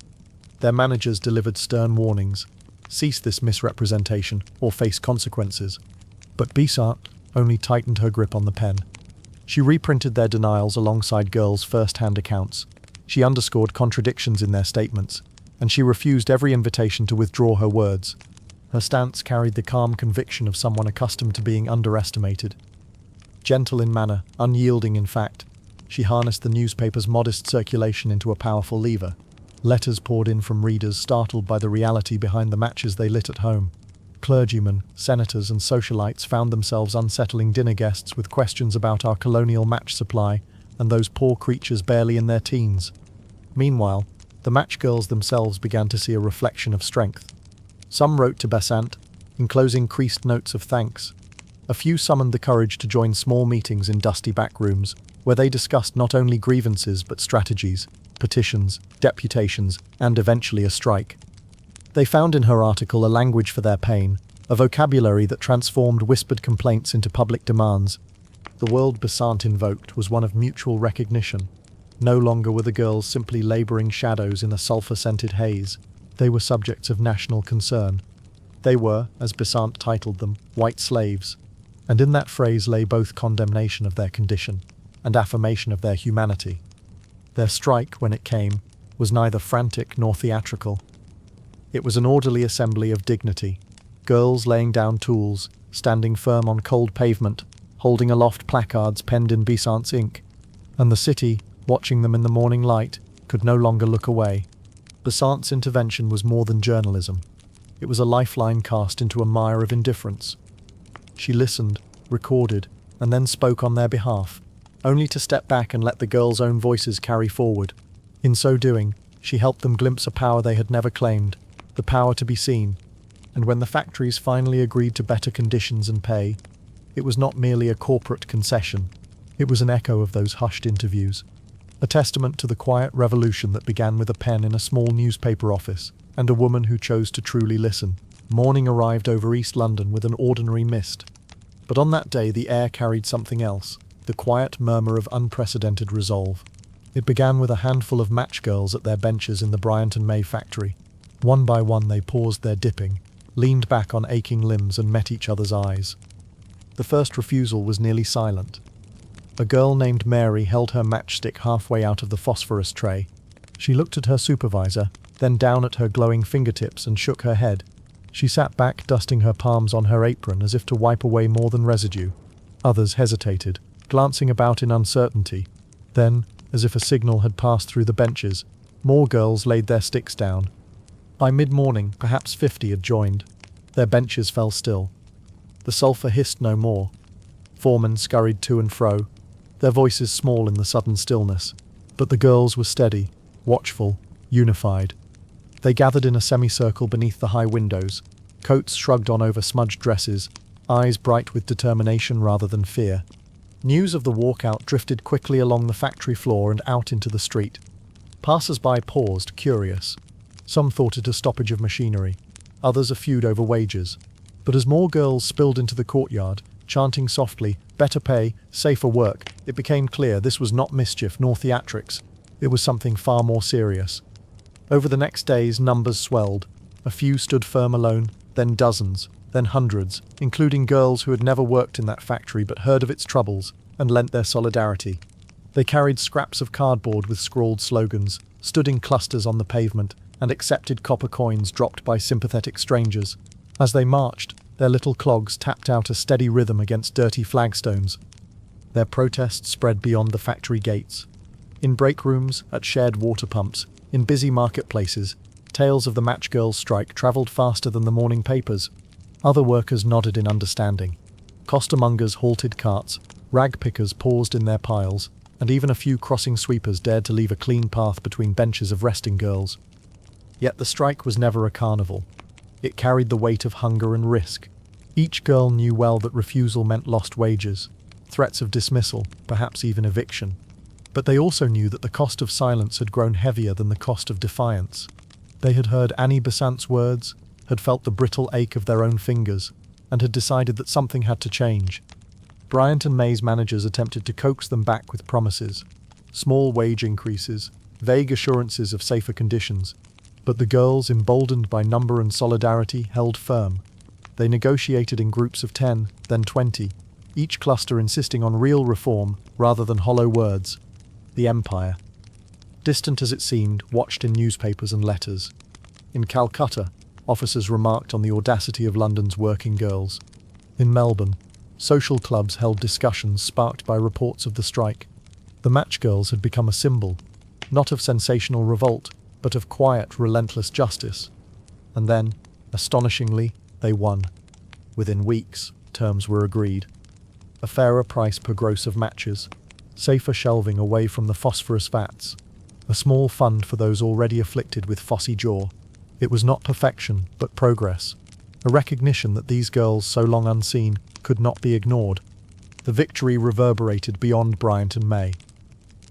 Their managers delivered stern warnings. Cease this misrepresentation, or face consequences. But Besant only tightened her grip on the pen. She reprinted their denials alongside girls' first-hand accounts. She underscored contradictions in their statements, and she refused every invitation to withdraw her words. Her stance carried the calm conviction of someone accustomed to being underestimated. Gentle in manner, unyielding in fact, she harnessed the newspaper's modest circulation into a powerful lever. Letters poured in from readers startled by the reality behind the matches they lit at home. Clergymen, senators and socialites found themselves unsettling dinner guests with questions about our colonial match supply and those poor creatures barely in their teens. Meanwhile, the match girls themselves began to see a reflection of strength. Some wrote to Besant, enclosing creased notes of thanks. A few summoned the courage to join small meetings in dusty back rooms, where they discussed not only grievances but strategies, petitions, deputations, and eventually a strike. They found in her article a language for their pain, a vocabulary that transformed whispered complaints into public demands. The world Besant invoked was one of mutual recognition. No longer were the girls simply labouring shadows in a sulphur-scented haze. They were subjects of national concern. They were, as Besant titled them, white slaves. And in that phrase lay both condemnation of their condition and affirmation of their humanity. Their strike, when it came, was neither frantic nor theatrical. It was an orderly assembly of dignity, girls laying down tools, standing firm on cold pavement, holding aloft placards penned in Besant's ink, and the city, watching them in the morning light, could no longer look away. Besant's intervention was more than journalism. It was a lifeline cast into a mire of indifference. She listened, recorded, and then spoke on their behalf, only to step back and let the girls' own voices carry forward. In so doing, she helped them glimpse a power they had never claimed, the power to be seen. And when the factories finally agreed to better conditions and pay, it was not merely a corporate concession. It was an echo of those hushed interviews, a testament to the quiet revolution that began with a pen in a small newspaper office and a woman who chose to truly listen. Morning arrived over East London with an ordinary mist. But on that day the air carried something else, the quiet murmur of unprecedented resolve. It began with a handful of match girls at their benches in the Bryant and May factory. One by one they paused their dipping, leaned back on aching limbs and met each other's eyes. The first refusal was nearly silent. A girl named Mary held her matchstick halfway out of the phosphorus tray. She looked at her supervisor, then down at her glowing fingertips and shook her head. She sat back, dusting her palms on her apron as if to wipe away more than residue. Others hesitated, glancing about in uncertainty. Then, as if a signal had passed through the benches, more girls laid their sticks down. By mid-morning, perhaps 50 had joined. Their benches fell still. The sulphur hissed no more. Foremen scurried to and fro, their voices small in the sudden stillness. But the girls were steady, watchful, unified. They gathered in a semicircle beneath the high windows, coats shrugged on over smudged dresses, eyes bright with determination rather than fear. News of the walkout drifted quickly along the factory floor and out into the street. Passers-by paused, curious. Some thought it a stoppage of machinery, others a feud over wages. But as more girls spilled into the courtyard, chanting softly, "Better pay, safer work," it became clear this was not mischief nor theatrics. It was something far more serious. Over the next days, numbers swelled. A few stood firm alone, then dozens, then hundreds, including girls who had never worked in that factory but heard of its troubles and lent their solidarity. They carried scraps of cardboard with scrawled slogans, stood in clusters on the pavement, and accepted copper coins dropped by sympathetic strangers. As they marched, their little clogs tapped out a steady rhythm against dirty flagstones. Their protest spread beyond the factory gates. In break rooms, at shared water pumps, in busy marketplaces, tales of the match girls' strike travelled faster than the morning papers. Other workers nodded in understanding. Costermongers halted carts, rag pickers paused in their piles, and even a few crossing sweepers dared to leave a clean path between benches of resting girls. Yet the strike was never a carnival. It carried the weight of hunger and risk. Each girl knew well that refusal meant lost wages, threats of dismissal, perhaps even eviction. But they also knew that the cost of silence had grown heavier than the cost of defiance. They had heard Annie Besant's words, had felt the brittle ache of their own fingers, and had decided that something had to change. Bryant and May's managers attempted to coax them back with promises, small wage increases, vague assurances of safer conditions. But the girls, emboldened by number and solidarity, held firm. They negotiated in groups of 10, then 20, each cluster insisting on real reform rather than hollow words. The empire, distant as it seemed, watched in newspapers and letters. In Calcutta, officers remarked on the audacity of London's working girls. In Melbourne, social clubs held discussions sparked by reports of the strike. The match girls had become a symbol, not of sensational revolt, but of quiet, relentless justice. And then, astonishingly, they won. Within weeks, terms were agreed. A fairer price per gross of matches, safer shelving away from the phosphorus vats, a small fund for those already afflicted with phossy jaw. It was not perfection, but progress, a recognition that these girls, so long unseen, could not be ignored. The victory reverberated beyond Bryant and May.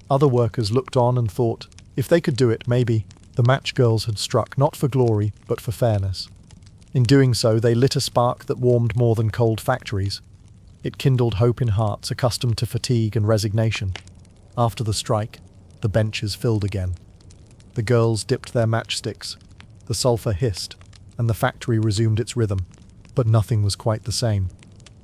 Other workers looked on and thought, if they could do it, maybe. The match girls had struck not for glory, but for fairness. In doing so, they lit a spark that warmed more than cold factories. It kindled hope in hearts accustomed to fatigue and resignation. After the strike, the benches filled again. The girls dipped their matchsticks, the sulphur hissed, and the factory resumed its rhythm. But nothing was quite the same.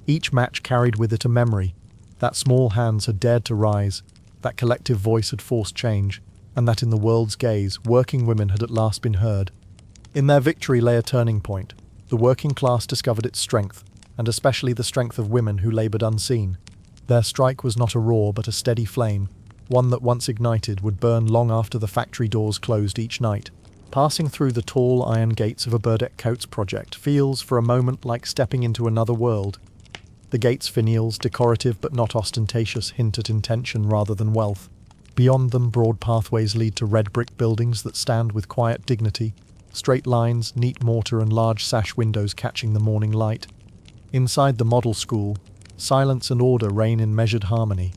Each match carried with it a memory, that small hands had dared to rise, that collective voice had forced change, and that in the world's gaze, working women had at last been heard. In their victory lay a turning point. The working class discovered its strength, and especially the strength of women who laboured unseen. Their strike was not a roar but a steady flame, one that once ignited would burn long after the factory doors closed each night. Passing through the tall iron gates of a Burdett Coates project feels for a moment like stepping into another world. The gates' finials, decorative but not ostentatious, hint at intention rather than wealth. Beyond them, broad pathways lead to red brick buildings that stand with quiet dignity, straight lines, neat mortar and large sash windows catching the morning light. Inside the model school, silence and order reign in measured harmony.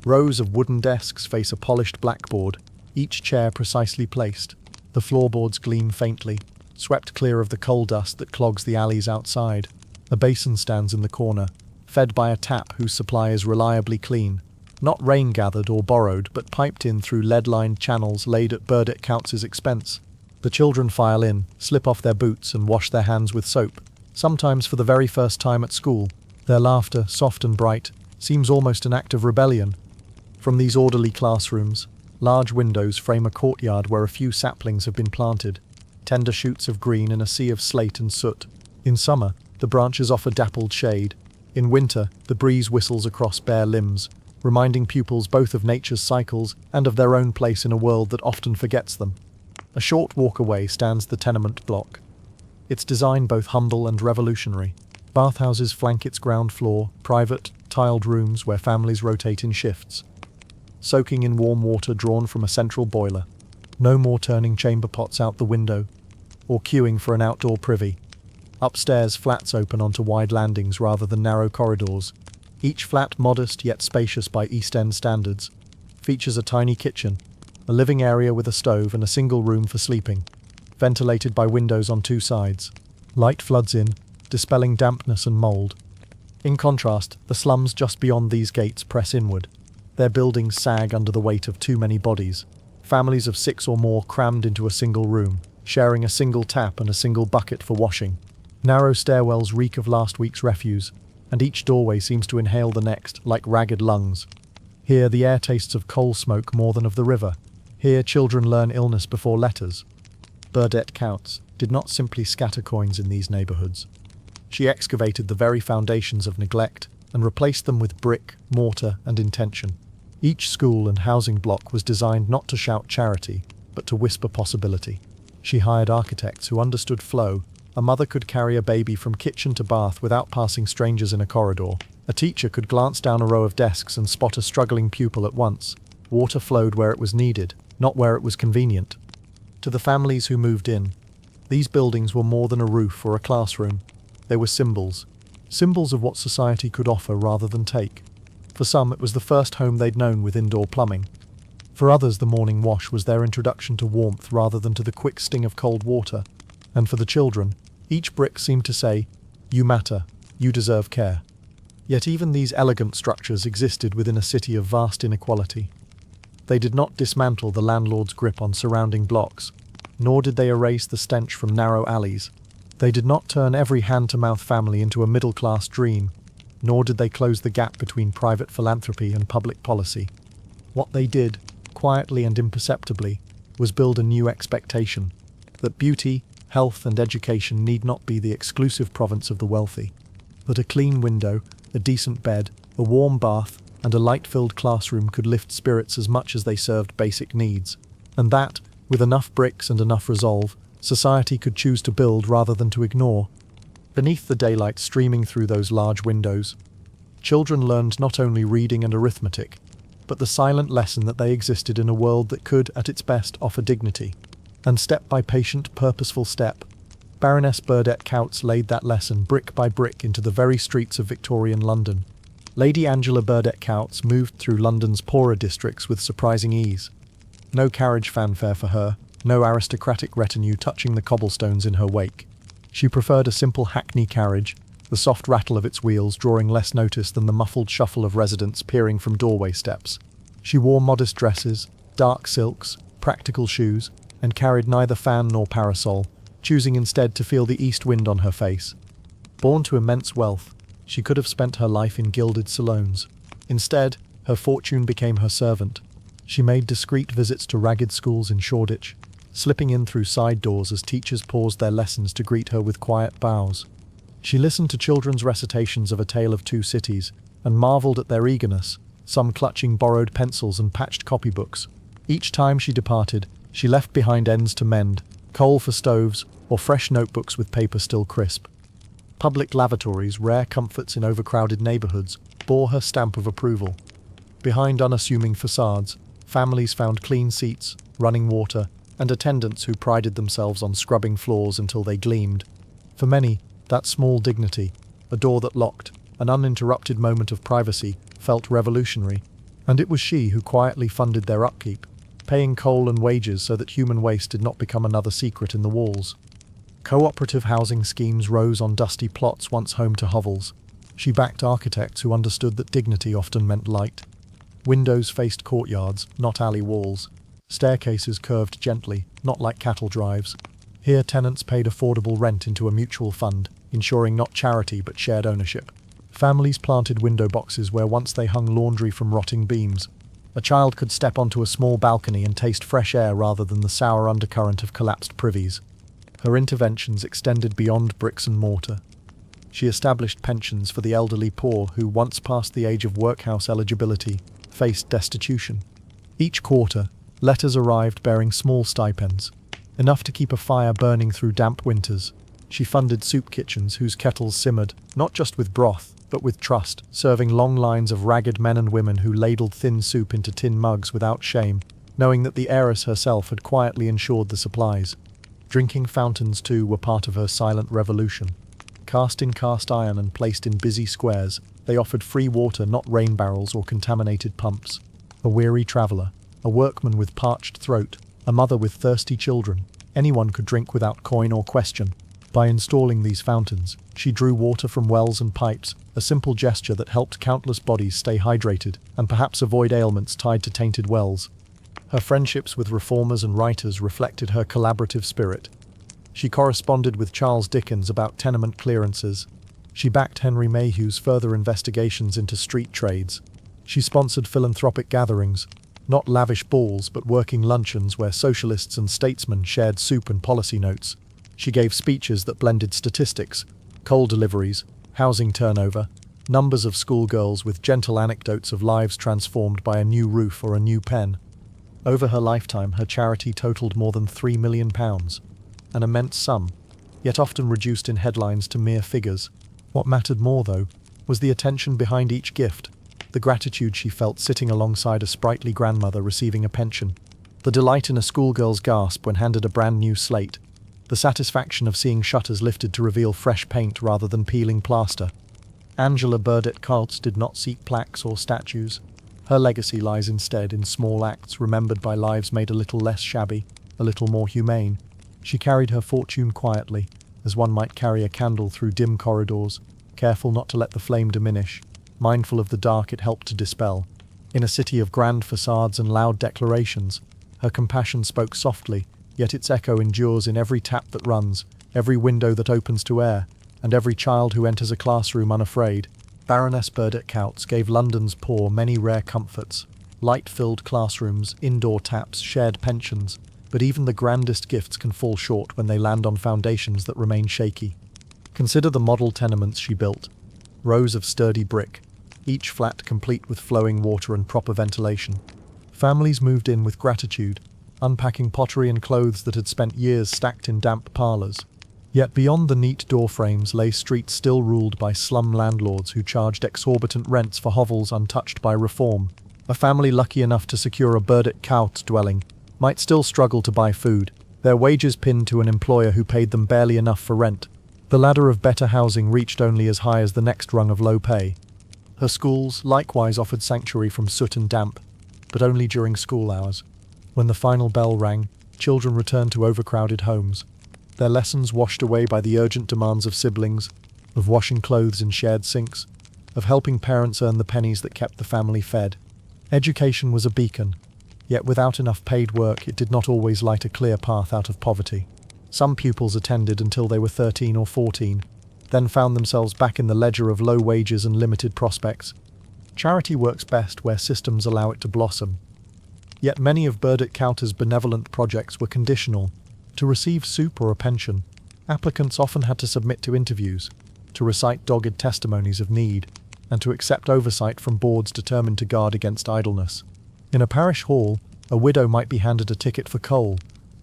Rows of wooden desks face a polished blackboard, each chair precisely placed. The floorboards gleam faintly, swept clear of the coal dust that clogs the alleys outside. A basin stands in the corner, fed by a tap whose supply is reliably clean, not rain-gathered or borrowed, but piped in through lead-lined channels laid at Burdett Coutts' expense. The children file in, slip off their boots and wash their hands with soap, sometimes for the very first time at school. Their laughter, soft and bright, seems almost an act of rebellion. From these orderly classrooms, large windows frame a courtyard where a few saplings have been planted, tender shoots of green in a sea of slate and soot. In summer, the branches offer dappled shade. In winter, the breeze whistles across bare limbs, reminding pupils both of nature's cycles and of their own place in a world that often forgets them. A short walk away stands the tenement block. Its design both humble and revolutionary. Bathhouses flank its ground floor, private, tiled rooms where families rotate in shifts, soaking in warm water drawn from a central boiler. No more turning chamber pots out the window, or queuing for an outdoor privy. Upstairs, flats open onto wide landings rather than narrow corridors. Each flat, modest yet spacious by East End standards, features a tiny kitchen, a living area with a stove and a single room for sleeping, ventilated by windows on two sides. Light floods in, dispelling dampness and mould. In contrast, the slums just beyond these gates press inward. Their buildings sag under the weight of too many bodies. Families of 6 or more crammed into a single room, sharing a single tap and a single bucket for washing. Narrow stairwells reek of last week's refuse, and each doorway seems to inhale the next, like ragged lungs. Here the air tastes of coal smoke more than of the river. Here children learn illness before letters. Burdett Coutts did not simply scatter coins in these neighbourhoods. She excavated the very foundations of neglect and replaced them with brick, mortar and intention. Each school and housing block was designed not to shout charity, but to whisper possibility. She hired architects who understood flow. A mother could carry a baby from kitchen to bath without passing strangers in a corridor. A teacher could glance down a row of desks and spot a struggling pupil at once. Water flowed where it was needed, not where it was convenient. To the families who moved in, these buildings were more than a roof or a classroom. They were symbols. Symbols of what society could offer rather than take. For some, it was the first home they'd known with indoor plumbing. For others, the morning wash was their introduction to warmth rather than to the quick sting of cold water. And for the children, each brick seemed to say, "You matter, you deserve care." Yet even these elegant structures existed within a city of vast inequality. They did not dismantle the landlord's grip on surrounding blocks, nor did they erase the stench from narrow alleys. They did not turn every hand-to-mouth family into a middle-class dream, nor did they close the gap between private philanthropy and public policy. What they did, quietly and imperceptibly, was build a new expectation, that beauty, health and education need not be the exclusive province of the wealthy, that a clean window, a decent bed, a warm bath, and a light-filled classroom could lift spirits as much as they served basic needs, and that, with enough bricks and enough resolve, society could choose to build rather than to ignore. Beneath the daylight streaming through those large windows, children learned not only reading and arithmetic, but the silent lesson that they existed in a world that could, at its best, offer dignity. And step by patient, purposeful step, Baroness Burdett Coutts laid that lesson brick by brick into the very streets of Victorian London. Lady Angela Burdett Coutts moved through London's poorer districts with surprising ease. No carriage fanfare for her, no aristocratic retinue touching the cobblestones in her wake. She preferred a simple hackney carriage, the soft rattle of its wheels drawing less notice than the muffled shuffle of residents peering from doorway steps. She wore modest dresses, dark silks, practical shoes, and carried neither fan nor parasol, choosing instead to feel the east wind on her face. Born to immense wealth, she could have spent her life in gilded salons. Instead, her fortune became her servant. She made discreet visits to ragged schools in Shoreditch, slipping in through side doors as teachers paused their lessons to greet her with quiet bows. She listened to children's recitations of A Tale of Two Cities and marveled at their eagerness, some clutching borrowed pencils and patched copybooks. Each time she departed, she left behind ends to mend, coal for stoves, or fresh notebooks with paper still crisp. Public lavatories, rare comforts in overcrowded neighbourhoods, bore her stamp of approval. Behind unassuming facades, families found clean seats, running water, and attendants who prided themselves on scrubbing floors until they gleamed. For many, that small dignity, a door that locked, an uninterrupted moment of privacy, felt revolutionary, and it was she who quietly funded their upkeep, paying coal and wages so that human waste did not become another secret in the walls. Cooperative housing schemes rose on dusty plots once home to hovels. She backed architects who understood that dignity often meant light. Windows faced courtyards, not alley walls. Staircases curved gently, not like cattle drives. Here tenants paid affordable rent into a mutual fund, ensuring not charity but shared ownership. Families planted window boxes where once they hung laundry from rotting beams. A child could step onto a small balcony and taste fresh air rather than the sour undercurrent of collapsed privies. Her interventions extended beyond bricks and mortar. She established pensions for the elderly poor who, once past the age of workhouse eligibility, faced destitution. Each quarter, letters arrived bearing small stipends, enough to keep a fire burning through damp winters. She funded soup kitchens whose kettles simmered, not just with broth, but with trust, serving long lines of ragged men and women who ladled thin soup into tin mugs without shame, knowing that the heiress herself had quietly ensured the supplies. Drinking fountains, too, were part of her silent revolution. Cast in cast iron and placed in busy squares, they offered free water, not rain barrels or contaminated pumps. A weary traveller, a workman with parched throat, a mother with thirsty children, anyone could drink without coin or question. By installing these fountains, she drew water from wells and pipes, a simple gesture that helped countless bodies stay hydrated and perhaps avoid ailments tied to tainted wells. Her friendships with reformers and writers reflected her collaborative spirit. She corresponded with Charles Dickens about tenement clearances. She backed Henry Mayhew's further investigations into street trades. She sponsored philanthropic gatherings, not lavish balls but working luncheons where socialists and statesmen shared soup and policy notes. She gave speeches that blended statistics, coal deliveries, housing turnover, numbers of schoolgirls with gentle anecdotes of lives transformed by a new roof or a new pen. Over her lifetime, her charity totaled more than £3 million, an immense sum, yet often reduced in headlines to mere figures. What mattered more, though, was the attention behind each gift, the gratitude she felt sitting alongside a sprightly grandmother receiving a pension, the delight in a schoolgirl's gasp when handed a brand new slate, the satisfaction of seeing shutters lifted to reveal fresh paint rather than peeling plaster. Angela Burdett Coates did not seek plaques or statues. Her legacy lies instead in small acts remembered by lives made a little less shabby, a little more humane. She carried her fortune quietly, as one might carry a candle through dim corridors, careful not to let the flame diminish, mindful of the dark it helped to dispel. In a city of grand facades and loud declarations, her compassion spoke softly, yet its echo endures in every tap that runs, every window that opens to air, and every child who enters a classroom unafraid. Baroness Burdett Coates gave London's poor many rare comforts: light-filled classrooms, indoor taps, shared pensions, but even the grandest gifts can fall short when they land on foundations that remain shaky. Consider the model tenements she built. Rows of sturdy brick, each flat complete with flowing water and proper ventilation. Families moved in with gratitude, unpacking pottery and clothes that had spent years stacked in damp parlours. Yet beyond the neat doorframes lay streets still ruled by slum landlords who charged exorbitant rents for hovels untouched by reform. A family lucky enough to secure a Burdett Coates dwelling might still struggle to buy food, their wages pinned to an employer who paid them barely enough for rent. The ladder of better housing reached only as high as the next rung of low pay. Her schools likewise offered sanctuary from soot and damp, but only during school hours. When the final bell rang, children returned to overcrowded homes, their lessons washed away by the urgent demands of siblings, of washing clothes in shared sinks, of helping parents earn the pennies that kept the family fed. Education was a beacon, yet without enough paid work it did not always light a clear path out of poverty. Some pupils attended until they were 13 or 14, then found themselves back in the ledger of low wages and limited prospects. Charity works best where systems allow it to blossom. Yet many of Burdick County's benevolent projects were conditional. To receive soup or a pension, applicants often had to submit to interviews, to recite dogged testimonies of need, and to accept oversight from boards determined to guard against idleness. In a parish hall, a widow might be handed a ticket for coal,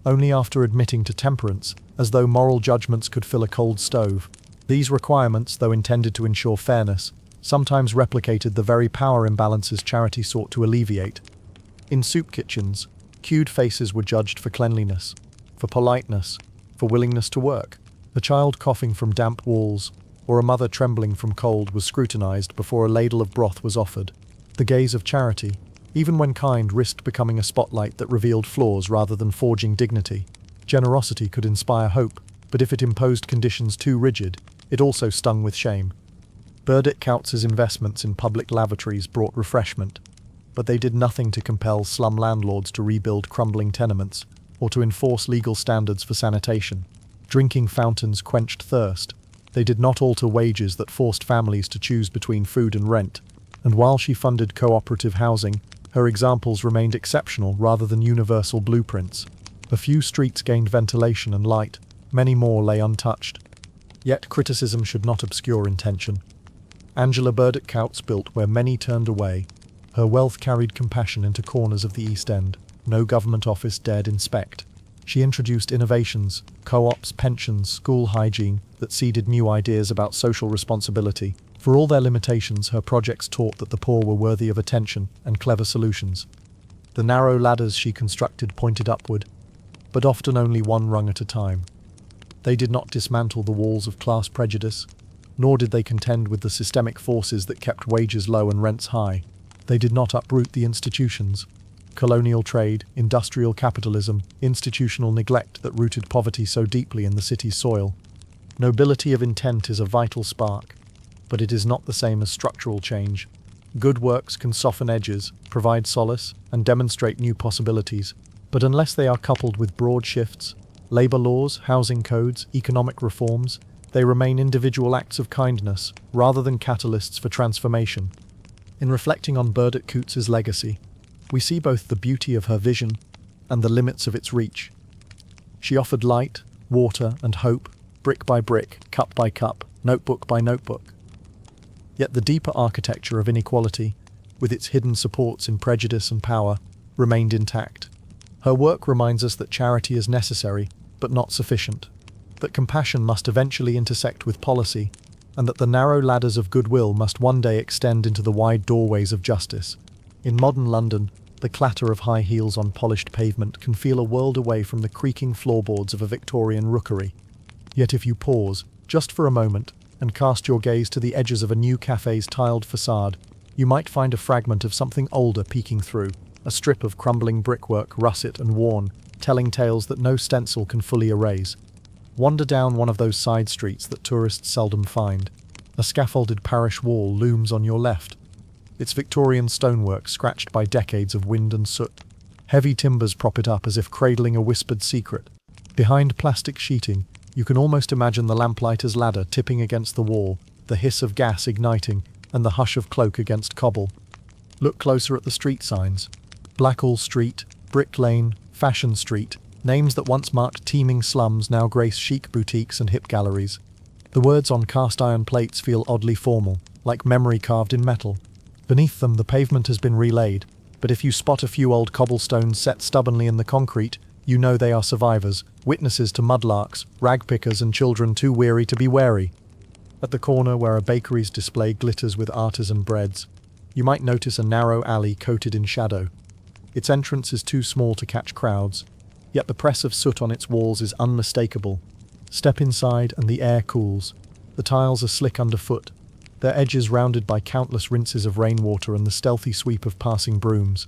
only after admitting to temperance, as though moral judgments could fill a cold stove. These requirements, though intended to ensure fairness, sometimes replicated the very power imbalances charity sought to alleviate. In soup kitchens, queued faces were judged for cleanliness, for politeness, for willingness to work. A child coughing from damp walls, or a mother trembling from cold was scrutinized before a ladle of broth was offered. The gaze of charity, even when kind, risked becoming a spotlight that revealed flaws rather than forging dignity. Generosity could inspire hope, but if it imposed conditions too rigid, it also stung with shame. Burdick County's investments in public lavatories brought refreshment, but they did nothing to compel slum landlords to rebuild crumbling tenements or to enforce legal standards for sanitation. Drinking fountains quenched thirst. They did not alter wages that forced families to choose between food and rent. And while she funded cooperative housing, her examples remained exceptional rather than universal blueprints. A few streets gained ventilation and light, many more lay untouched. Yet criticism should not obscure intention. Angela Burdick Coutts built where many turned away. Her wealth carried compassion into corners of the East End no government office dared inspect. She introduced innovations, co-ops, pensions, school hygiene, that seeded new ideas about social responsibility. For all their limitations, her projects taught that the poor were worthy of attention and clever solutions. The narrow ladders she constructed pointed upward, but often only one rung at a time. They did not dismantle the walls of class prejudice, nor did they contend with the systemic forces that kept wages low and rents high. They did not uproot the institutions, colonial trade, industrial capitalism, institutional neglect that rooted poverty so deeply in the city's soil. Nobility of intent is a vital spark, but it is not the same as structural change. Good works can soften edges, provide solace, and demonstrate new possibilities, but unless they are coupled with broad shifts, labor laws, housing codes, economic reforms, they remain individual acts of kindness rather than catalysts for transformation. In reflecting on Burdick Coutts's legacy, we see both the beauty of her vision and the limits of its reach. She offered light, water, and hope, brick by brick, cup by cup, notebook by notebook. Yet the deeper architecture of inequality, with its hidden supports in prejudice and power, remained intact. Her work reminds us that charity is necessary, but not sufficient, that compassion must eventually intersect with policy, and that the narrow ladders of goodwill must one day extend into the wide doorways of justice. In modern London, the clatter of high heels on polished pavement can feel a world away from the creaking floorboards of a Victorian rookery. Yet if you pause, just for a moment, and cast your gaze to the edges of a new cafe's tiled facade, you might find a fragment of something older peeking through, a strip of crumbling brickwork, russet and worn, telling tales that no stencil can fully erase. Wander down one of those side streets that tourists seldom find. A scaffolded parish wall looms on your left, its Victorian stonework scratched by decades of wind and soot. Heavy timbers prop it up as if cradling a whispered secret. Behind plastic sheeting, you can almost imagine the lamplighter's ladder tipping against the wall, the hiss of gas igniting, and the hush of cloak against cobble. Look closer at the street signs. Blackall Street, Brick Lane, Fashion Street, names that once marked teeming slums now grace chic boutiques and hip galleries. The words on cast-iron plates feel oddly formal, like memory carved in metal. Beneath them, the pavement has been relaid, but if you spot a few old cobblestones set stubbornly in the concrete, you know they are survivors, witnesses to mudlarks, rag-pickers and children too weary to be wary. At the corner where a bakery's display glitters with artisan breads, you might notice a narrow alley coated in shadow. Its entrance is too small to catch crowds, yet the press of soot on its walls is unmistakable. Step inside and the air cools. The tiles are slick underfoot, their edges rounded by countless rinses of rainwater and the stealthy sweep of passing brooms.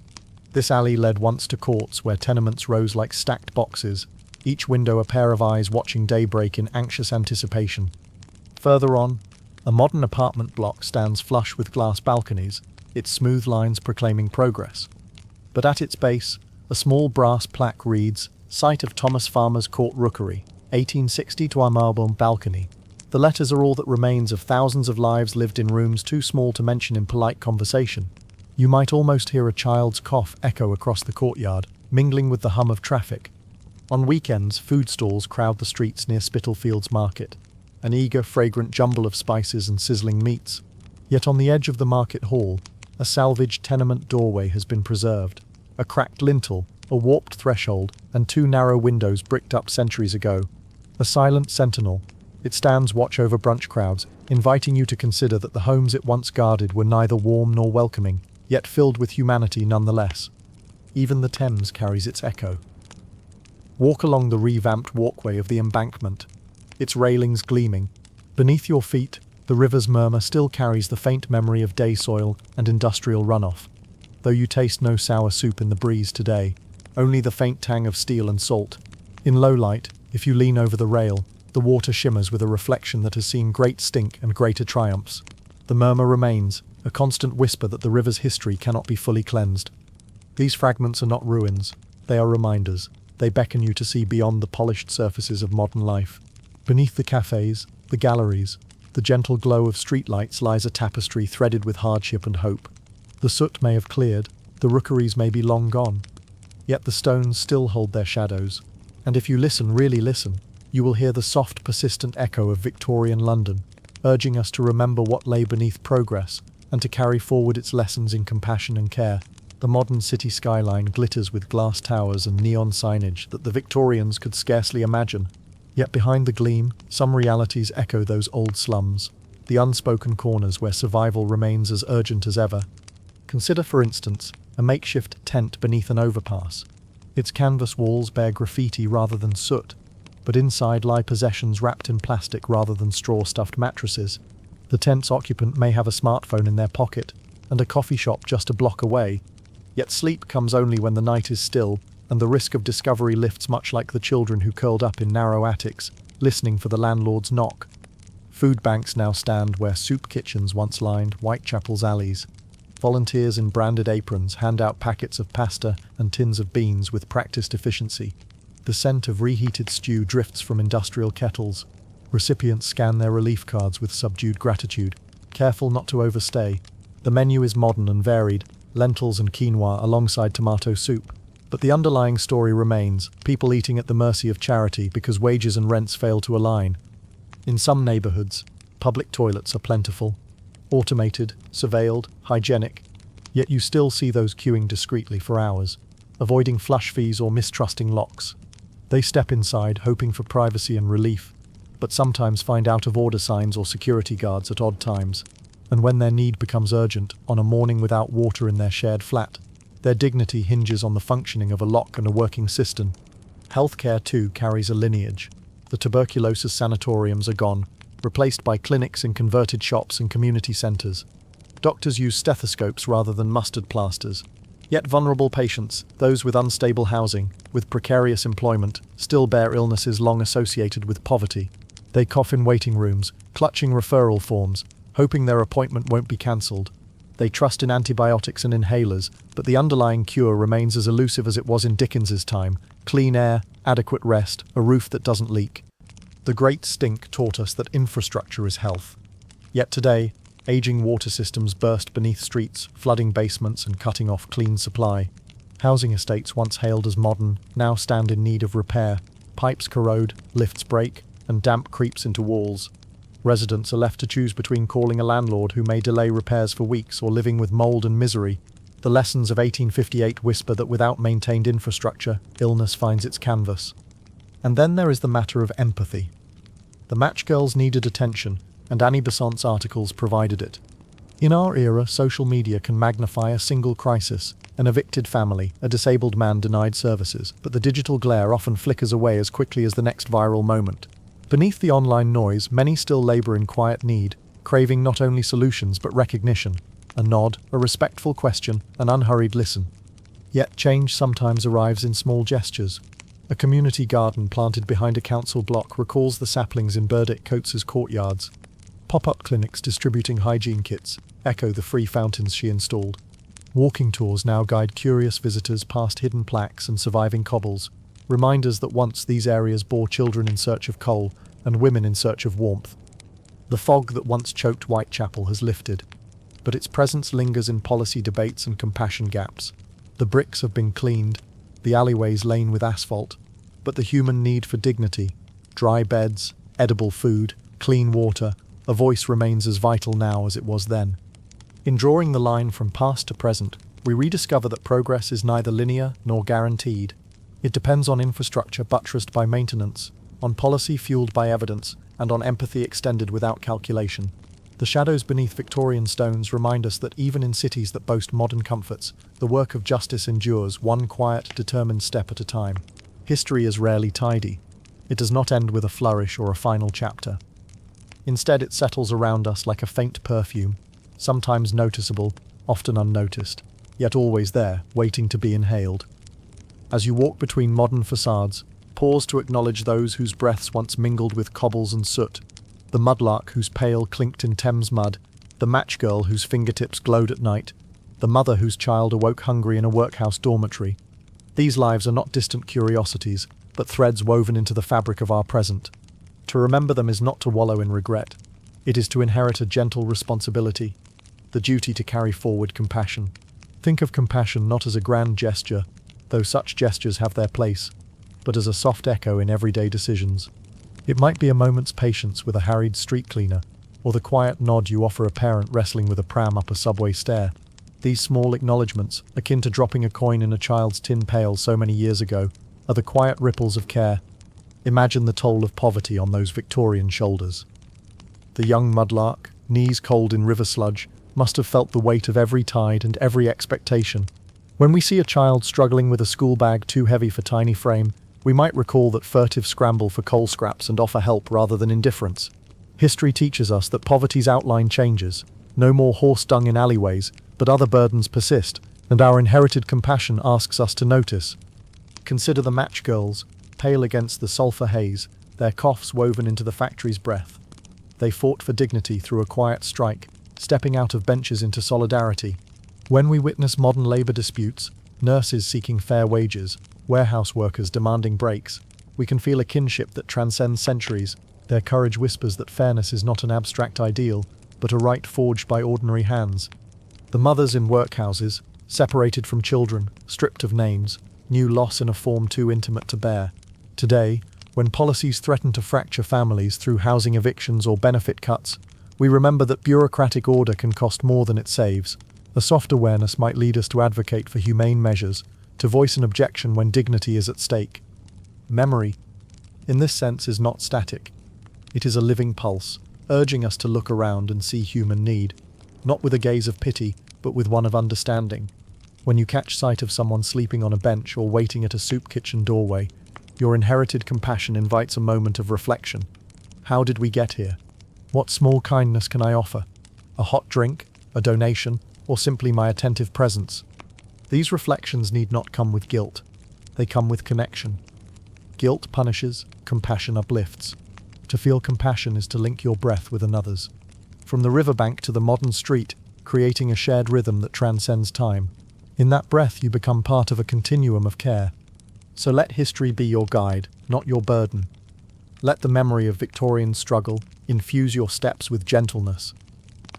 This alley led once to courts where tenements rose like stacked boxes, each window a pair of eyes watching daybreak in anxious anticipation. Further on, a modern apartment block stands flush with glass balconies, its smooth lines proclaiming progress. But at its base, a small brass plaque reads, "Site of Thomas Farmer's Court Rookery, 1860 to our marble balcony." The letters are all that remains of thousands of lives lived in rooms too small to mention in polite conversation. You might almost hear a child's cough echo across the courtyard, mingling with the hum of traffic. On weekends, food stalls crowd the streets near Spitalfields Market, an eager, fragrant jumble of spices and sizzling meats. Yet on the edge of the market hall, a salvaged tenement doorway has been preserved. A cracked lintel, a warped threshold, and two narrow windows bricked up centuries ago. A silent sentinel, it stands watch over brunch crowds, inviting you to consider that the homes it once guarded were neither warm nor welcoming, yet filled with humanity nonetheless. Even the Thames carries its echo. Walk along the revamped walkway of the embankment, its railings gleaming. Beneath your feet, the river's murmur still carries the faint memory of day soil and industrial runoff. Though you taste no sour soup in the breeze today, only the faint tang of steel and salt. In low light, if you lean over the rail, the water shimmers with a reflection that has seen great stink and greater triumphs. The murmur remains, a constant whisper that the river's history cannot be fully cleansed. These fragments are not ruins, they are reminders. They beckon you to see beyond the polished surfaces of modern life. Beneath the cafes, the galleries, the gentle glow of streetlights lies a tapestry threaded with hardship and hope. The soot may have cleared, the Rookeries may be long gone, yet the stones still hold their shadows. And if you listen, really listen, you will hear the soft, persistent echo of Victorian London, urging us to remember what lay beneath progress and to carry forward its lessons in compassion and care. The modern city skyline glitters with glass towers and neon signage that the Victorians could scarcely imagine. Yet behind the gleam, some realities echo those old slums, the unspoken corners where survival remains as urgent as ever. Consider, for instance, a makeshift tent beneath an overpass. Its canvas walls bear graffiti rather than soot, but inside lie possessions wrapped in plastic rather than straw-stuffed mattresses. The tent's occupant may have a smartphone in their pocket and a coffee shop just a block away. Yet sleep comes only when the night is still, and the risk of discovery lifts much like the children who curled up in narrow attics, listening for the landlord's knock. Food banks now stand where soup kitchens once lined Whitechapel's alleys. Volunteers in branded aprons hand out packets of pasta and tins of beans with practiced efficiency. The scent of reheated stew drifts from industrial kettles. Recipients scan their relief cards with subdued gratitude, careful not to overstay. The menu is modern and varied, lentils and quinoa alongside tomato soup. But the underlying story remains, people eating at the mercy of charity because wages and rents fail to align. In some neighbourhoods, public toilets are plentiful, automated, surveilled, hygienic, yet you still see those queuing discreetly for hours, avoiding flush fees or mistrusting locks. They step inside hoping for privacy and relief, but sometimes find out-of-order signs or security guards at odd times. And when their need becomes urgent, on a morning without water in their shared flat, their dignity hinges on the functioning of a lock and a working cistern. Healthcare, too, carries a lineage. The tuberculosis sanatoriums are gone, replaced by clinics in converted shops and community centres. Doctors use stethoscopes rather than mustard plasters. Yet vulnerable patients, those with unstable housing, with precarious employment, still bear illnesses long associated with poverty. They cough in waiting rooms, clutching referral forms, hoping their appointment won't be cancelled. They trust in antibiotics and inhalers, but the underlying cure remains as elusive as it was in Dickens's time: clean air, adequate rest, a roof that doesn't leak. The Great Stink taught us that infrastructure is health. Yet today, aging water systems burst beneath streets, flooding basements and cutting off clean supply. Housing estates once hailed as modern now stand in need of repair. Pipes corrode, lifts break, and damp creeps into walls. Residents are left to choose between calling a landlord who may delay repairs for weeks or living with mould and misery. The lessons of 1858 whisper that without maintained infrastructure, illness finds its canvas. And then there is the matter of empathy. The matchgirls needed attention, and Annie Besant's articles provided it. In our era, social media can magnify a single crisis: an evicted family, a disabled man denied services, but the digital glare often flickers away as quickly as the next viral moment. Beneath the online noise, many still labour in quiet need, craving not only solutions but recognition. A nod, a respectful question, an unhurried listen. Yet change sometimes arrives in small gestures. A community garden planted behind a council block recalls the saplings in Burdick Coates's courtyards. Pop-up clinics distributing hygiene kits echo the free fountains she installed. Walking tours now guide curious visitors past hidden plaques and surviving cobbles, reminders that once these areas bore children in search of coal and women in search of warmth. The fog that once choked Whitechapel has lifted, but its presence lingers in policy debates and compassion gaps. The bricks have been cleaned, the alleyways lain with asphalt, but the human need for dignity, dry beds, edible food, clean water, a voice remains as vital now as it was then. In drawing the line from past to present, we rediscover that progress is neither linear nor guaranteed. It depends on infrastructure buttressed by maintenance, on policy fueled by evidence, and on empathy extended without calculation. The shadows beneath Victorian stones remind us that even in cities that boast modern comforts, the work of justice endures one quiet, determined step at a time. History is rarely tidy. It does not end with a flourish or a final chapter. Instead, it settles around us like a faint perfume, sometimes noticeable, often unnoticed, yet always there, waiting to be inhaled. As you walk between modern facades, pause to acknowledge those whose breaths once mingled with cobbles and soot, the mudlark whose pail clinked in Thames mud, the match girl whose fingertips glowed at night, the mother whose child awoke hungry in a workhouse dormitory. These lives are not distant curiosities, but threads woven into the fabric of our present. To remember them is not to wallow in regret. It is to inherit a gentle responsibility, the duty to carry forward compassion. Think of compassion not as a grand gesture, though such gestures have their place, but as a soft echo in everyday decisions. It might be a moment's patience with a harried street cleaner, or the quiet nod you offer a parent wrestling with a pram up a subway stair. These small acknowledgements, akin to dropping a coin in a child's tin pail so many years ago, are the quiet ripples of care. Imagine the toll of poverty on those Victorian shoulders. The young mudlark, knees cold in river sludge, must have felt the weight of every tide and every expectation. When we see a child struggling with a school bag too heavy for tiny frame, we might recall that furtive scramble for coal scraps and offer help rather than indifference. History teaches us that poverty's outline changes. No more horse dung in alleyways, but other burdens persist, and our inherited compassion asks us to notice. Consider the match girls, pale against the sulphur haze, their coughs woven into the factory's breath. They fought for dignity through a quiet strike, stepping out of benches into solidarity. When we witness modern labour disputes, nurses seeking fair wages, warehouse workers demanding breaks, we can feel a kinship that transcends centuries. Their courage whispers that fairness is not an abstract ideal, but a right forged by ordinary hands. The mothers in workhouses, separated from children, stripped of names, knew loss in a form too intimate to bear. Today, when policies threaten to fracture families through housing evictions or benefit cuts, we remember that bureaucratic order can cost more than it saves. A soft awareness might lead us to advocate for humane measures, to voice an objection when dignity is at stake. Memory, in this sense, is not static. It is a living pulse, urging us to look around and see human need, not with a gaze of pity, but with one of understanding. When you catch sight of someone sleeping on a bench or waiting at a soup kitchen doorway, your inherited compassion invites a moment of reflection. How did we get here? What small kindness can I offer? A hot drink, a donation, or simply my attentive presence? These reflections need not come with guilt. They come with connection. Guilt punishes, compassion uplifts. To feel compassion is to link your breath with another's. From the riverbank to the modern street, creating a shared rhythm that transcends time. In that breath you become part of a continuum of care. So let history be your guide, not your burden. Let the memory of Victorian struggle infuse your steps with gentleness.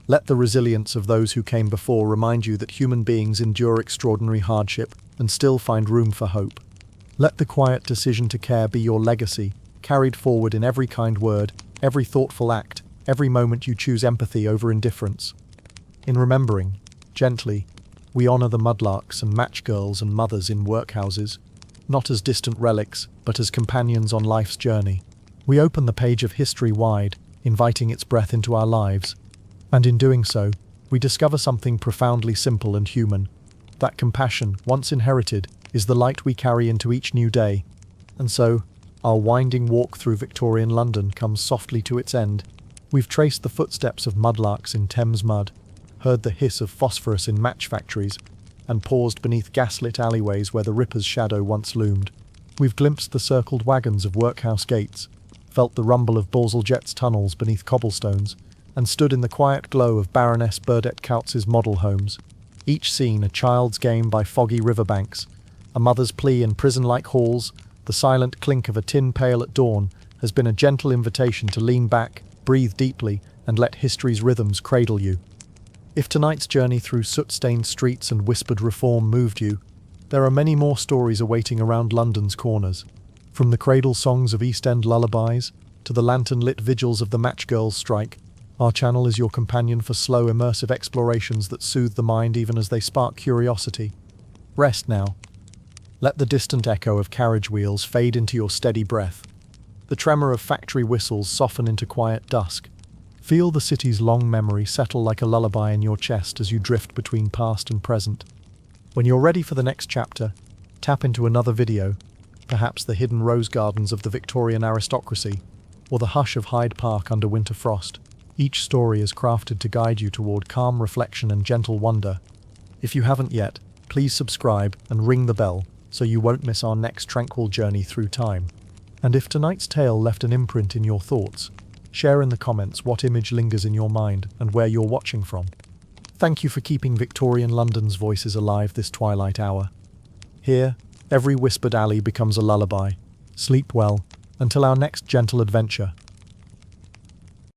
Let the resilience of those who came before remind you that human beings endure extraordinary hardship and still find room for hope. Let the quiet decision to care be your legacy, carried forward in every kind word, every thoughtful act, every moment you choose empathy over indifference. In remembering, gently, we honour the mudlarks and match girls and mothers in workhouses, not as distant relics, but as companions on life's journey. We open the page of history wide, inviting its breath into our lives. And in doing so, we discover something profoundly simple and human. That compassion, once inherited, is the light we carry into each new day. And so, our winding walk through Victorian London comes softly to its end. We've traced the footsteps of mudlarks in Thames mud, heard the hiss of phosphorus in match factories, and paused beneath gaslit alleyways where the Ripper's shadow once loomed. We've glimpsed the circled wagons of workhouse gates, felt the rumble of Bazalgette's tunnels beneath cobblestones, and stood in the quiet glow of Baroness Burdett Coutts's model homes. Each scene a child's game by foggy riverbanks, a mother's plea in prison-like halls, the silent clink of a tin pail at dawn has been a gentle invitation to lean back, breathe deeply, and let history's rhythms cradle you. If tonight's journey through soot-stained streets and whispered reform moved you, there are many more stories awaiting around London's corners. From the cradle songs of East End lullabies to the lantern-lit vigils of the Match Girls' strike, our channel is your companion for slow, immersive explorations that soothe the mind even as they spark curiosity. Rest now. Let the distant echo of carriage wheels fade into your steady breath. The tremor of factory whistles soften into quiet dusk. Feel the city's long memory settle like a lullaby in your chest as you drift between past and present. When you're ready for the next chapter, tap into another video, perhaps the hidden rose gardens of the Victorian aristocracy, or the hush of Hyde Park under winter frost. Each story is crafted to guide you toward calm reflection and gentle wonder. If you haven't yet, please subscribe and ring the bell so you won't miss our next tranquil journey through time. And if tonight's tale left an imprint in your thoughts, share in the comments what image lingers in your mind and where you're watching from. Thank you for keeping Victorian London's voices alive this twilight hour. Here, every whispered alley becomes a lullaby. Sleep well, until our next gentle adventure.